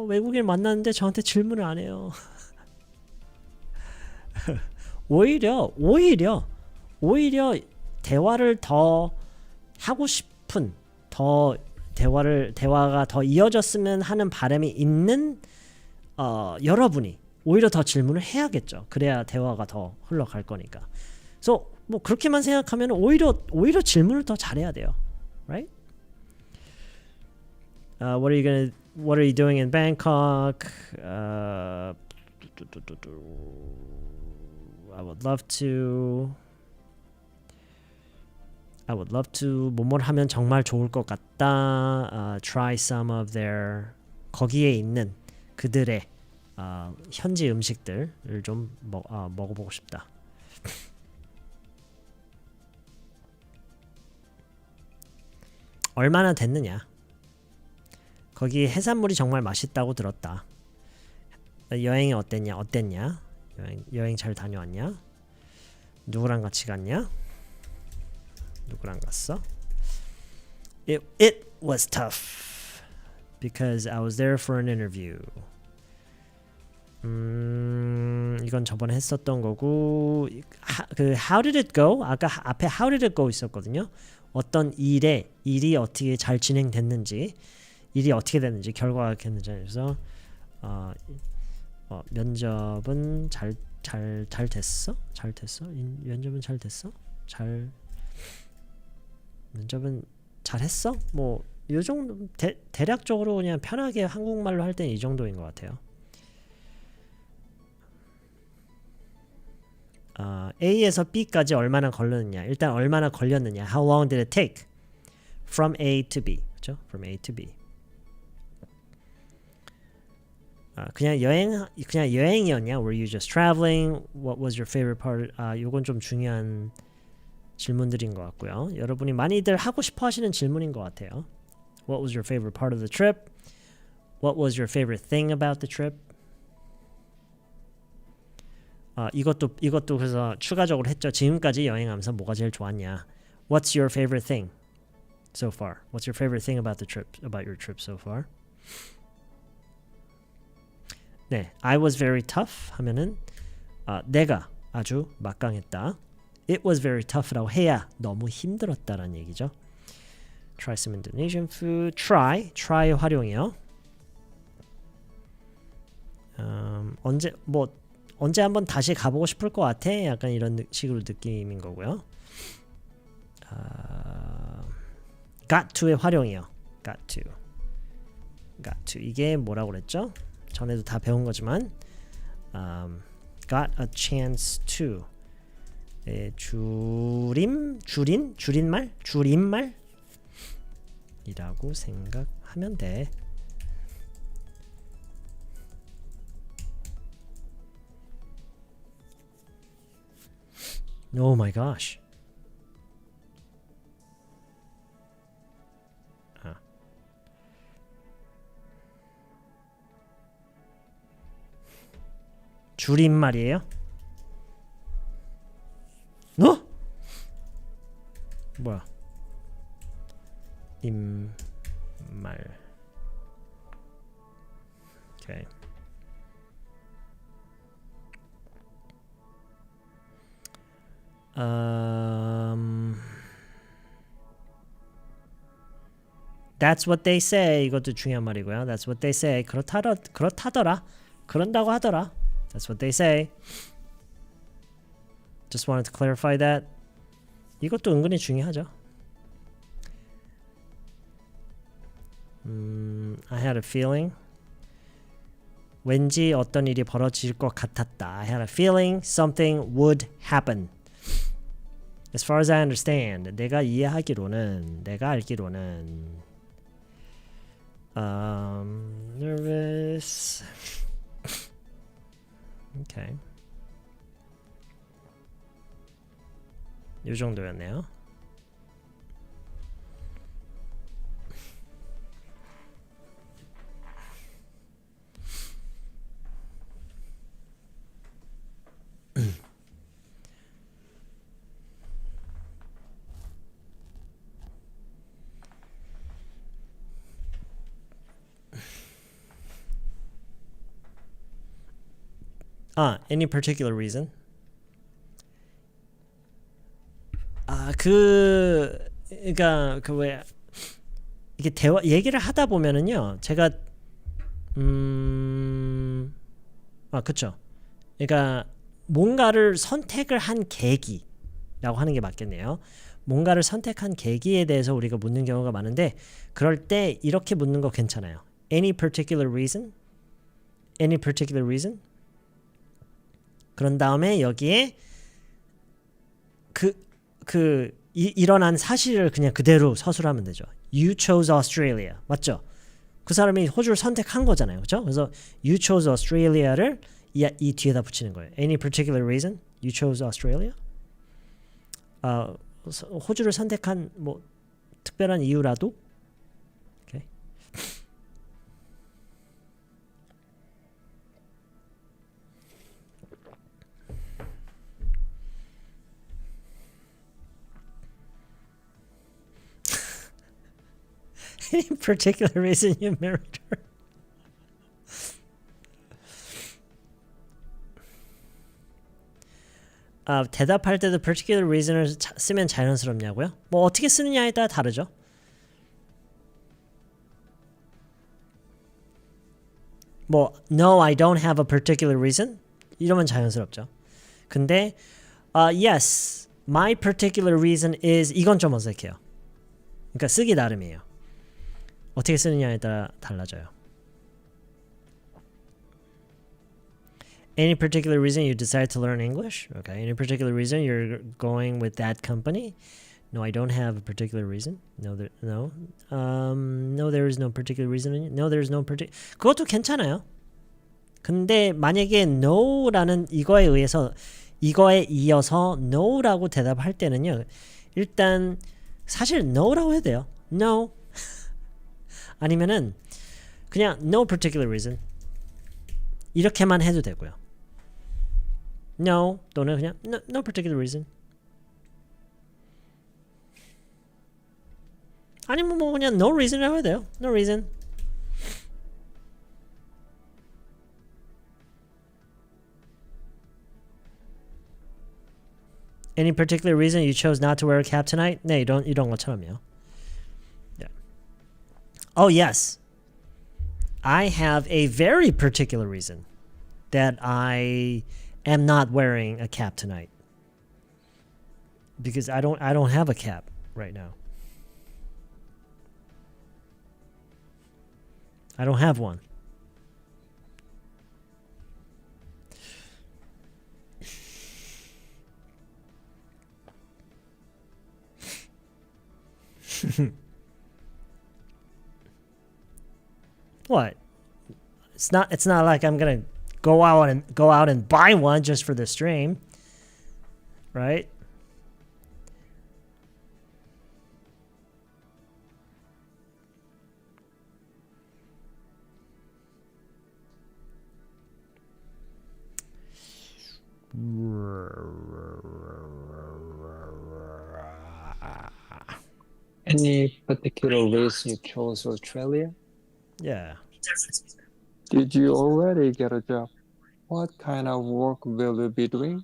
외국인 만났는데 저한테 질문을 안 해요. 오히려 대화를 더 하고 싶은 대화가 더 이어졌으면 하는 바람이 있는 여러분이 오히려 더 질문을 해야겠죠. 그래야 대화가 더 흘러갈 거니까. 그래서 뭐 그렇게만 생각하면 오히려 질문을 더 잘해야 돼요. Right? What are you doing in Bangkok? I would love to 뭐뭘 하면 정말 좋을 것 같다. Try some of their 거기에 있는 그들의 현지 음식들을 좀 먹어보고 싶다. 얼마나 됐느냐? 거기 해산물이 정말 맛있다고 들었다. 여행이 어땠냐? 여행 잘 다녀왔냐? 누구랑 같이 갔냐? 누구랑 갔어? It was tough because I was there for an interview. 이건 저번에 했었던 거고 그 how did it go? 아까 앞에 how did it go 있었거든요. 어떤 일이 어떻게 잘 진행됐는지, 일이 어떻게 됐는지, 결과가 어떻게 됐는지. 그래서 면접은 잘 됐어? 잘 됐어? 면접은 잘 됐어? 면접은 잘했어? 뭐 이 정도 대략적으로 그냥 편하게 한국말로 할 때는 이 정도인 것 같아요. A에서 B까지 얼마나 걸렸느냐. 일단 얼마나 걸렸느냐. How long did it take? From A to B. 그렇죠? From A to B. 그냥 여행이었냐? Were you just traveling? What was your favorite part? 요건 좀 중요한 질문들인 것 같고요. 여러분이 많이들 하고 싶어 하시는 질문인 것 같아요. What was your favorite part of the trip? What was your favorite thing about the trip? 이것도 그래서 추가적으로 했죠. 지금까지 여행하면서 뭐가 제일 좋았냐? What's your favorite thing so far? What's your favorite thing about your trip so far? 네, I was very tough 하면은 내가 아주 막강했다. It was very tough라고 해야 너무 힘들었다라는 얘기죠. Try some Indonesian food. try 활용이요. 언제 한번 다시 가보고 싶을 것 같아? 약간 이런 식으로 느낌인 거고요. got to의 활용이요. got to 이게 뭐라고 그랬죠? 전에도 다 배운 거지만 got a chance to 줄임말이라고 생각하면 돼. Oh my gosh. 줄임말이에요? 뭐야? 임말. 오케이. That's what they say. 이것도 중요한 말이고요. That's what they say. 그렇다더라. 그런다고 하더라. That's what they say. Just wanted to clarify that. 이것도 은근히 중요하죠. I had a feeling. 왠지 어떤 일이 벌어질 것 같았다. I had a feeling something would happen. As far as I understand, 내가 알기로는 nervous. Okay. 이 정도였네요. Any particular reason? 그러니까 왜 이게 얘기를 하다 보면은요, 제가 그쵸. 그러니까 뭔가를 선택을 한 계기라고 하는 게 맞겠네요. 뭔가를 선택한 계기에 대해서 우리가 묻는 경우가 많은데, 그럴 때 이렇게 묻는 거 괜찮아요. Any particular reason? Any particular reason? 그런 다음에 여기에 일어난 사실을 그냥 그대로 서술하면 되죠. You chose Australia. 맞죠? 그 사람이 호주를 선택한 거잖아요. 그렇죠? 그래서 You chose Australia를 이 뒤에다 붙이는 거예요. Any particular reason you chose Australia? 호주를 선택한 뭐 특별한 이유라도? Okay. Any particular reason you married her? 대답할 때도 particular reason을 쓰면 자연스럽냐고요? 뭐 어떻게 쓰느냐에 따라 다르죠. 뭐 No, I don't have a particular reason 이러면 자연스럽죠. 근데 yes, my particular reason is 이건 좀 어색해요. 그러니까 쓰기 나름이에요. 어떻게 쓰느냐에 따라 달라져요. Any particular reason you decide to learn English? Okay. Any particular reason you're going with that company? No, I don't have a particular reason. No, there is no particular reason. No, there is no particular. 그것도 괜찮아요. 근데 만약에 no라는 이거에 이어서 no라고 대답할 때는요. 일단 사실 no라고 해야 돼요. No. 아니면은 그냥 no particular reason. 이렇게만 해도 되고요. No 또는 그냥 no particular reason. 아니면 뭐 그냥 no reason이라고 해도 돼요. No reason. Any particular reason you chose not to wear a cap tonight? 네, 이런 것처럼요. Yeah. Oh yes. I have a very particular reason that I am not wearing a cap tonight. Because I don't have a cap right now. I don't have one. What? It's not like I'm gonna go out and buy one just for the stream, right? Any particular reason you chose Australia? Yeah. Did you already get a job? What kind of work will you be doing?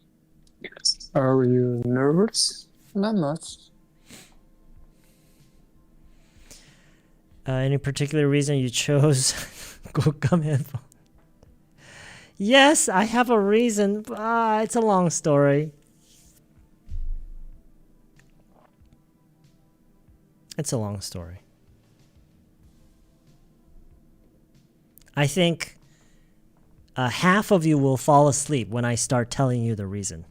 Are you nervous? Not much. Any particular reason you chose Gokam headphone? Yes, I have a reason. It's a long story. It's a long story. I think half of you will fall asleep when I start telling you the reason.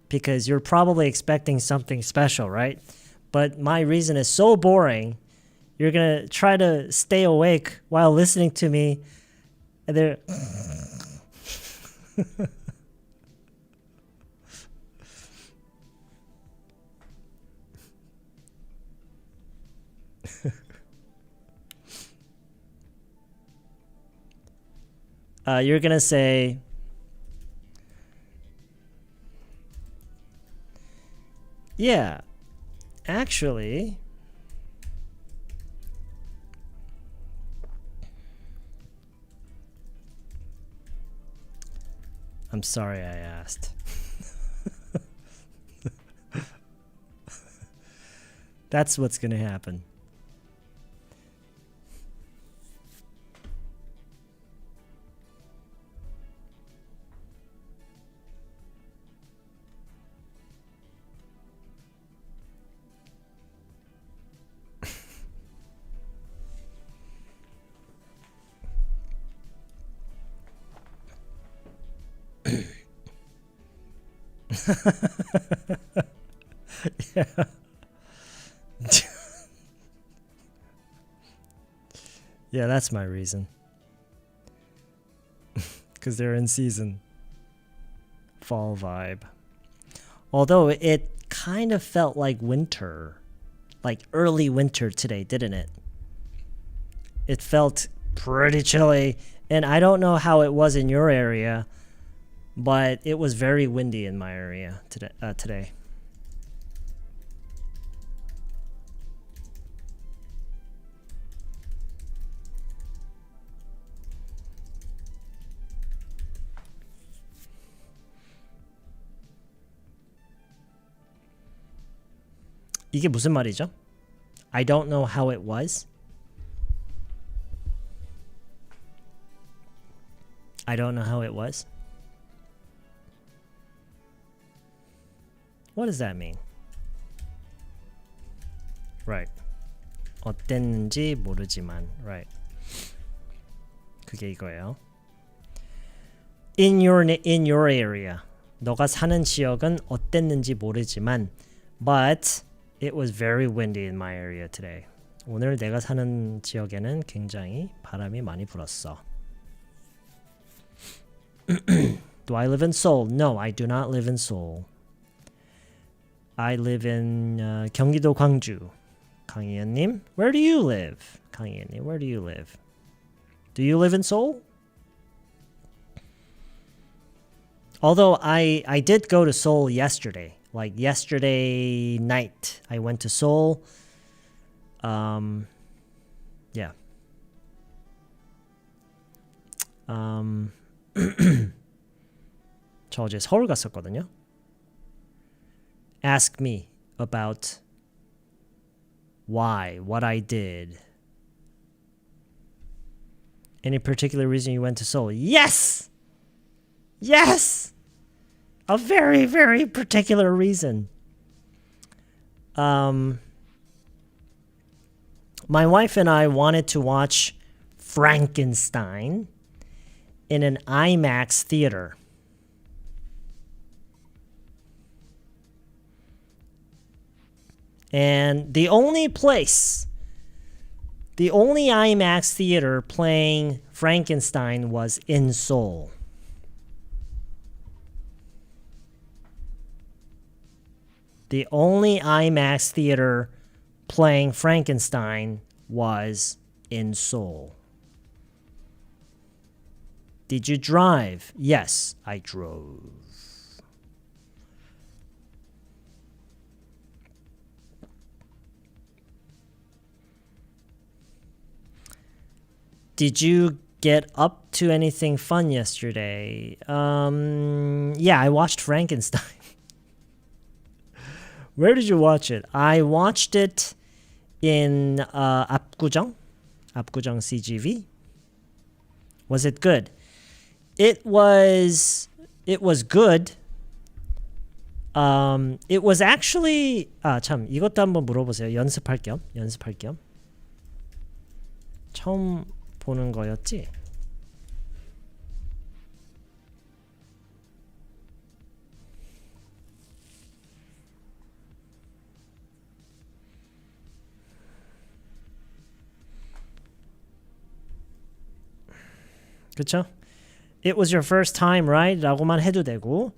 Because you're probably expecting something special, right? But my reason is so boring, you're going to try to stay awake while listening to me. And they're... you're going to say... Yeah, actually... I'm sorry I asked. That's what's going to happen. Yeah. Yeah, that's my reason. Because they're in season. Fall vibe. Although it kind of felt like winter. Like early winter today, didn't it? It felt pretty chilly. And I don't know how it was in your area, but it was very windy in my area today. 이게 무슨 말이죠? I don't know how it was. I don't know how it was. What does that mean? Right. 어땠는지 모르지만. Right. 그게 이거예요. In your area. 너가 사는 지역은 어땠는지 모르지만 but it was very windy in my area today. 오늘 내가 사는 지역에는 굉장히 바람이 많이 불었어. Do I live in Seoul? No, I do not live in Seoul. I live in 경기도 광주. 강희연님, where do you live? 강희연님, where do you live? Do you live in Seoul? Although I did go to Seoul yesterday. Like yesterday night, I went to Seoul. Yeah. 저 어제 서울 갔었거든요. Ask me about why, what I did. Any particular reason you went to Seoul? Yes! Yes! A very, very particular reason. My wife and I wanted to watch Frankenstein in an IMAX theater. And the only IMAX theater playing Frankenstein was in Seoul. The only IMAX theater playing Frankenstein was in Seoul. Did you drive? Yes, I drove. Did you get up to anything fun yesterday? Yeah, I watched Frankenstein. Where did you watch it? I watched it in 압구정 CGV. Was it good? It was good. It was actually 참 이것도 한번 물어보세요. 연습할 겸. 처음 보는 거였지? 그쵸? It was your first time, right? 라고만 해도 되고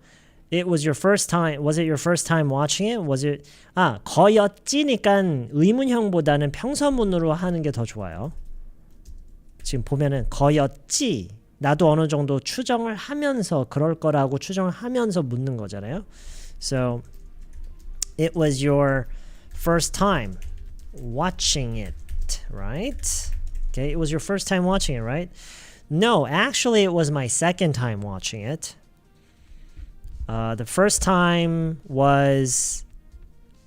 It was your first time. Was it your first time watching it? Was it 거였지니까 의문형보다는 평서문으로 하는 게 더 좋아요. 지금 보면은 거였지. 나도 어느 정도 추정을 하면서 그럴 거라고 추정을 하면서 묻는 거잖아요. So it was your first time watching it, right? Okay, it was your first time watching it, right? No, actually it was my second time watching it. The first time was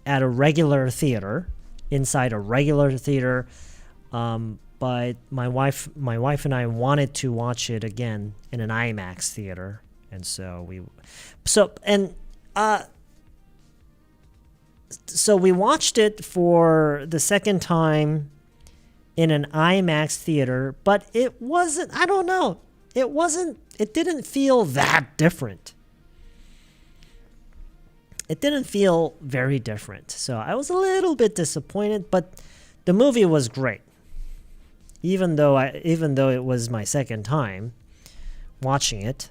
at a regular theater, inside a regular theater, but my wife and I wanted to watch it again in an IMAX theater, and so we watched it for the second time in an IMAX theater, but it wasn't. I don't know. It didn't feel that different. It didn't feel very different. So I was a little bit disappointed, but the movie was great. Even though it was my second time watching it.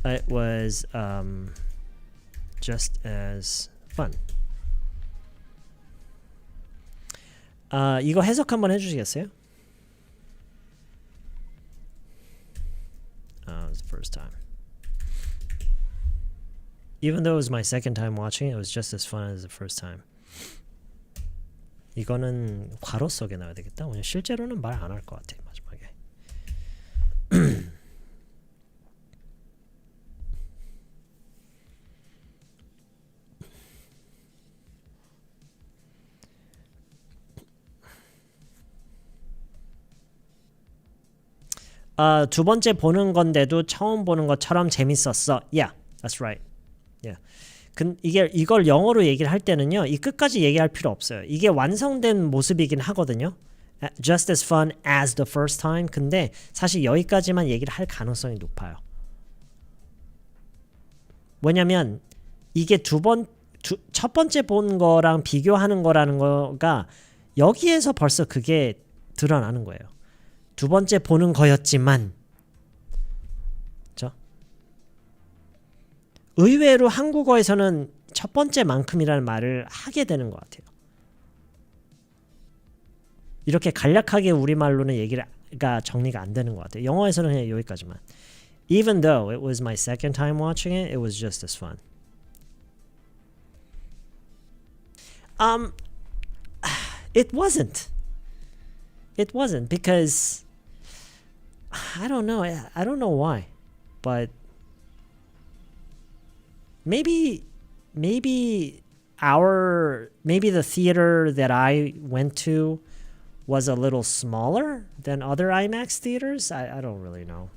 It was just as fun. 이거 해석 한번 해주시겠어요? It was the first time. Even though it was my second time watching it, it was just as fun as the first time. 이거는 괄호 속에 넣어야 되겠다. 오늘 실제로는 말 안 할 것 같아 마지막에. 두 번째 보는 건데도 처음 보는 것처럼 재밌었어. Yeah, that's right. Yeah. 이걸 영어로 얘기를 할 때는요, 이 끝까지 얘기할 필요 없어요. 이게 완성된 모습이긴 하거든요. Just as fun as the first time. 근데 사실 여기까지만 얘기를 할 가능성이 높아요. 왜냐면 이게 첫 번째 본 거랑 비교하는 거라는 거가 여기에서 벌써 그게 드러나는 거예요. 두 번째 보는 거였지만, 그렇죠? 의외로 한국어에서는 첫 번째만큼이라는 말을 하게 되는 것 같아요. 이렇게 간략하게 우리말로는 얘기가 정리가 안 되는 것 같아요. 영어에서는 그냥 여기까지만. Even though it was my second time watching it, it was just as fun. It wasn't. It wasn't because I don't know. I don't know why, but maybe the theater that I went to was a little smaller than other IMAX theaters. I don't really know.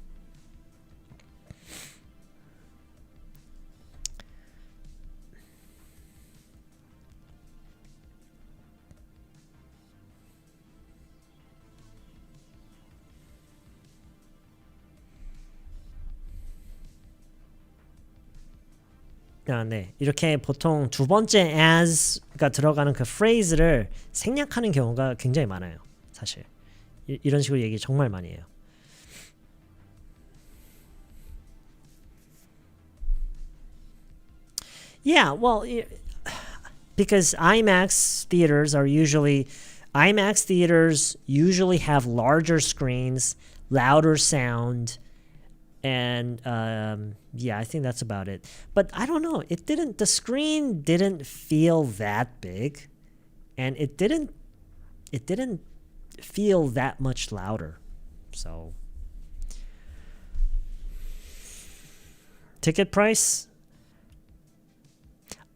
네. 이렇게 보통 두 번째 as가 들어가는 그 phrase를 생략하는 경우가 굉장히 많아요. 사실. 이런 식으로 얘기 정말 많이 해요. Yeah, well, because IMAX theaters usually have larger screens, louder sound, And yeah, I think that's about it. But I don't know. The screen didn't feel that big, and it didn't feel that much louder. So ticket price,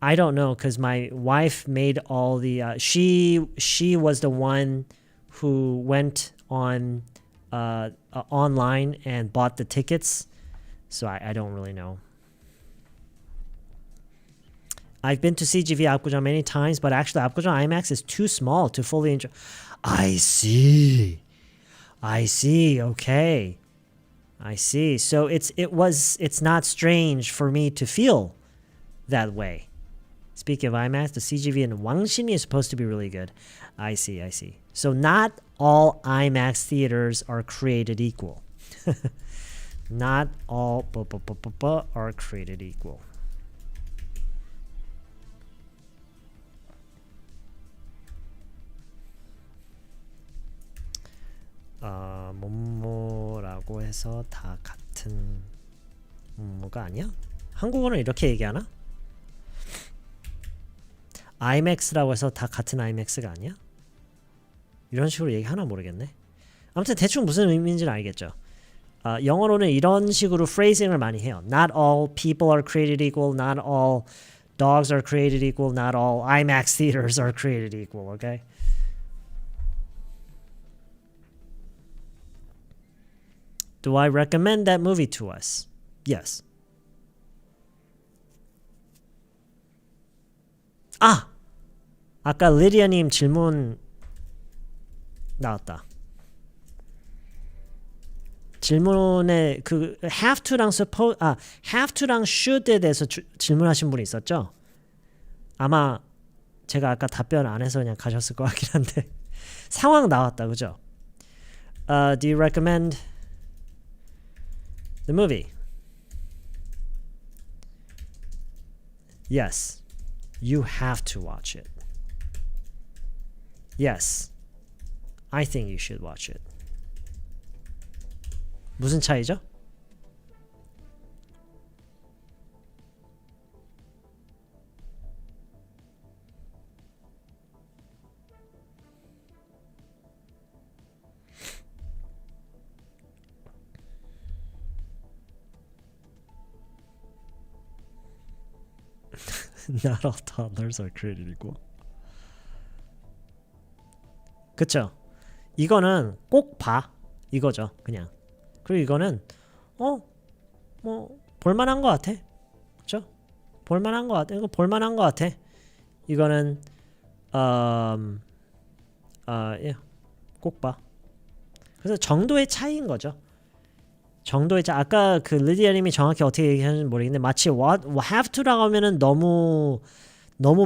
I don't know, because my wife made all the she was the one who went on online and bought the tickets, so I don't really know. I've been to CGV Apgujeong many times, but actually Apgujeong IMAX is too small to fully enjoy. I see. Okay, I see. So it's not strange for me to feel that way. Speaking of IMAX, the CGV in Wangxin is supposed to be really good. I see. So not all IMAX theaters are created equal. Not all are created equal. 뭐라고 해서 다 같은 뭐가 아니야? 한국어는 이렇게 얘기하나? IMAX라고 해서 다 같은 IMAX가 아니야? 이런 식으로 얘기하나 모르겠네. 아무튼 대충 무슨 의미인지는 알겠죠. 영어로는 이런 식으로 phrasing을 많이 해요. Not all people are created equal. Not all dogs are created equal. Not all IMAX theaters are created equal. Okay? Do I recommend that movie to us? Yes. 아까 리디아님 질문 나왔다. 질문에 그 have to랑 have to랑 should에 대해서 질문하신 분이 있었죠? 아마 제가 아까 답변 안 해서 그냥 가셨을 것 같긴 한데 상황 나왔다, 그죠? Do you recommend the movie? Yes. You have to watch it. Yes. I think you should watch it. 무슨 차이죠? Not all toddlers are created equal. 그쵸? 이거는 꼭 봐. 이거죠, 그냥. 그리고 이거는 뭐 볼만한 것 같아. 그쵸? 볼만한 것 같아. 이거 볼만한 것 같아. 이거는 예, 꼭 봐. 그래서 정도의 차이인 거죠. 정도의 차이. 아까 그 리디아님이 정확히 어떻게 얘기하는지 모르겠는데 마치 have to라고 하면은 너무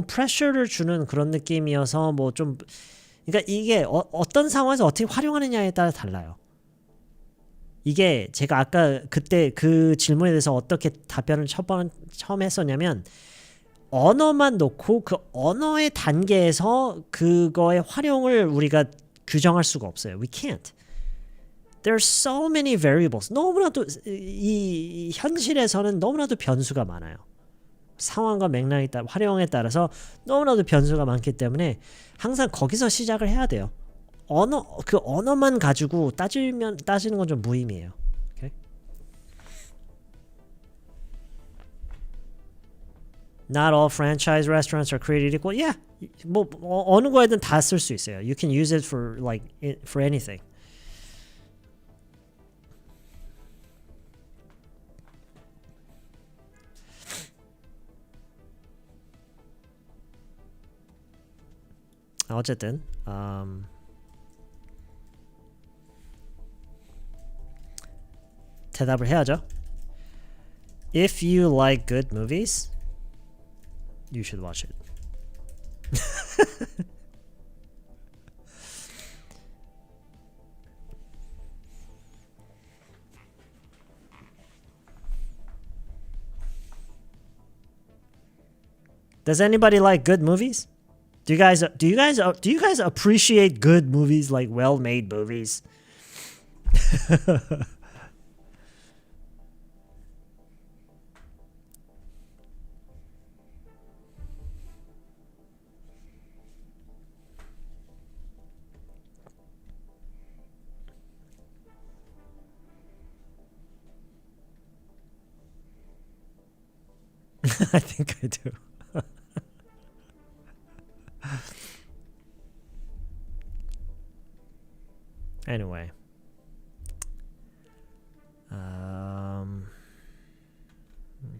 프레셔를 주는 그런 느낌이어서 뭐 좀 그러니까 이게 어떤 상황에서 어떻게 활용하느냐에 따라 달라요. 이게 제가 아까 그때 그 질문에 대해서 어떻게 답변을 처음 했었냐면 언어만 놓고 그 언어의 단계에서 그거의 활용을 우리가 규정할 수가 없어요. We can't. There's so many variables. 너무나도 이 현실에서는 너무나도 변수가 많아요. 상황과 맥락에 따라 활용에 따라서 너무나도 변수가 많기 때문에 항상 거기서 시작을 해야 돼요. 그 언어만 가지고 따지는 건 좀 무의미해요. Okay? Not all franchise restaurants are created equal. Yeah, 뭐 어느 거에든 다 쓸 수 있어요. You can use it for anything. 어쨌든 대답을 해야죠. If you like good movies, you should watch it. Does anybody like good movies? Do you guys appreciate good movies, like well-made movies? I think I do. Anyway.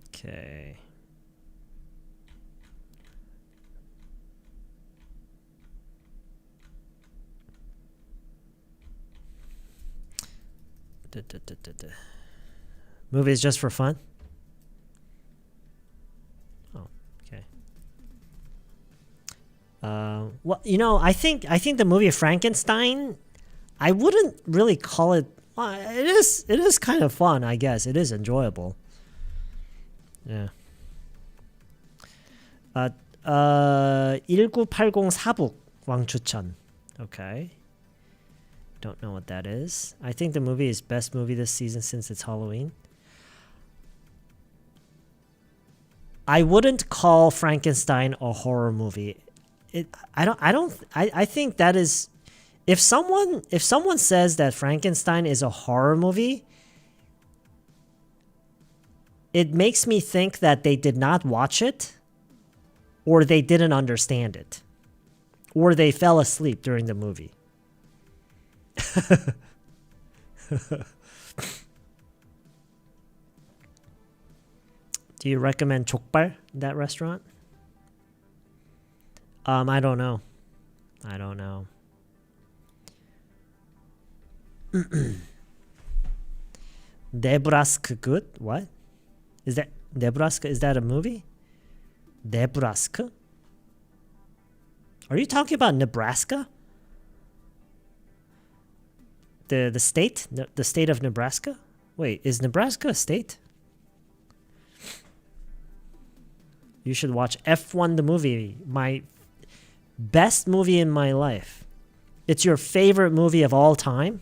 Okay. Movies just for fun? Oh, okay. Well, you know, I think the movie Frankenstein, I wouldn't really call it. It is kind of fun, I guess. It is enjoyable. Yeah. 1980 사북 왕추천. Okay. Don't know what that is. I think the movie is best movie this season since it's Halloween. I wouldn't call Frankenstein a horror movie. I think that is, if someone says that Frankenstein is a horror movie, it makes me think that they did not watch it, or they didn't understand it, or they fell asleep during the movie. Do you recommend 족발, that restaurant? I don't know. Nebraska good? What? Is that Nebraska? Is that a movie? Nebraska? Are you talking about Nebraska? The state? The state of Nebraska? Wait, is Nebraska a state? You should watch F1 the movie. My best movie in my life. It's your favorite movie of all time?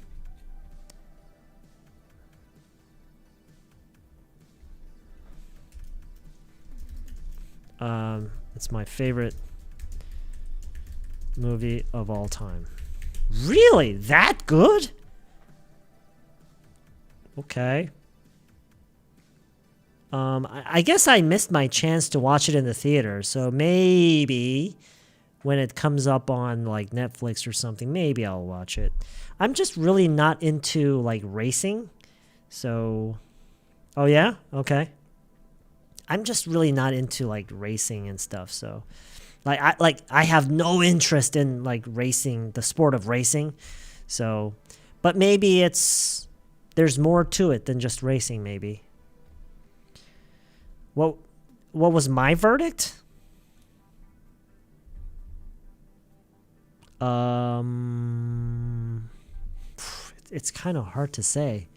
It's my favorite movie of all time. Really? That good? Okay. I guess I missed my chance to watch it in the theater, so maybe when it comes up on like Netflix or something, maybe I'll watch it. I'm just really not into like racing, so... Oh yeah? Okay. I'm just really not into like racing and stuff, so... I have no interest in like racing, the sport of racing, so... But maybe there's more to it than just racing, maybe. What was my verdict? It's kind of hard to say.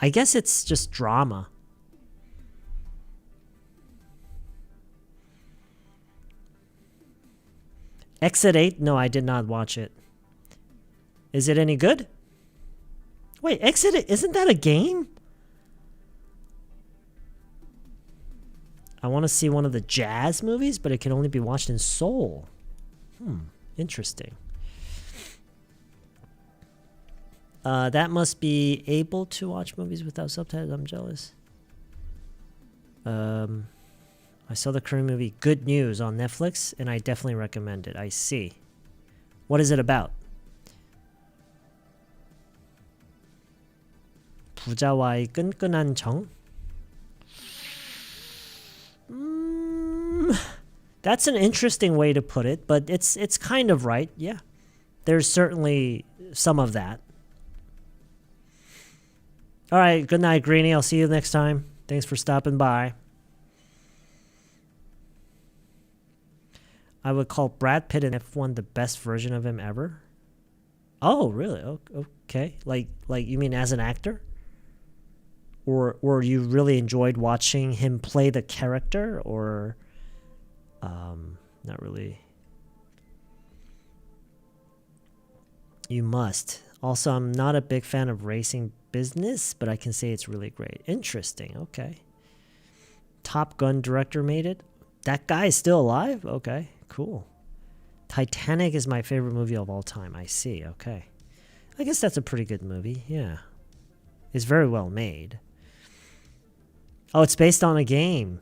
I guess it's just drama. Exit 8? No, I did not watch it. Is it any good? Wait, Exit 8, isn't that a game? I want to see one of the jazz movies, but it can only be watched in Seoul. Interesting. That must be able to watch movies without subtitles. I'm jealous. I saw the Korean movie Good News on Netflix, and I definitely recommend it. I see. What is it about? 부자와의 끈끈한 정? That's an interesting way to put it, but it's kind of right. Yeah, there's certainly some of that. All right, good night, Greenie. I'll see you next time. Thanks for stopping by. I would call Brad Pitt in F1 the best version of him ever. Oh, really? Okay. Like you mean as an actor? Or you really enjoyed watching him play the character, or not really? You must. Also, I'm not a big fan of racing business, but I can say it's really great. Interesting. Okay. Top Gun director made it. That guy is still alive? Okay, cool. Titanic is my favorite movie of all time. I see. Okay. I guess that's a pretty good movie. Yeah. It's very well made. Oh, it's based on a game.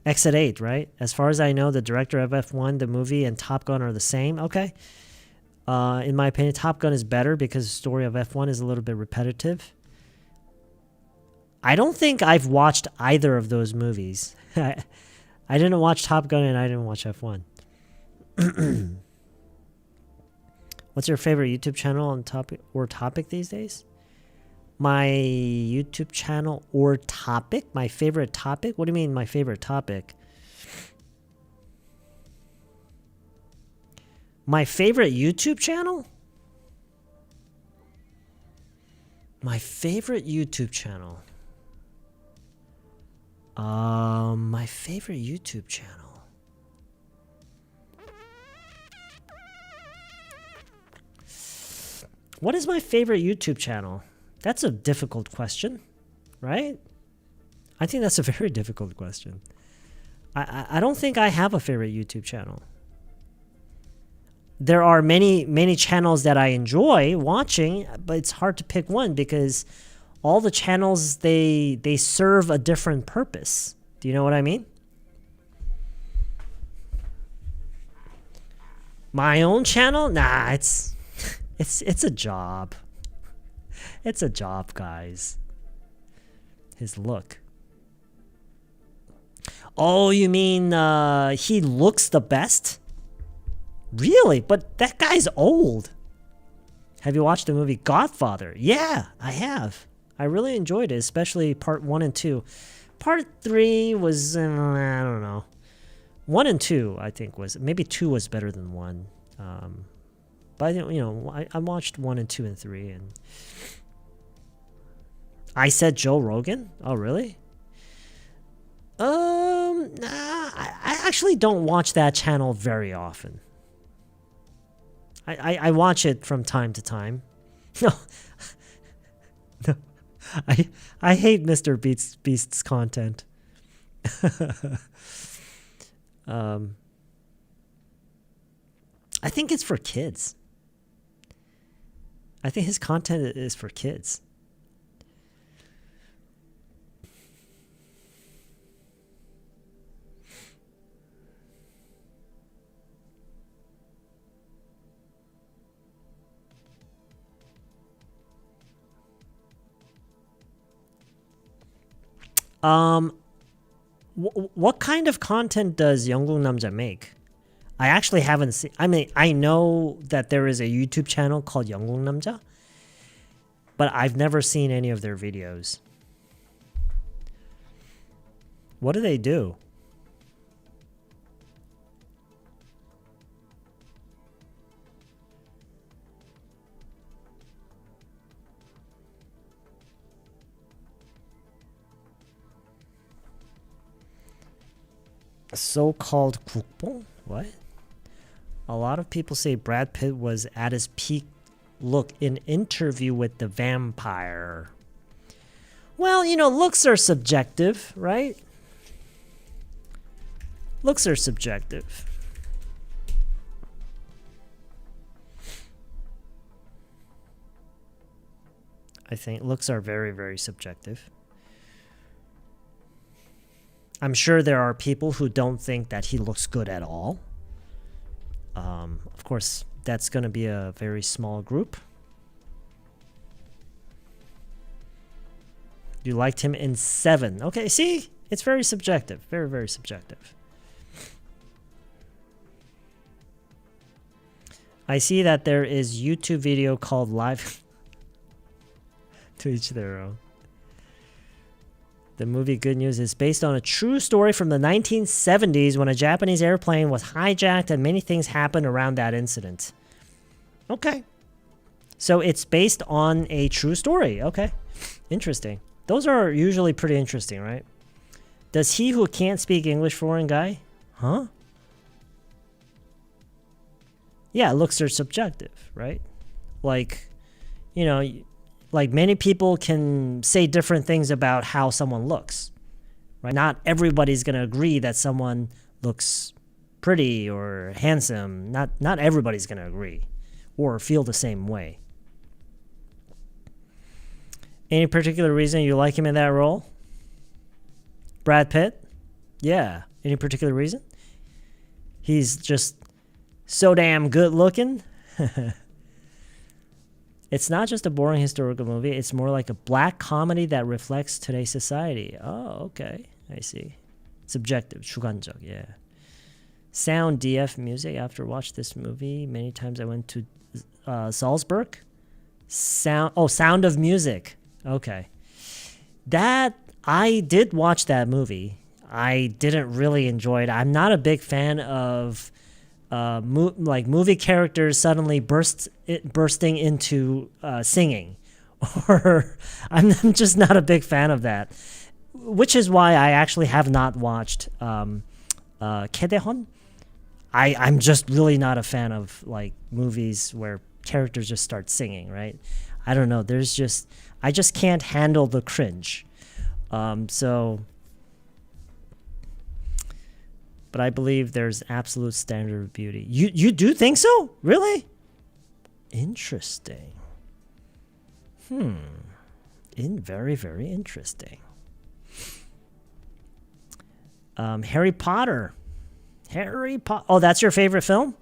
Exit 8, right? As far as I know, the director of F1, the movie, and Top Gun are the same. Okay. In my opinion, Top Gun is better because the story of F1 is a little bit repetitive. I don't think I've watched either of those movies. I didn't watch Top Gun and I didn't watch F1. What's your favorite YouTube channel on topic these days? My YouTube channel or topic? My favorite topic? What do you mean my favorite topic? My favorite YouTube channel? My favorite YouTube channel. My favorite YouTube channel. What is my favorite YouTube channel? That's a difficult question, right? I think that's a very difficult question. I don't think I have a favorite YouTube channel. There are many channels that I enjoy watching, but it's hard to pick one because all the channels, they serve a different purpose. Do you know what I mean? My own channel? Nah, it's a job. It's a job, guys. His look. Oh, you mean he looks the best? Really? But that guy's old. Have you watched the movie Godfather? Yeah, I have. I really enjoyed it, especially part 1 and 2. Part 3 was, I don't know. 1 and 2, I think, was, maybe 2 was better than 1. But, you know, I watched 1 and 2 and 3. And I said Joe Rogan? Oh, really? Nah, I actually don't watch that channel very often. I watch it from time to time. No. No. I hate Mr. Beast's content. I think it's for kids. I think his content is for kids. What kind of content does 영국 남자 make? I actually haven't seen. I mean, I know that there is a YouTube channel called 영국 남자, but I've never seen any of their videos. What do they do? So-called 국뽕? What? A lot of people say Brad Pitt was at his peak look in Interview with the Vampire. Well, you know, looks are subjective, right? Looks are subjective. I think looks are very, very subjective. I'm sure there are people who don't think that he looks good at all. Of course, that's going to be a very small group. You liked him in 7. Okay, see? It's very subjective. Very, very subjective. I see that there is YouTube video called Live... To each their own. The movie Good News is based on a true story from the 1970s when a Japanese airplane was hijacked and many things happened around that incident. Okay. So it's based on a true story. Okay. Interesting. Those are usually pretty interesting, right? Does he who can't speak English foreign guy? Huh? Yeah, looks are subjective, right? Like, you know... Like, many people can say different things about how someone looks, right? Not everybody's going to agree that someone looks pretty or handsome. Not everybody's going to agree or feel the same way. Any particular reason you like him in that role? Brad Pitt? Yeah, Any particular reason? He's just so damn good looking. It's not just a boring historical movie. It's more like a black comedy that reflects today's society. Oh, okay. I see. Subjective. 주관적. Yeah. Sound DF music. After watch this movie, many times I went to Salzburg. Sound of Music. Okay. That, I did watch that movie. I didn't really enjoy it. I'm not a big fan of movie characters suddenly bursting into singing, or I'm just not a big fan of that. Which is why I actually have not watched Kedehon. I'm just really not a fan of like movies where characters just start singing, right? I don't know. I just can't handle the cringe. But I believe there's absolute standard of beauty. You do think so? Really? Interesting. Very, very interesting. Harry Potter. Oh, that's your favorite film?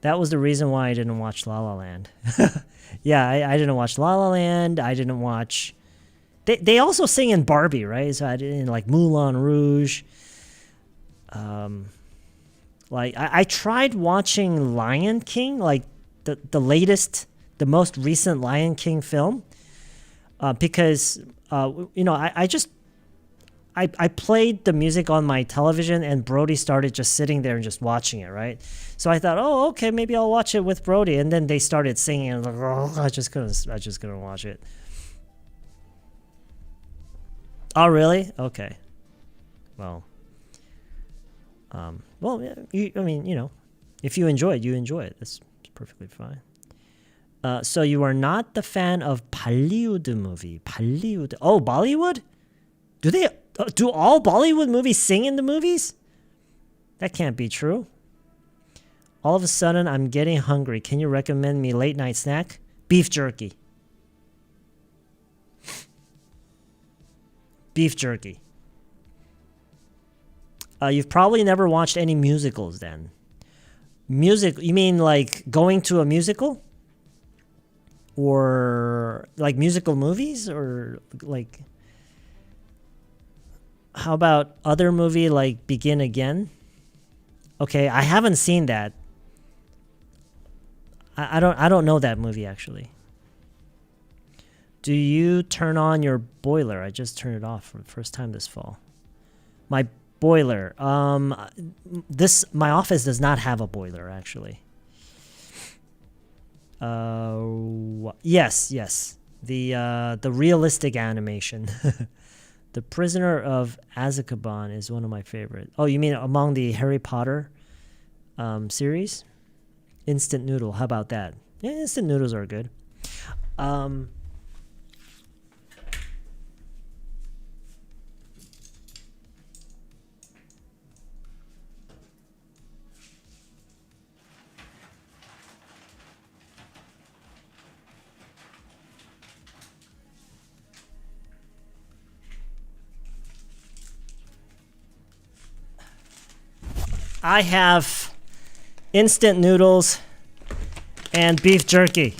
That was the reason why I didn't watch La La Land. Yeah, I didn't watch La La Land. I didn't watch... They also sing in Barbie, right? So I didn't like Moulin Rouge. I tried watching Lion King, like the latest, the most recent Lion King film, because I played the music on my television and Brody started just sitting there and just watching it, right? So I thought, oh, okay, maybe I'll watch it with Brody, and then they started singing, and I was like, oh, I just couldn't watch it. Oh, really? Okay. Well, if you enjoy it, you enjoy it. That's perfectly fine. So you are not the fan of Bollywood movie. Bollywood. Oh, Bollywood? Do all Bollywood movies sing in the movies? That can't be true. All of a sudden, I'm getting hungry. Can you recommend me late night snack? Beef jerky. Beef jerky. You've probably never watched any musicals then. You mean like going to a musical? Or like musical movies? Or like... How about other movie like Begin Again? Okay, I haven't seen that. I don't know that movie actually. Do you turn on your boiler? I just turned it off for the first time this fall. My boiler. My office does not have a boiler actually. Yes. The realistic animation. The Prisoner of Azkaban is one of my favorite. Oh, you mean among the Harry Potter series? Instant noodle. How about that? Yeah, instant noodles are good. I have instant noodles and beef jerky.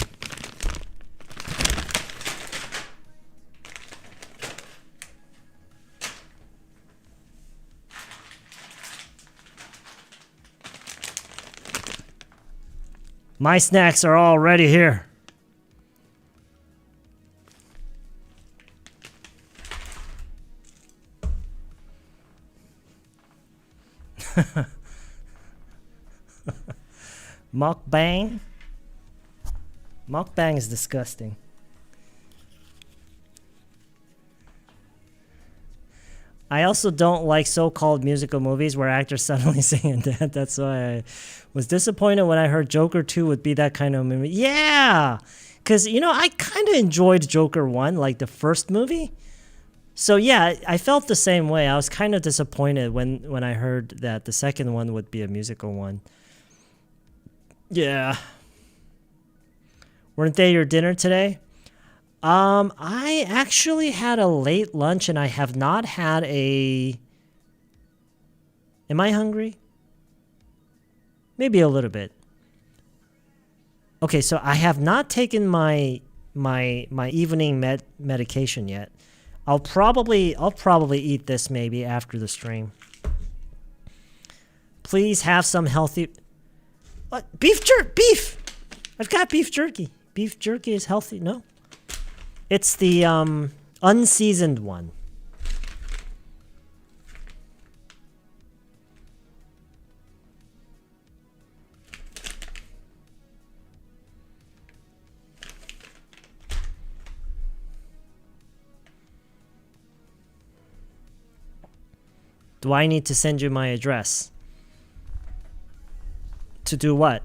My snacks are already here. Mukbang? Mukbang is disgusting. I also don't like so-called musical movies where actors suddenly sing and dance. That's why I was disappointed when I heard Joker 2 would be that kind of movie. Yeah! Because, I kind of enjoyed Joker 1, like the first movie. So yeah, I felt the same way. I was kind of disappointed when I heard that the second one would be a musical one. Yeah. Weren't they your dinner today? I actually had a late lunch and I have not had a Am I hungry? Maybe a little bit. Okay, so I have not taken my evening medication yet. I'll probably eat this maybe after the stream. Please have some healthy. What? Beef. I've got beef jerky. Beef jerky is healthy. No, it's the unseasoned one. Do I need to send you my address? To do what?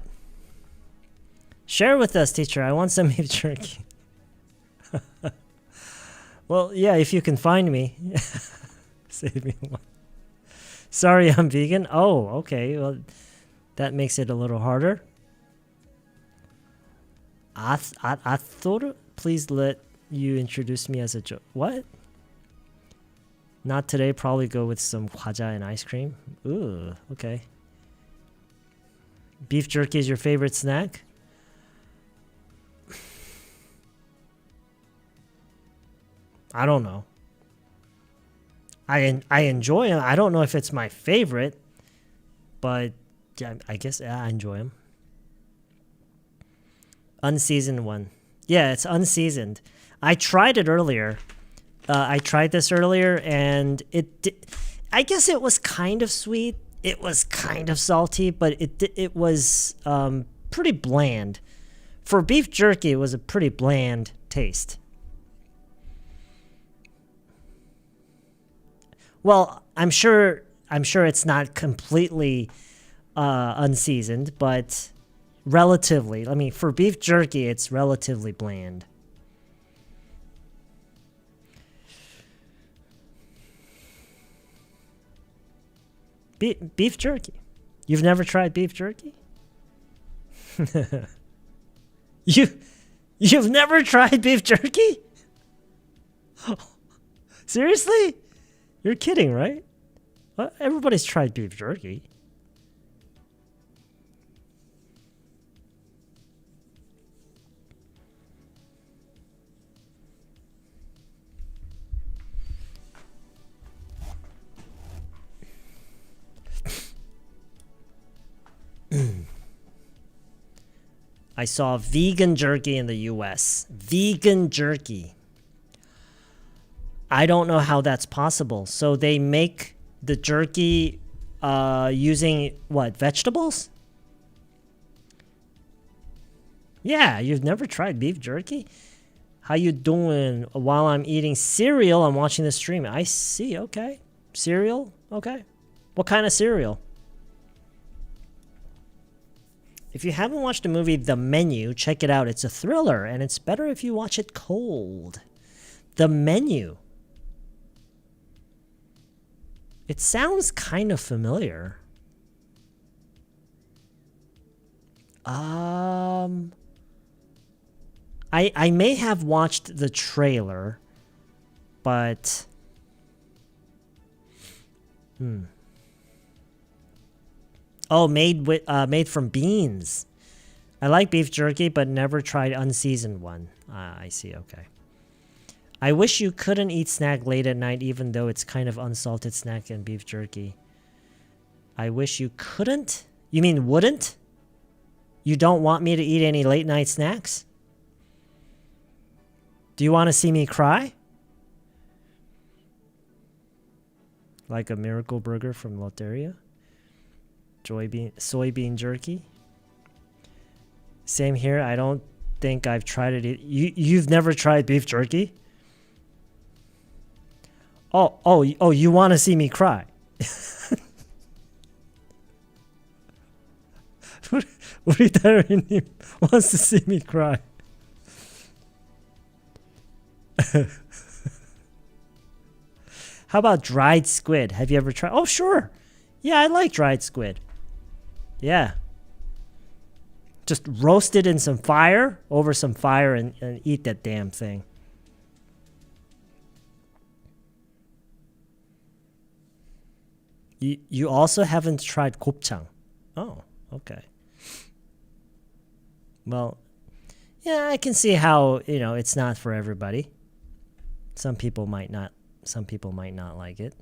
Share with us, teacher. I want some beef jerky. Well, yeah, if you can find me. Save me one. Sorry, I'm vegan. Oh, okay. Well, that makes it a little harder. Athor, please let you introduce me as a what? Not today. Probably go with some 과자 and ice cream. Ooh, okay. Beef jerky is your favorite snack? I don't know. I enjoy them. I don't know if it's my favorite, but yeah, I guess I enjoy them. Unseasoned one. Yeah, it's unseasoned. I tried it earlier. I tried this earlier, and I guess it was kind of sweet. It was kind of salty, but it was pretty bland. For beef jerky, it was a pretty bland taste. Well, I'm sure it's not completely unseasoned, but relatively. I mean, for beef jerky, it's relatively bland. Beef jerky. You've never tried beef jerky? You've never tried beef jerky? Seriously? You're kidding, right? Everybody's tried beef jerky. I saw vegan jerky in the US. Vegan jerky. I don't know how that's possible. So they make the jerky using what? Vegetables? Yeah, you've never tried beef jerky? How you doing? While I'm eating cereal, I'm watching the stream. I see, okay. Cereal? Okay. What kind of cereal? If you haven't watched the movie The Menu, check it out. It's a thriller, and it's better if you watch it cold. The Menu. It sounds kind of familiar. I may have watched the trailer, but oh, made from beans. I like beef jerky, but never tried unseasoned one. I see. Okay. I wish you couldn't eat snack late at night, even though it's kind of unsalted snack and beef jerky. I wish you couldn't? You mean wouldn't? You don't want me to eat any late night snacks? Do you want to see me cry? Like a miracle burger from Loteria? Soybean jerky? Same here. I don't think I've tried it. You've never tried beef jerky? Oh, you want to see me cry? 우리 딸님 wants to see me cry. How about dried squid? Have you ever tried? Oh, sure. Yeah, I like dried squid. Yeah. Just roast it in some fire, over some fire, and eat that damn thing. You also haven't tried 곱창. Oh, okay. Well, yeah, I can see how, it's not for everybody. Some people might not like it.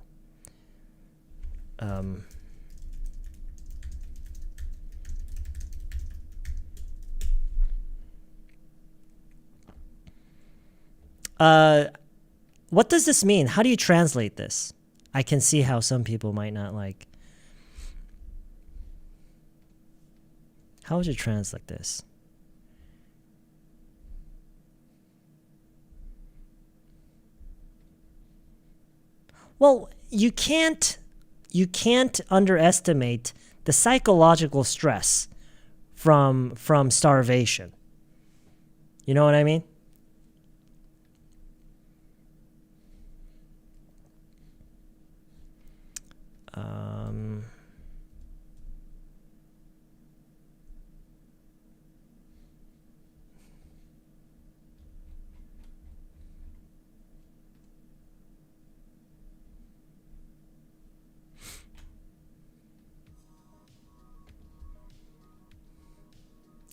What does this mean? How do you translate this? I can see how some people might not like. How would you translate this? Well, you can't underestimate the psychological stress from starvation. You know what I mean?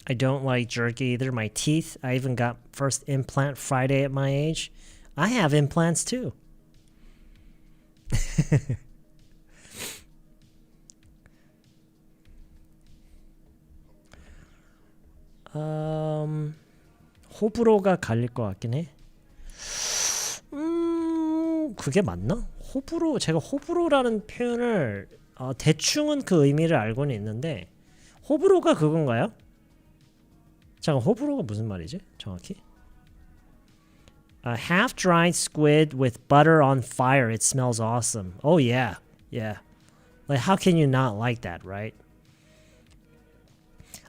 I don't like jerky either. My teeth, I even got first implant Friday at my age. I have implants too. 호불호가 갈릴 것 같긴 해. 그게 맞나? 제가 호불호라는 표현을 대충은 그 의미를 알고는 있는데 호불호가 그건가요? 잠깐, 호불호가 무슨 말이지? 정확히? Half-dried squid with butter on fire. It smells awesome. Oh yeah, yeah. Like how can you not like that, right?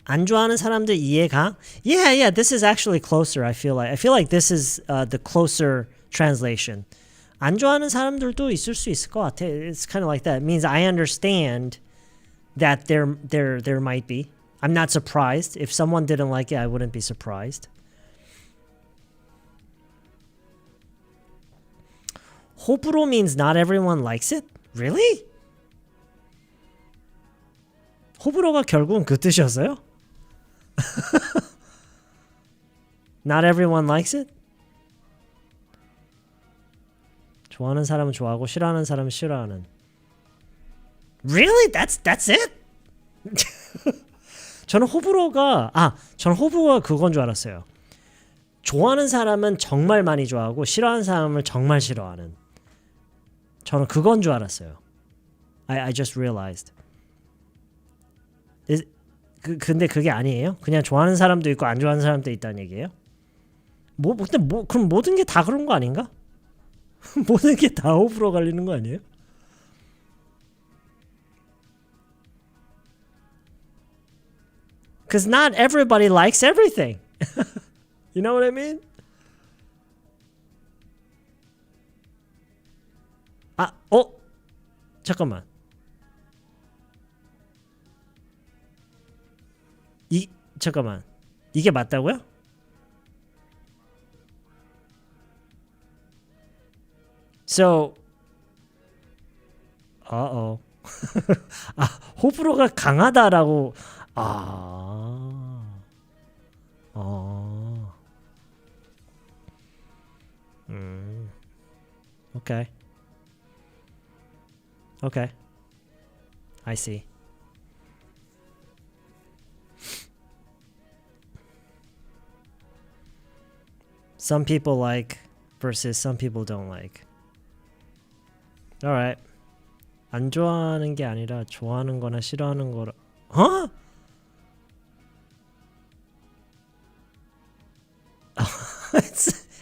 안 좋아하는 사람들 이해가? Yeah. This is actually closer. I feel like this is the closer translation. 안 좋아하는 사람들도 있을 수 있을 것 같아. It's kind of like that. It means I understand that there might be. I'm not surprised. If someone didn't like it, I wouldn't be surprised. 호불호 means not everyone likes it? Really? 호불호가 결국은 그 뜻이었어요? Not everyone likes it? 좋아하는 사람은 좋아하고 싫어하는 사람은 싫어하는. Really? That's it? 저는 호불호가 그건 줄 알았어요. 좋아하는 사람은 정말 많이 좋아하고 싫어하는 사람을 정말 싫어하는. 저는 그건 줄 알았어요. I just realized. 근데 그게 아니에요? 그냥 좋아하는 사람도 있고 안 좋아하는 사람도 있다는 얘기예요? 그럼 모든 게 다 그런 거 아닌가? 모든 게 다 호불호 갈리는 거 아니에요? Because not everybody likes everything. You know what I mean? 잠깐만. 잠깐만. 이게 맞다고요? So, 호불호가 강하다라고. Okay. I see. Some people like versus some people don't like. Alright. 안 좋아하는 게 아니라 좋아하는 거나 싫어하는 거라. 어?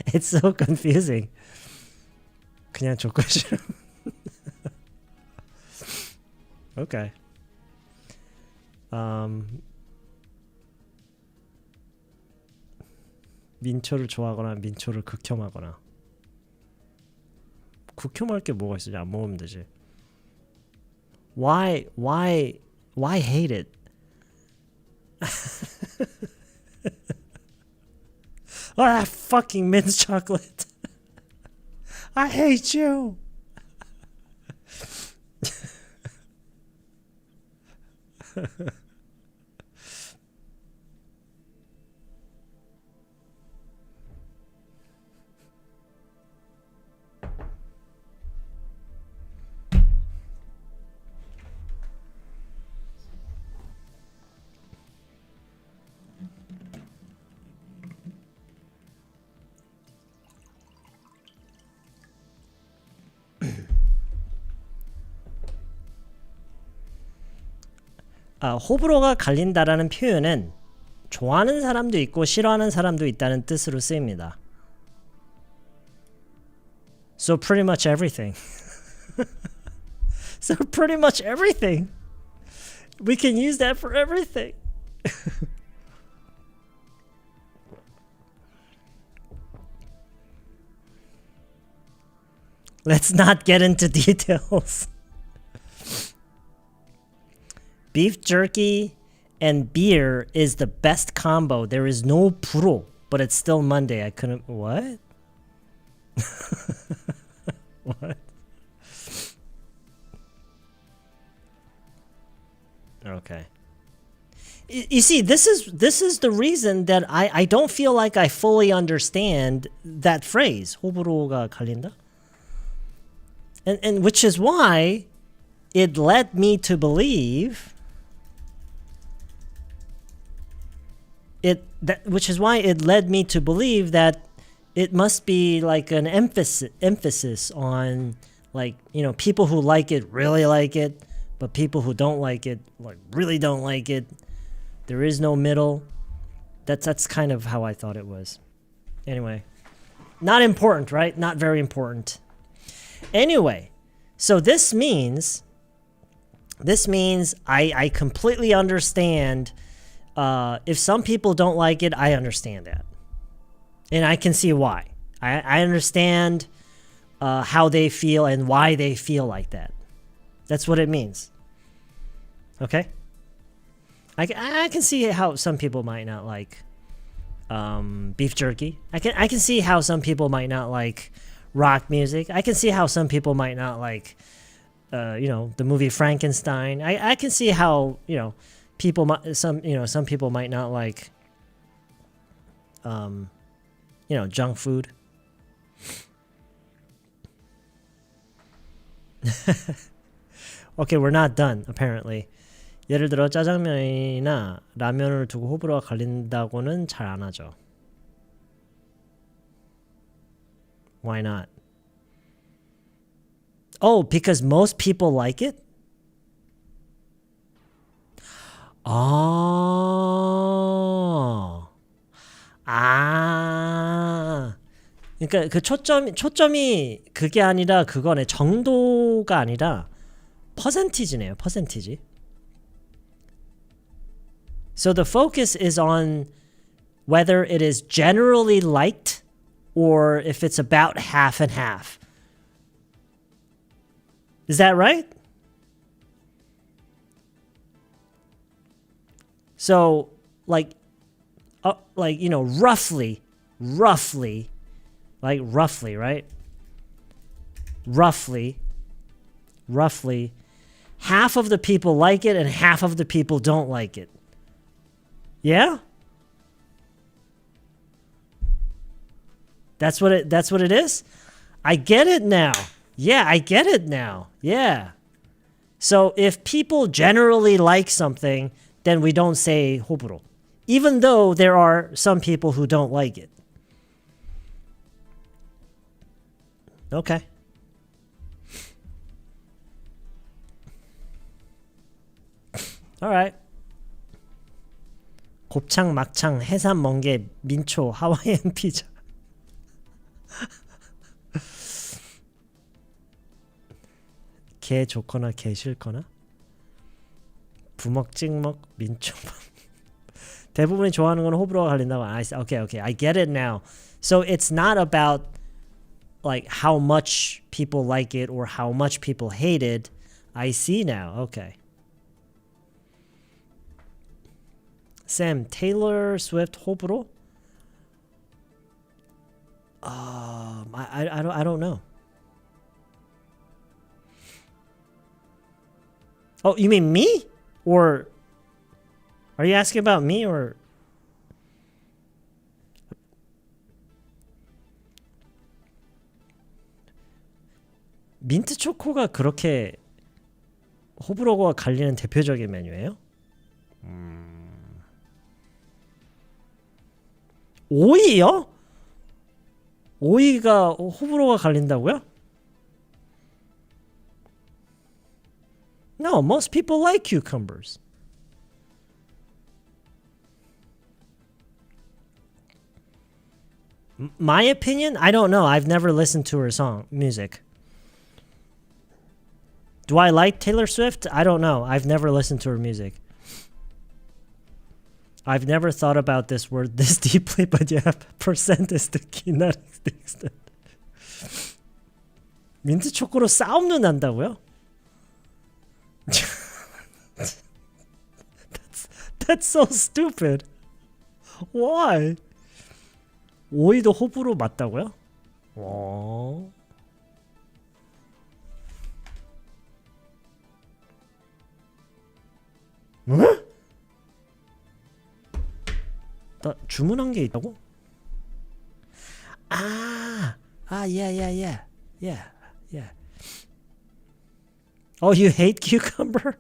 It's so confusing. 그냥 좋고 싫어. Okay. 민초를 좋아하거나 민초를 극혐하거나. 극혐할 게 뭐가 있어? 안 먹으면 되지. Why hate it? Fucking mint chocolate. I hate you. 호불호가 갈린다라는 표현은 좋아하는 사람도 있고 싫어하는 사람도 있다는 뜻으로 쓰입니다. So pretty much everything. So pretty much everything. We can use that for everything. Let's not get into details. Beef jerky and beer is the best combo. There is no 불호, but it's still Monday. I couldn't... What? What? Okay. You see, this is the reason that I don't feel like I fully understand that phrase. 호불호가 갈린다? And which is why it led me to believe which is why it led me to believe that it must be like an emphasis on, like, you know, people who like it really like it, but people who don't like it like really don't like it. There is no middle. That's kind of how I thought it was. Anyway, not important, right? Not very important. Anyway, so this means I completely understand. If some people don't like it, I understand that. And I can see why. I understand how they feel and why they feel like that. That's what it means. Okay? I can see how some people might not like beef jerky. I can see how some people might not like rock music. I can see how some people might not like the movie Frankenstein. I can see how, some people might not like junk food. Okay, we're not done apparently. 예를 들어 짜장면이나 라면을 두고 호불호가 갈린다고는 잘 안 하죠. Why not? Oh, because most people like it? 그러니까 그 초점이 그게 아니라 그거네. 정도가 아니라 퍼센티지네요. 퍼센티지. So the focus is on whether it is generally liked or if it's about half and half. Is that right? So, roughly, right? Roughly, half of the people like it and half of the people don't like it. Yeah? That's what it is? I get it now. Yeah, I get it now. Yeah. So if people generally like something, then we don't say 호불호. Even though there are some people who don't like it. Okay. All right. 곱창, 막창, 해삼, 멍게, 민초, 하와이안 피자. 개 좋거나 개 싫거나. 부먹, 찍먹, 민초밥. 대부분이 좋아하는 건 호불호가 갈린다고. Okay. I get it now. So it's not about like how much people like it or how much people hate it. I see now. Okay. Sam, Taylor Swift 호불호? I don't know. Oh, you mean me? Or Are you asking about me or? 민트 초코가 그렇게 호불호가 갈리는 대표적인 메뉴예요? 오이요? 오이가 호불호가 갈린다고요? No, most people like cucumbers. My opinion? I don't know. I've never listened to her music. Do I like Taylor Swift? I don't know. I've never listened to her music. I've never thought about this word this deeply, but yeah, percent is the key, not the extent. 민트 초코로 싸움도 난다고요? that's so stupid. Why? 오이도 호불호 맞다고요? 와. 응? 나 주문한 게 있다고? Yeah. Oh, you hate cucumber?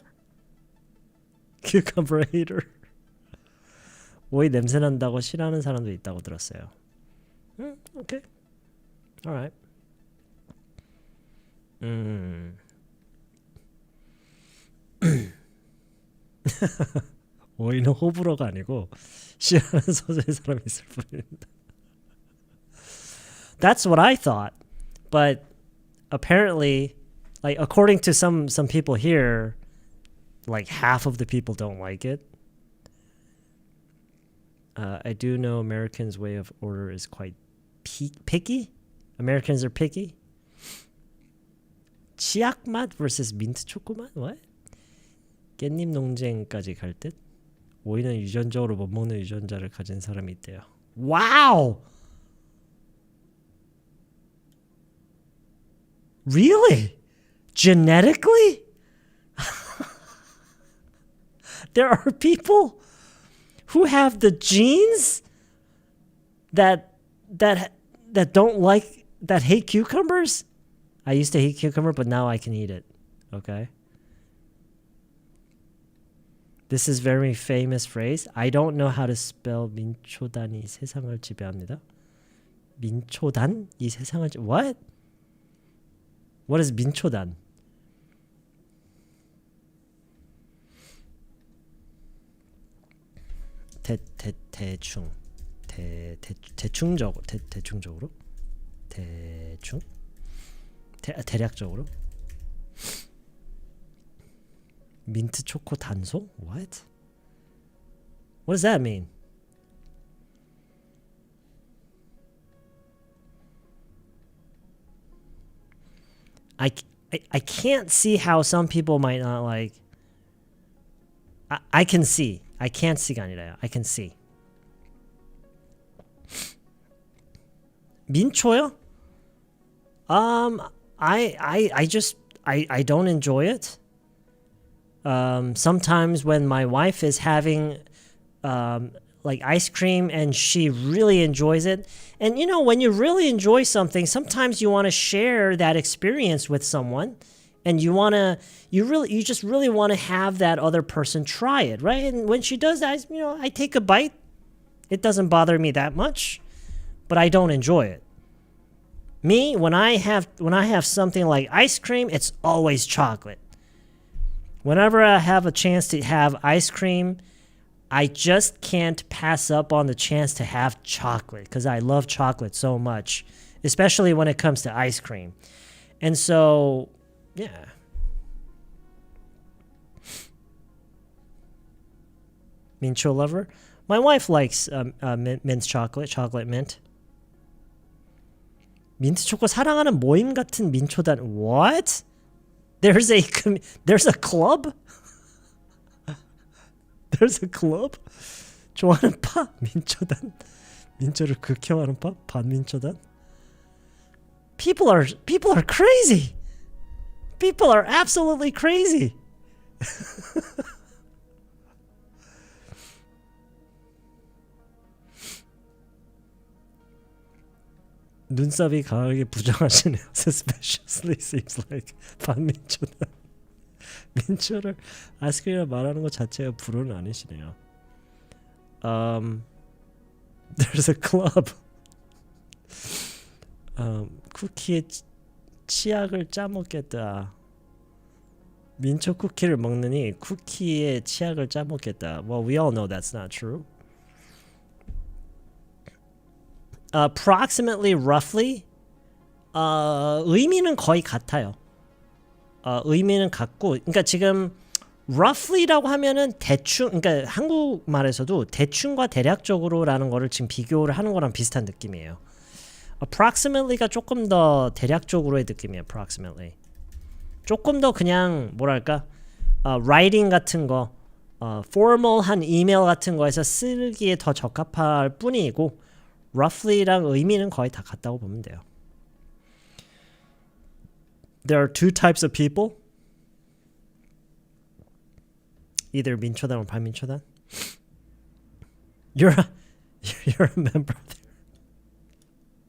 Cucumber hater. 오이 냄새 난다고 싫어하는 사람도 있다고 들었어요. Okay. Alright. 오이는 호불호가 아니고 싫어하는 소수의 사람이 있을 뿐입니다. That's what I thought. But apparently, like according to some people here, like half of the people don't like it. I do know Americans' way of order is quite picky. Americans are picky. 치약 맛 versus 민트 초코 맛? What? 깻잎 논쟁까지 갈 듯? 오이는 유전적으로 못 먹는 유전자를 가진 사람이 있대요. Wow! Really? Genetically? There are people who have the genes that don't like, that hate cucumbers? I used to hate cucumber, but now I can eat it. Okay? This is very famous phrase. I don't know how to spell 민초단이 세상을 지배합니다. 민초단? 이 세상을 What? What is 민초단? 대충 대충적으로 대략적으로 민트 초코 단소? What? What does that mean? I can't see how some people might not like. I can see. I can't see가 아니라요. I can see. 민초요? I don't enjoy it. Sometimes when my wife is having like ice cream and she really enjoys it, and you know, when you really enjoy something, sometimes you want to share that experience with someone, and you just really want to have that other person try it, right? And when she does that, you know, I take a bite. It doesn't bother me that much, but I don't enjoy it. Me, when I have something like ice cream, it's always chocolate. Whenever I have a chance to have ice cream, I just can't pass up on the chance to have chocolate because I love chocolate so much, especially when it comes to ice cream. And so, yeah. Mincho lover? My wife likes mint chocolate mint. 민트 초코 사랑하는 모임 같은 민초단. What? There's a club? There's a club? 좋아하는 파? 민초단. 민초를 극혐하는 파? 반민초단? People are crazy. People are absolutely crazy. 눈썹이 강하게 부정하시네요. Suspiciously seems like 반민초다. 민초를 아이스크림이라 말하는 것 자체가 불은 아니시네요. There's a club. 쿠키에 치약을 짜먹겠다. 민초 쿠키를 먹느니 쿠키에 치약을 짜먹겠다. Well, we all know that's not true. Approximately, roughly. 의미는 거의 같아요. 의미는 같고, 그러니까 지금 roughly라고 하면은 대충, 그러니까 한국말에서도 대충과 대략적으로라는 거를 지금 비교를 하는 거랑 비슷한 느낌이에요. approximately가 조금 더 대략적으로의 느낌이에요. approximately. 조금 더 그냥 뭐랄까, writing 같은 거, formal한 이메일 같은 거에서 쓰기에 더 적합할 뿐이고, roughly랑 의미는 거의 다 같다고 보면 돼요. There are two types of people. Either 민초단 or 반민초단. You're a member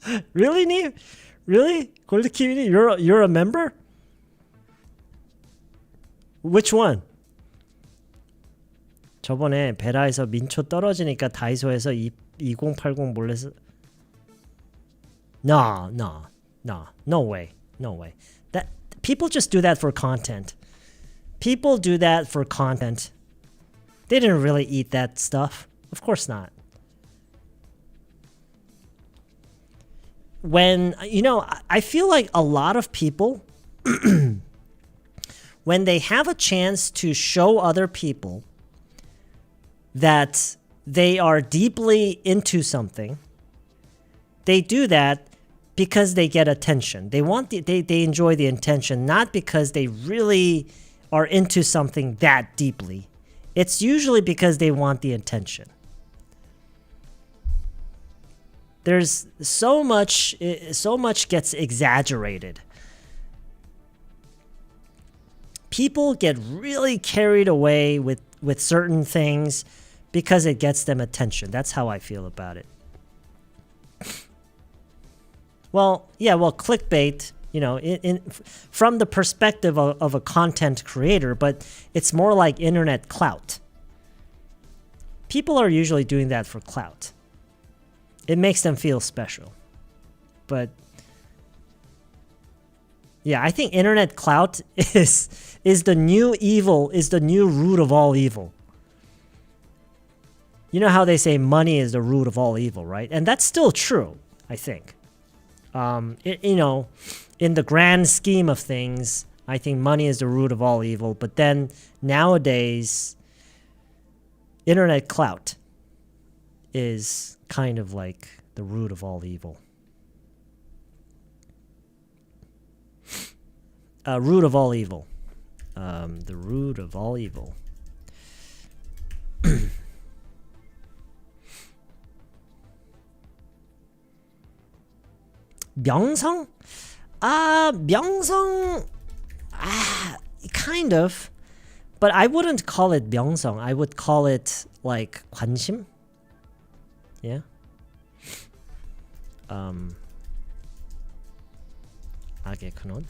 there. Really, 님? Really? 골드키위님, you're a member? Which one? 저번에 베라에서 민초 떨어지니까 다이소에서 2080 몰래 No way. That people just do that for content. People do that for content. They didn't really eat that stuff. Of course not. When, I feel like a lot of people, when they have a chance to show other people that they are deeply into something, they do that because they get attention. They enjoy the attention, not because they really are into something that deeply. It's usually because they want the attention. There's so much gets exaggerated. People get really carried away with certain things because it gets them attention. That's how I feel about it. Well, clickbait, from the perspective of a content creator, but it's more like internet clout. People are usually doing that for clout. It makes them feel special. But yeah, I think internet clout is the new evil, is the new root of all evil. You know how they say money is the root of all evil, right? And that's still true, I think. In the grand scheme of things, I think money is the root of all evil. But then nowadays, internet clout is kind of like the root of all evil. Root of all evil. The root of all evil. 명성? 명성, kind of. But I wouldn't call it 명성. I would call it like 관심. Yeah. 악의 근원.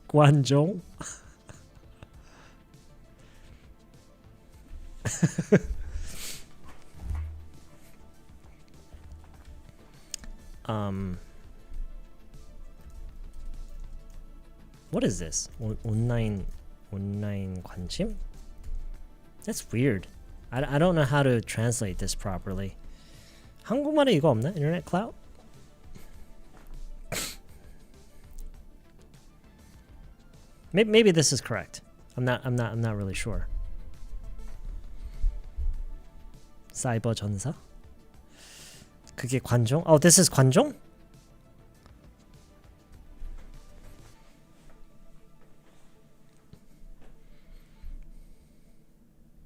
관종. What is this? 온라인 관심? That's weird. I don't know how to translate this properly. 한국말에 이거 없나? Internet clout? Maybe this is correct. I'm not really sure. 사이버 전사? 그게 관종? Oh, this is 관종?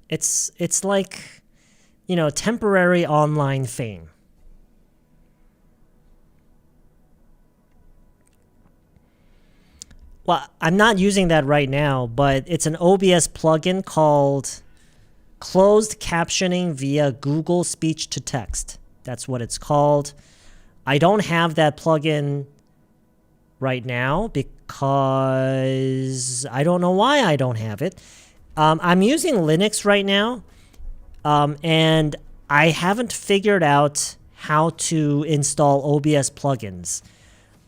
It's like, temporary online fame. Well, I'm not using that right now, but it's an OBS plugin called Closed Captioning via Google Speech to Text. That's what it's called. I don't have that plugin right now because I don't know why I don't have it. I'm using Linux right now, and I haven't figured out how to install OBS plugins.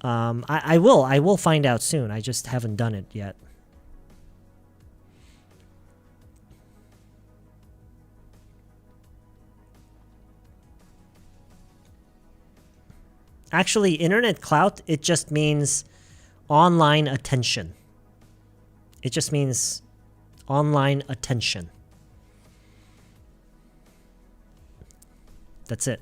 I will find out soon. I just haven't done it yet. Actually, internet clout, it just means online attention. It just means online attention. That's it.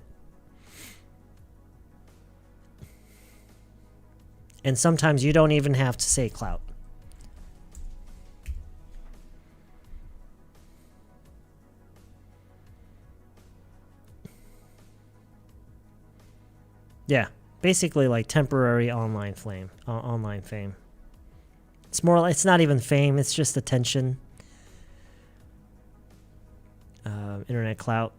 And sometimes you don't even have to say clout. Yeah, basically like temporary online fame. It's more like, it's not even fame, it's just attention. Internet clout.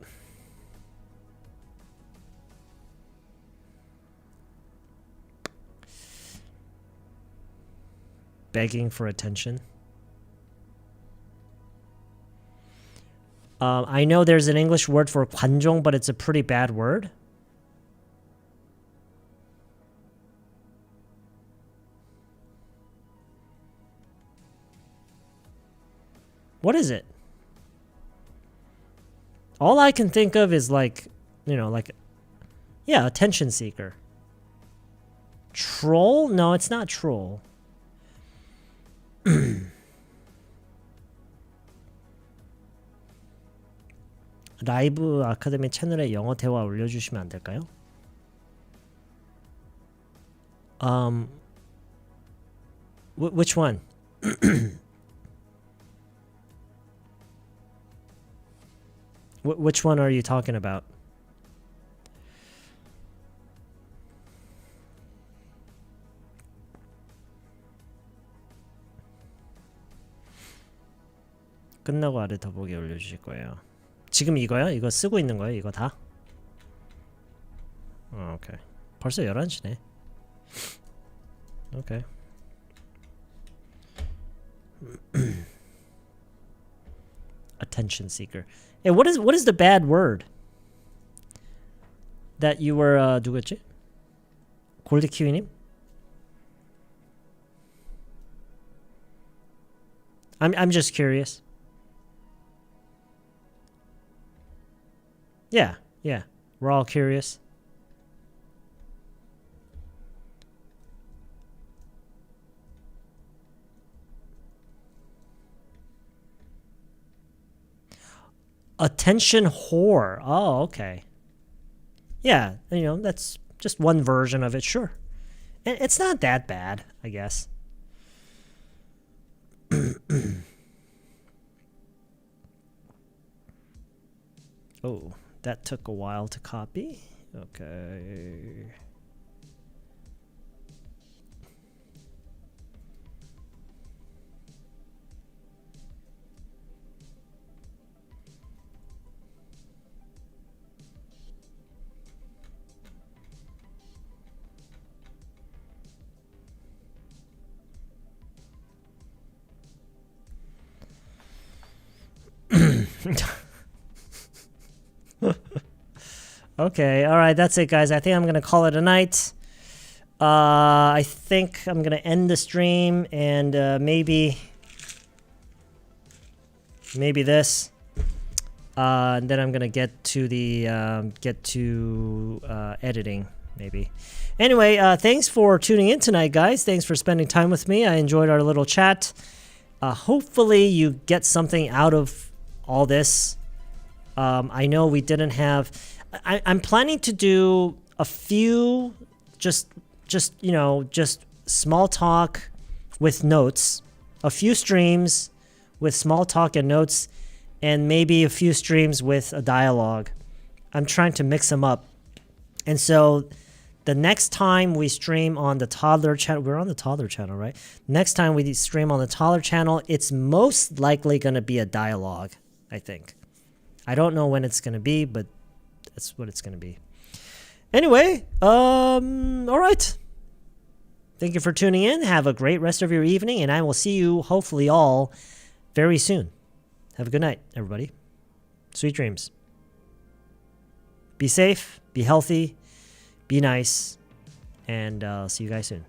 Begging for attention. I know there's an English word for 관종, but it's a pretty bad word. What is it? All I can think of is like, you know, like, yeah, attention seeker. Troll? No, it's not troll. 라이브 아카데미 채널에 영어 대화 올려주시면 안 될까요? Which one? Which one are you talking about? 끝나고 아래 더보기 올려주실 거예요. 지금 이거요? 이거 쓰고 있는 거예요? 이거 다? 오케이. 벌써 11시네. 오케이. Attention seeker. Hey, what is the bad word that you were 누구였지? 골드키위님? I'm just curious. Yeah, we're all curious. Attention whore. Oh, okay. Yeah, you know, that's just one version of it, sure. And it's not that bad, I guess. Oh, that took a while to copy. Okay. Okay, all right, that's it, guys. I think I'm gonna call it a night. I think I'm gonna end the stream and maybe this, and then I'm gonna get to the editing maybe. Anyway, thanks for tuning in tonight, guys. Thanks for spending time with me. I enjoyed our little chat. Hopefully, you get something out of all this. I know we didn't have. I'm planning to do a few just you know, just small talk with notes, a few streams with small talk and notes, and maybe a few streams with a dialogue. I'm trying to mix them up. And so the next time we stream on the toddler channel, we're on the toddler channel, right? Next time we stream on the toddler channel, it's most likely going to be a dialogue, I think. I don't know when it's going to be, but that's what it's going to be. Anyway, all right. Thank you for tuning in. Have a great rest of your evening, and I will see you hopefully all very soon. Have a good night, everybody. Sweet dreams. Be safe, be healthy, be nice, and see you guys soon.